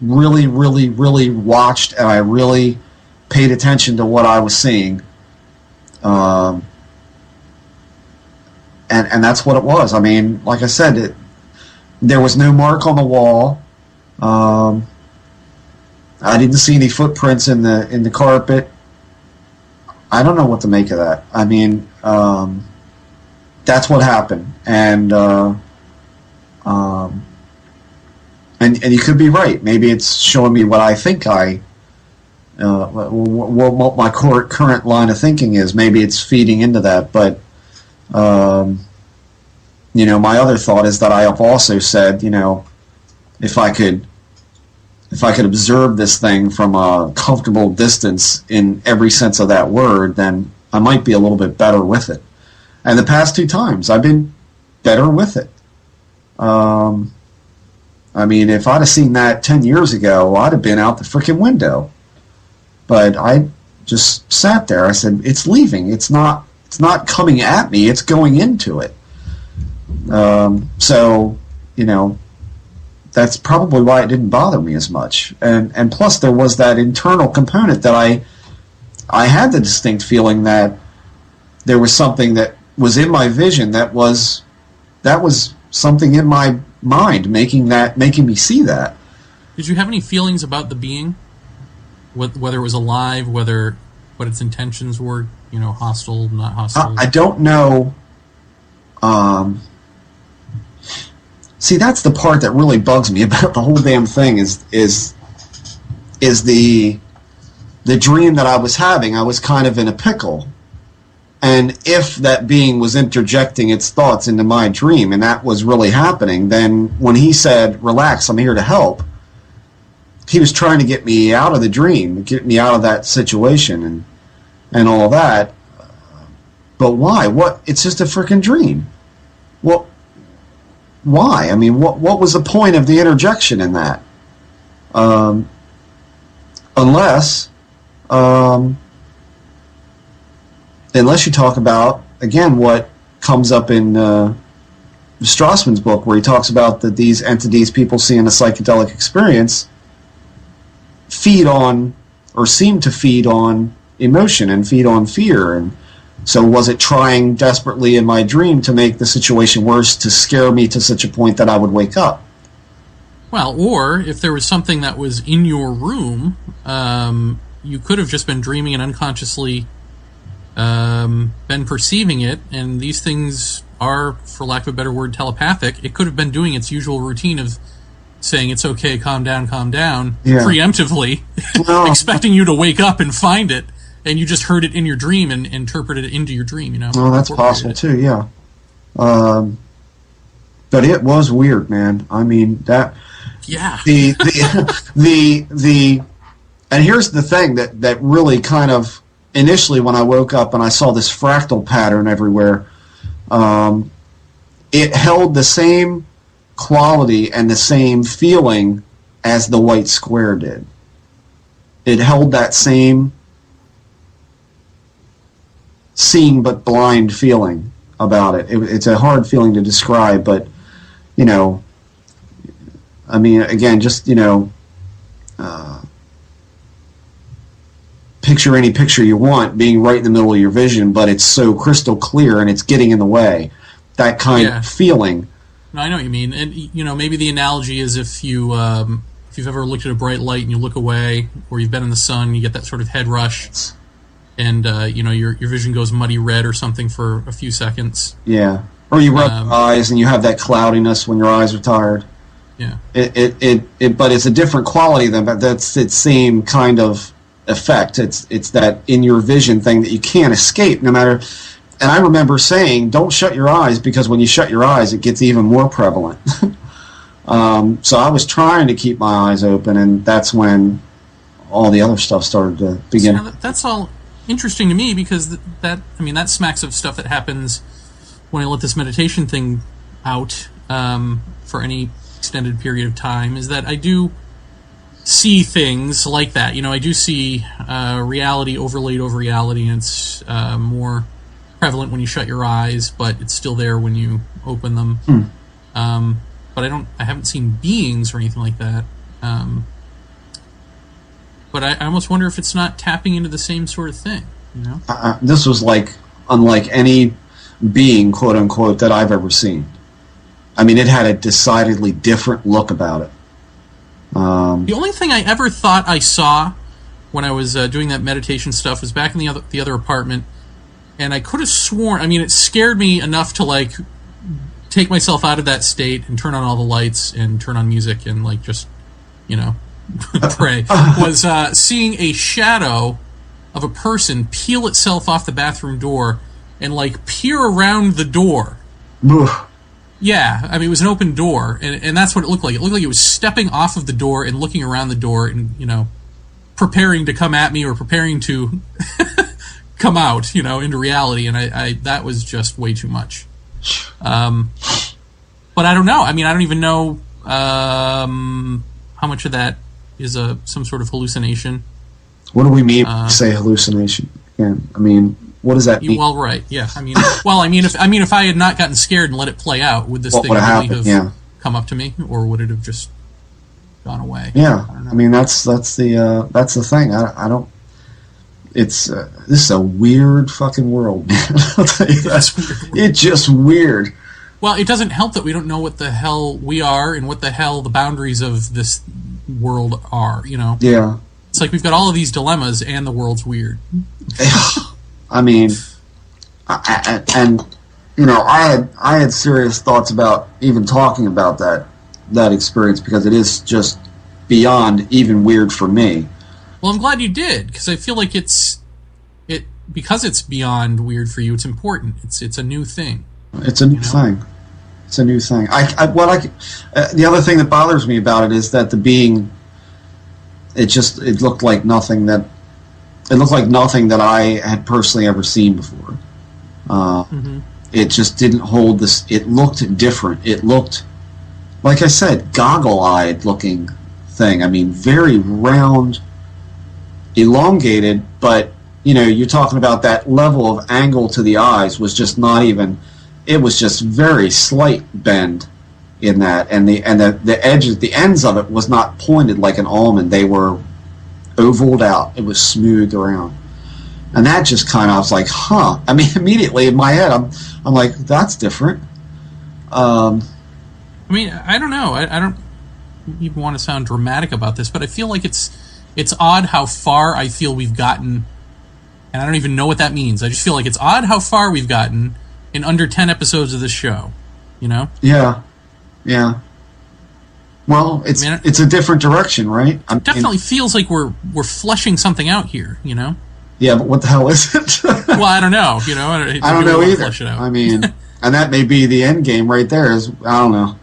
really watched, and I really paid attention to what I was seeing. And that's what it was. I mean, like I said, there was no mark on the wall. I didn't see any footprints in the carpet. I don't know what to make of that. I mean, that's what happened, and you could be right. Maybe it's showing me what I think what my current line of thinking is. Maybe it's feeding into that, but my other thought is that I have also said, if I could observe this thing from a comfortable distance in every sense of that word, then I might be a little bit better with it. And the past 2 times, I've been better with it. If I'd have seen that 10 years ago, I'd have been out the freaking window. But I just sat there. I said, it's leaving. It's not coming at me. It's going into it. That's probably why it didn't bother me as much. And plus there was that internal component that I had the distinct feeling that there was something that was in my vision that was something in my mind making me see that. Did you have any feelings about the being? Whether it was alive, what its intentions were, hostile, not hostile? I don't know. See, that's the part that really bugs me about the whole damn thing is the dream that I was having. I was kind of in a pickle. And if that being was interjecting its thoughts into my dream, and that was really happening, then when he said, relax, I'm here to help, he was trying to get me out of the dream, get me out of that situation and all that. But why? It's just a freaking dream. Well, why? What was the point of the interjection in that? Unless you talk about, again, what comes up in Strassman's book, where he talks about that these entities people see in a psychedelic experience feed on, or seem to feed on, emotion and feed on fear. And so was it trying desperately in my dream to make the situation worse, to scare me to such a point that I would wake up? Well, or if there was something that was in your room, you could have just been dreaming and unconsciously been perceiving it, and these things are, for lack of a better word, telepathic. It could have been doing its usual routine of saying, it's okay, calm down, preemptively, expecting you to wake up and find it, and you just heard it in your dream and interpreted it into your dream, Well, that's possible too, yeah. But it was weird, man. That... Yeah. And here's the thing that really kind of, initially when I woke up and I saw this fractal pattern everywhere, it held the same quality and the same feeling as the white square did. It held that same seeing but blind feeling about it. It's a hard feeling to describe, but, again, just, picture any picture you want being right in the middle of your vision, but it's so crystal clear and it's getting in the way. That kind of feeling. No, I know what you mean. And, maybe the analogy is if you've ever looked at a bright light and you look away, or you've been in the sun, you get that sort of head rush, and, your vision goes muddy red or something for a few seconds. Yeah. Or you rub your eyes and you have that cloudiness when your eyes are tired. Yeah. But it's a different quality than, but that's its same kind of effect. It's that in your vision thing that you can't escape, no matter. And I remember saying, don't shut your eyes, because when you shut your eyes, it gets even more prevalent. So I was trying to keep my eyes open, and that's when all the other stuff started to begin. So that's all interesting to me, because that smacks of stuff that happens when I let this meditation thing out for any extended period of time, is that I do see things like that. I do see reality overlaid over reality, and it's more prevalent when you shut your eyes, but it's still there when you open them. But I haven't seen beings or anything like that. But I almost wonder if it's not tapping into the same sort of thing, This was unlike any being, quote unquote, that I've ever seen. It had a decidedly different look about it. The only thing I ever thought I saw when I was doing that meditation stuff was back in the other apartment, and I could have sworn, it scared me enough to take myself out of that state and turn on all the lights and turn on music and just pray, was seeing a shadow of a person peel itself off the bathroom door and peer around the door. Yeah, I mean, it was an open door, and that's what it looked like. It looked like it was stepping off of the door and looking around the door and, preparing to come at me or preparing to come out, into reality, and I that was just way too much. But I don't know. I mean, I don't even know how much of that is some sort of hallucination. What do we mean when we say hallucination? Yeah, I mean, what does that mean? Well, right, yeah. I mean, if I had not gotten scared and let it play out, would this thing really have come up to me, or would it have just gone away? Yeah, I mean, that's the thing. I don't. It's this is a weird fucking world, man. I'll tell you that. It's just weird. Well, it doesn't help that we don't know what the hell we are and what the hell the boundaries of this world are. Yeah. It's like we've got all of these dilemmas, and the world's weird. I mean, I had serious thoughts about even talking about that experience, because it is just beyond even weird for me. Well, I'm glad you did, because I feel like because it's beyond weird for you. It's important. It's a new thing. It's a new thing. It's a new thing. The other thing that bothers me about it is that the being. It looked like nothing that I had personally ever seen before. It just didn't hold this. It looked different. It looked, like I said, goggle-eyed looking thing. I mean, very round, elongated, but you're talking about that level of angle to the eyes was just not even. It was just very slight bend in that, and the edges, the ends of it was not pointed like an almond. They were ovaled out. It was smoothed around, and that just kind of, I was like, huh. I mean, immediately in my head, I'm like, that's different. I mean, I don't know. I don't even want to sound dramatic about this, but I feel like it's odd how far I feel we've gotten, and I don't even know what that means. I just feel like it's odd how far we've gotten in under 10 episodes of this show. Yeah. Well, it's a different direction, right? It definitely feels like we're fleshing something out here, Yeah, but what the hell is it? Well, I don't know, I don't know either. I mean, and that may be the end game right there. I don't know.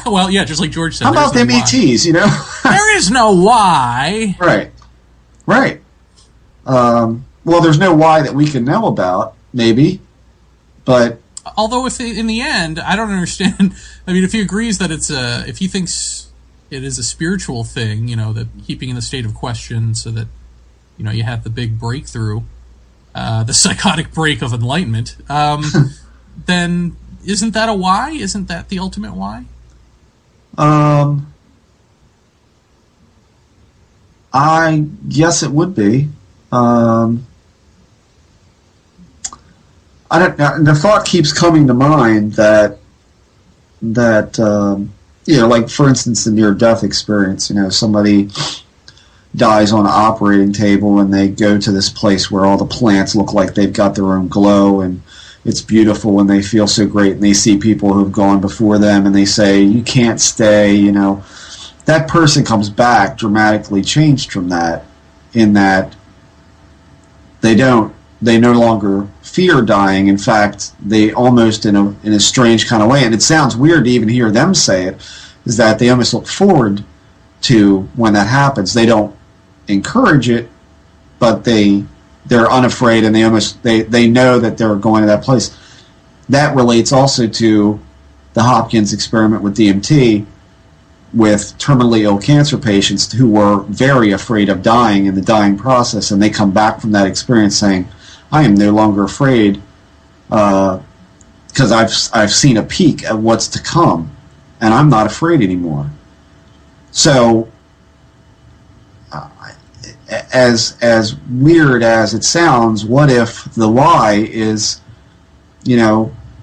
Well, yeah, just like George said. How about them ETs, There is no why. Right. Well, there's no why that we can know about, maybe, but... Although, if in the end, I don't understand. I mean, if he agrees that if he thinks it is a spiritual thing, that keeping in the state of question, so that you have the big breakthrough, the psychotic break of enlightenment, then isn't that a why? Isn't that the ultimate why? I guess it would be. The thought keeps coming to mind that like, for instance, the near-death experience. Somebody dies on an operating table, and they go to this place where all the plants look like they've got their own glow, and it's beautiful, and they feel so great, and they see people who've gone before them, and they say, you can't stay. That person comes back dramatically changed from that, in that they no longer fear dying. In fact, they almost, in a strange kind of way, and it sounds weird to even hear them say it, is that they almost look forward to when that happens. They don't encourage it, but they're unafraid, and they know that they're going to that place. That relates also to the Hopkins experiment with DMT, with terminally ill cancer patients who were very afraid of dying in the dying process, and they come back from that experience saying, I am no longer afraid, because I've seen a peek at what's to come, and I'm not afraid anymore. So, as weird as it sounds, what if the why is,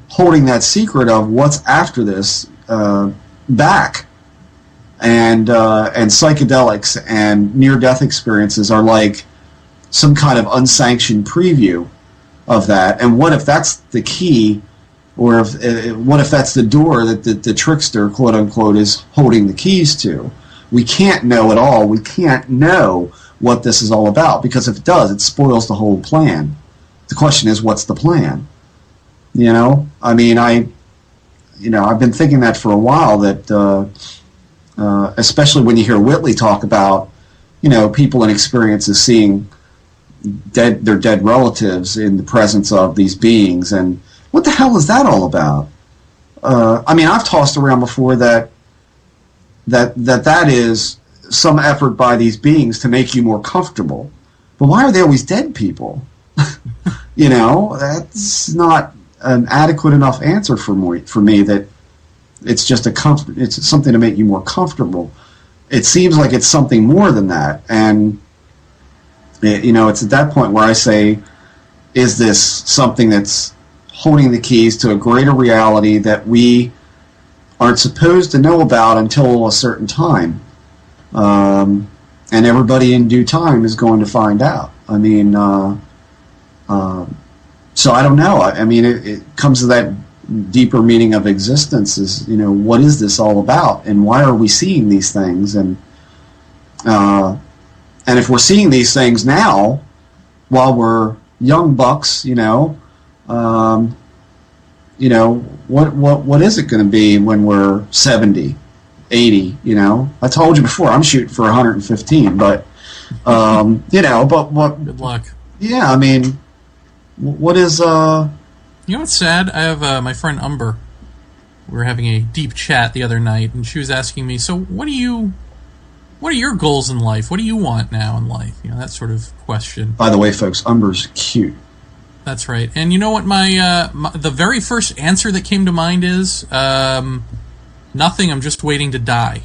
holding that secret of what's after this back? And psychedelics and near-death experiences are like some kind of unsanctioned preview of that. And what if that's the key, or what if that's the door that the trickster, quote unquote, is holding the keys to? We can't know it all. We can't know what this is all about, because if it does, it spoils the whole plan. The question is, what's the plan? I mean, I've been thinking that for a while, that especially when you hear Whitley talk about, people in experiences seeing their dead relatives in the presence of these beings, and what the hell is that all about? I've tossed around before that is some effort by these beings to make you more comfortable. But why are they always dead people? That's not an adequate enough answer for me that it's just it's something to make you more comfortable. It seems like it's something more than that. And, it's at that point where I say, is this something that's holding the keys to a greater reality that we aren't supposed to know about until a certain time? And everybody in due time is going to find out. So I don't know. It comes to that deeper meaning of existence is, what is this all about? And why are we seeing these things? And if we're seeing these things now, while we're young bucks, what is it going to be when we're 70, 80? I told you before, I'm shooting for 115, but but what? Good luck. Yeah, what is what's sad? I have my friend Umber. We were having a deep chat the other night, and she was asking me, so what are your goals in life? What do you want now in life? That sort of question. By the way, folks, Umber's cute. That's right. And you know what my the very first answer that came to mind is? Nothing, I'm just waiting to die.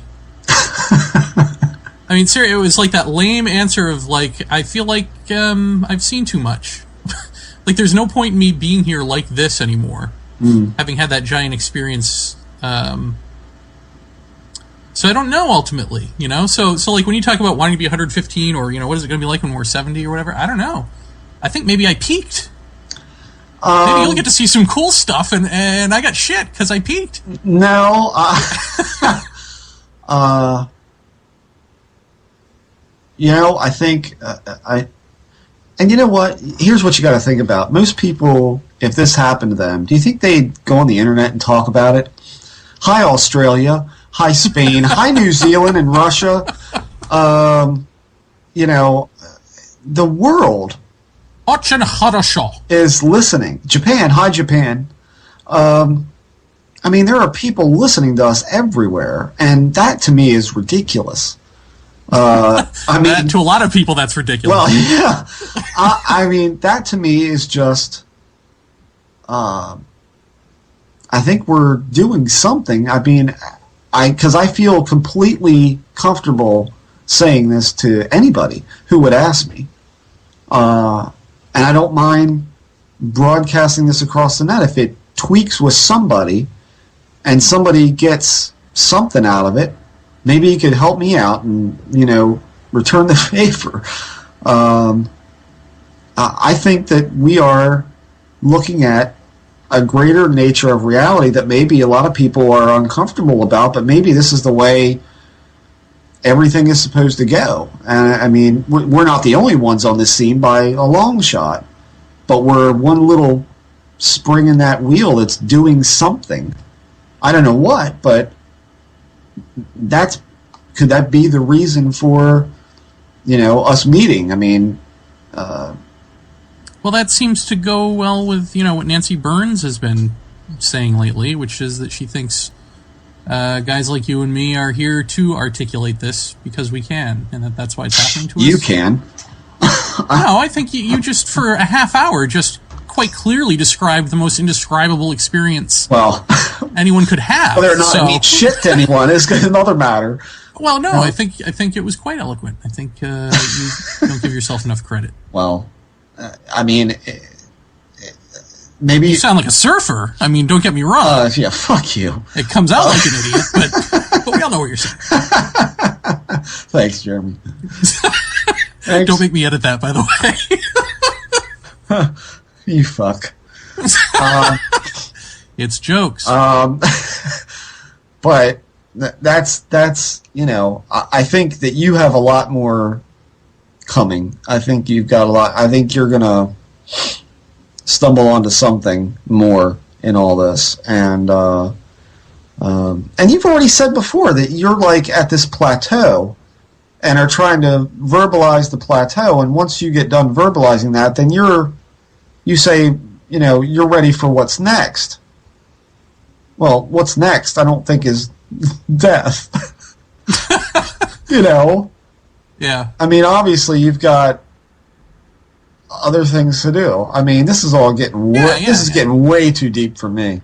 Seriously, it was like that lame answer of I feel like I've seen too much. There's no point in me being here like this anymore, having had that giant experience. So I don't know, ultimately, So when you talk about wanting to be 115 or, what is it going to be like when we're 70 or whatever, I don't know. I think maybe I peaked. Maybe you'll get to see some cool stuff, and I got shit because I peaked. No. I think and you know what? Here's what you got to think about. Most people, if this happened to them, do you think they'd go on the internet and talk about it? Hi, Australia. Hi, Spain. Hi, New Zealand and Russia. The world is listening. Japan. Hi, Japan. There are people listening to us everywhere, and that to me is ridiculous. To a lot of people, that's ridiculous. Well, yeah. That to me is just. I think we're doing something. Because I feel completely comfortable saying this to anybody who would ask me, and I don't mind broadcasting this across the net if it tweaks with somebody, and somebody gets something out of it. Maybe you could help me out and, return the favor. I think that we are looking at a greater nature of reality that maybe a lot of people are uncomfortable about, but maybe this is the way everything is supposed to go. And, we're not the only ones on this scene by a long shot, but we're one little spring in that wheel that's doing something. I don't know what, but could that be the reason for us meeting? Well, that seems to go well with what Nancy Burns has been saying lately, which is that she thinks guys like you and me are here to articulate this because we can, and that's why it's happening to us. You can. No, I think you just for a half hour just quite clearly described the most indescribable experience anyone could have. Whether or not it means shit to anyone is another matter. Well, no, I think it was quite eloquent. I think you don't give yourself enough credit. Well, maybe you sound like a surfer. Don't get me wrong. Yeah, fuck you. It comes out like an idiot, but we all know what you're saying. Thanks, Jeremy. Thanks. Don't make me edit that, by the way. You fuck. It's jokes. But that's I think that you have a lot more coming. I think you've got a lot. I think you're gonna stumble onto something more in all this, and And you've already said before that you're like at this plateau and are trying to verbalize the plateau. And once you get done verbalizing that, then you say, you're ready for what's next. Well, what's next, I don't think is death. Yeah. I mean, obviously you've got other things to do. I mean, this is all getting getting way too deep for me.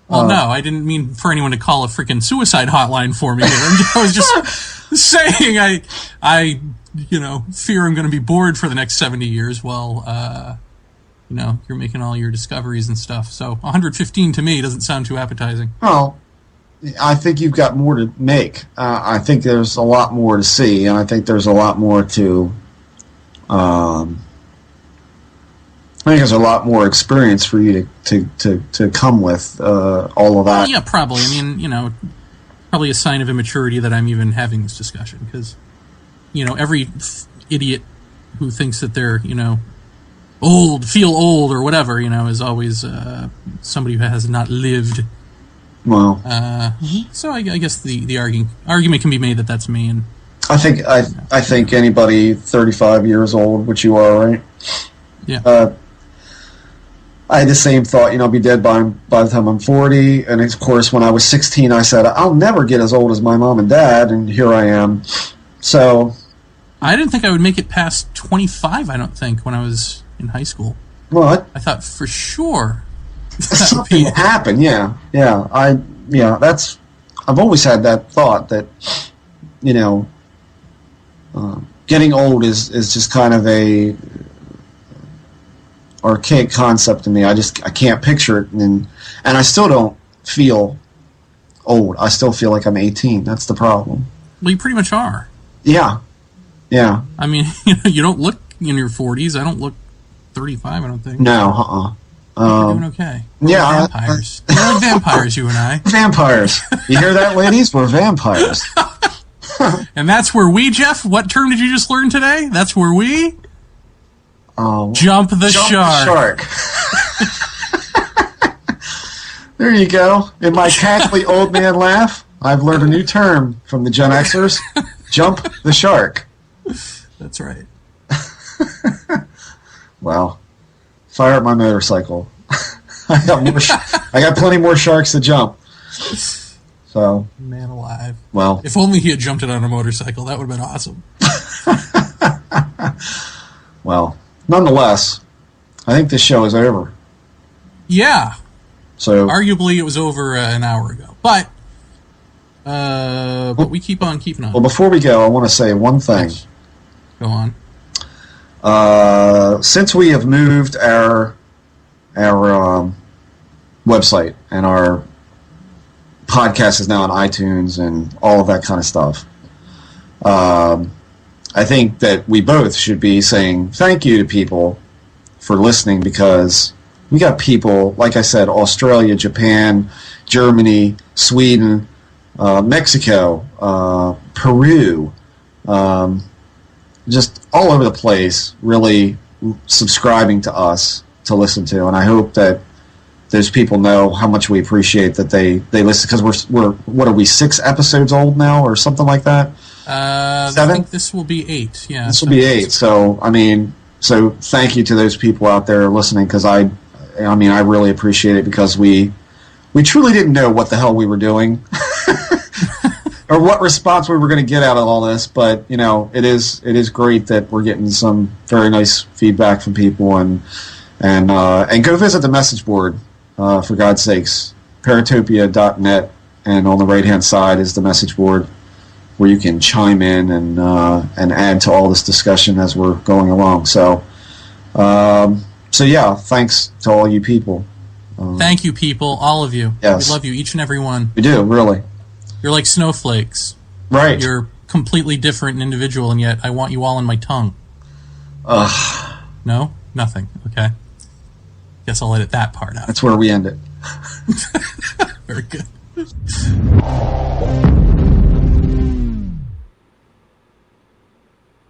Well, no, I didn't mean for anyone to call a freaking suicide hotline for me. I was just saying I fear I'm going to be bored for the next 70 years while, you're making all your discoveries and stuff. So 115 to me doesn't sound too appetizing. Well, I think you've got more to make. I think there's a lot more to see, and I think there's a lot more to... I think there's a lot more experience for you to come with all of that. Well, yeah, probably. I mean, probably a sign of immaturity that I'm even having this discussion because, every idiot who thinks that they're, feel old or whatever, is always somebody who has not lived. Well, so I guess the argument can be made that that's me. And I think anybody 35 years old, which you are, right? Yeah. I had the same thought, I'll be dead by the time I'm 40. And of course, when I was 16, I said, I'll never get as old as my mom and dad. And here I am. So. I didn't think I would make it past 25, I don't think, when I was in high school. What? I thought for sure. Something would happen, yeah. I've always had that thought that, getting old is just kind of a archaic concept to me. I can't picture it, and I still don't feel old. I still feel like I'm 18. That's the problem. Well, you pretty much are. Yeah. I mean, you don't look in your 40s. I don't look 35. I don't think. No. You're doing okay. We're vampires. We're like vampires, you and I. Vampires. You hear that, ladies? We're vampires. And that's where we, Jeff. What term did you just learn today? That's where we. Jump the shark. There you go. In my cackly old man laugh, I've learned a new term from the Gen Xers. Jump the shark. That's right. Well, fire up my motorcycle. I got plenty more sharks to jump. So, man alive. Well, if only he had jumped it on a motorcycle, that would have been awesome. Well, nonetheless, I think this show is over. Yeah. So arguably, it was over an hour ago, but we keep on keeping on. Well, before we go, I want to say one thing. Yes. Go on. Since we have moved our website and our podcast is now on iTunes and all of that kind of stuff, I think that we both should be saying thank you to people for listening, because we got people, like I said, Australia, Japan, Germany, Sweden, Mexico, Peru, just all over the place, really subscribing to us to listen to. And I hope that those people know how much we appreciate that they listen, because we're what are we, 6 episodes old now or something like that? 7? I think this will be 8. Yeah, this will be 8. So so thank you to those people out there listening, because I really appreciate it, because we truly didn't know what the hell we were doing or what response we were going to get out of all this. But it is great that we're getting some very nice feedback from people, and go visit the message board, for God's sakes, paratopia.net, and on the right hand side is the message board, where you can chime in and add to all this discussion as we're going along. So yeah, thanks to all you people. Thank you, people, all of you. Yes. We love you, each and every one. We do, really. You're like snowflakes. Right. You're completely different and individual, and yet I want you all in my tongue. No? Nothing. Okay. Guess I'll edit that part out. That's where we end it.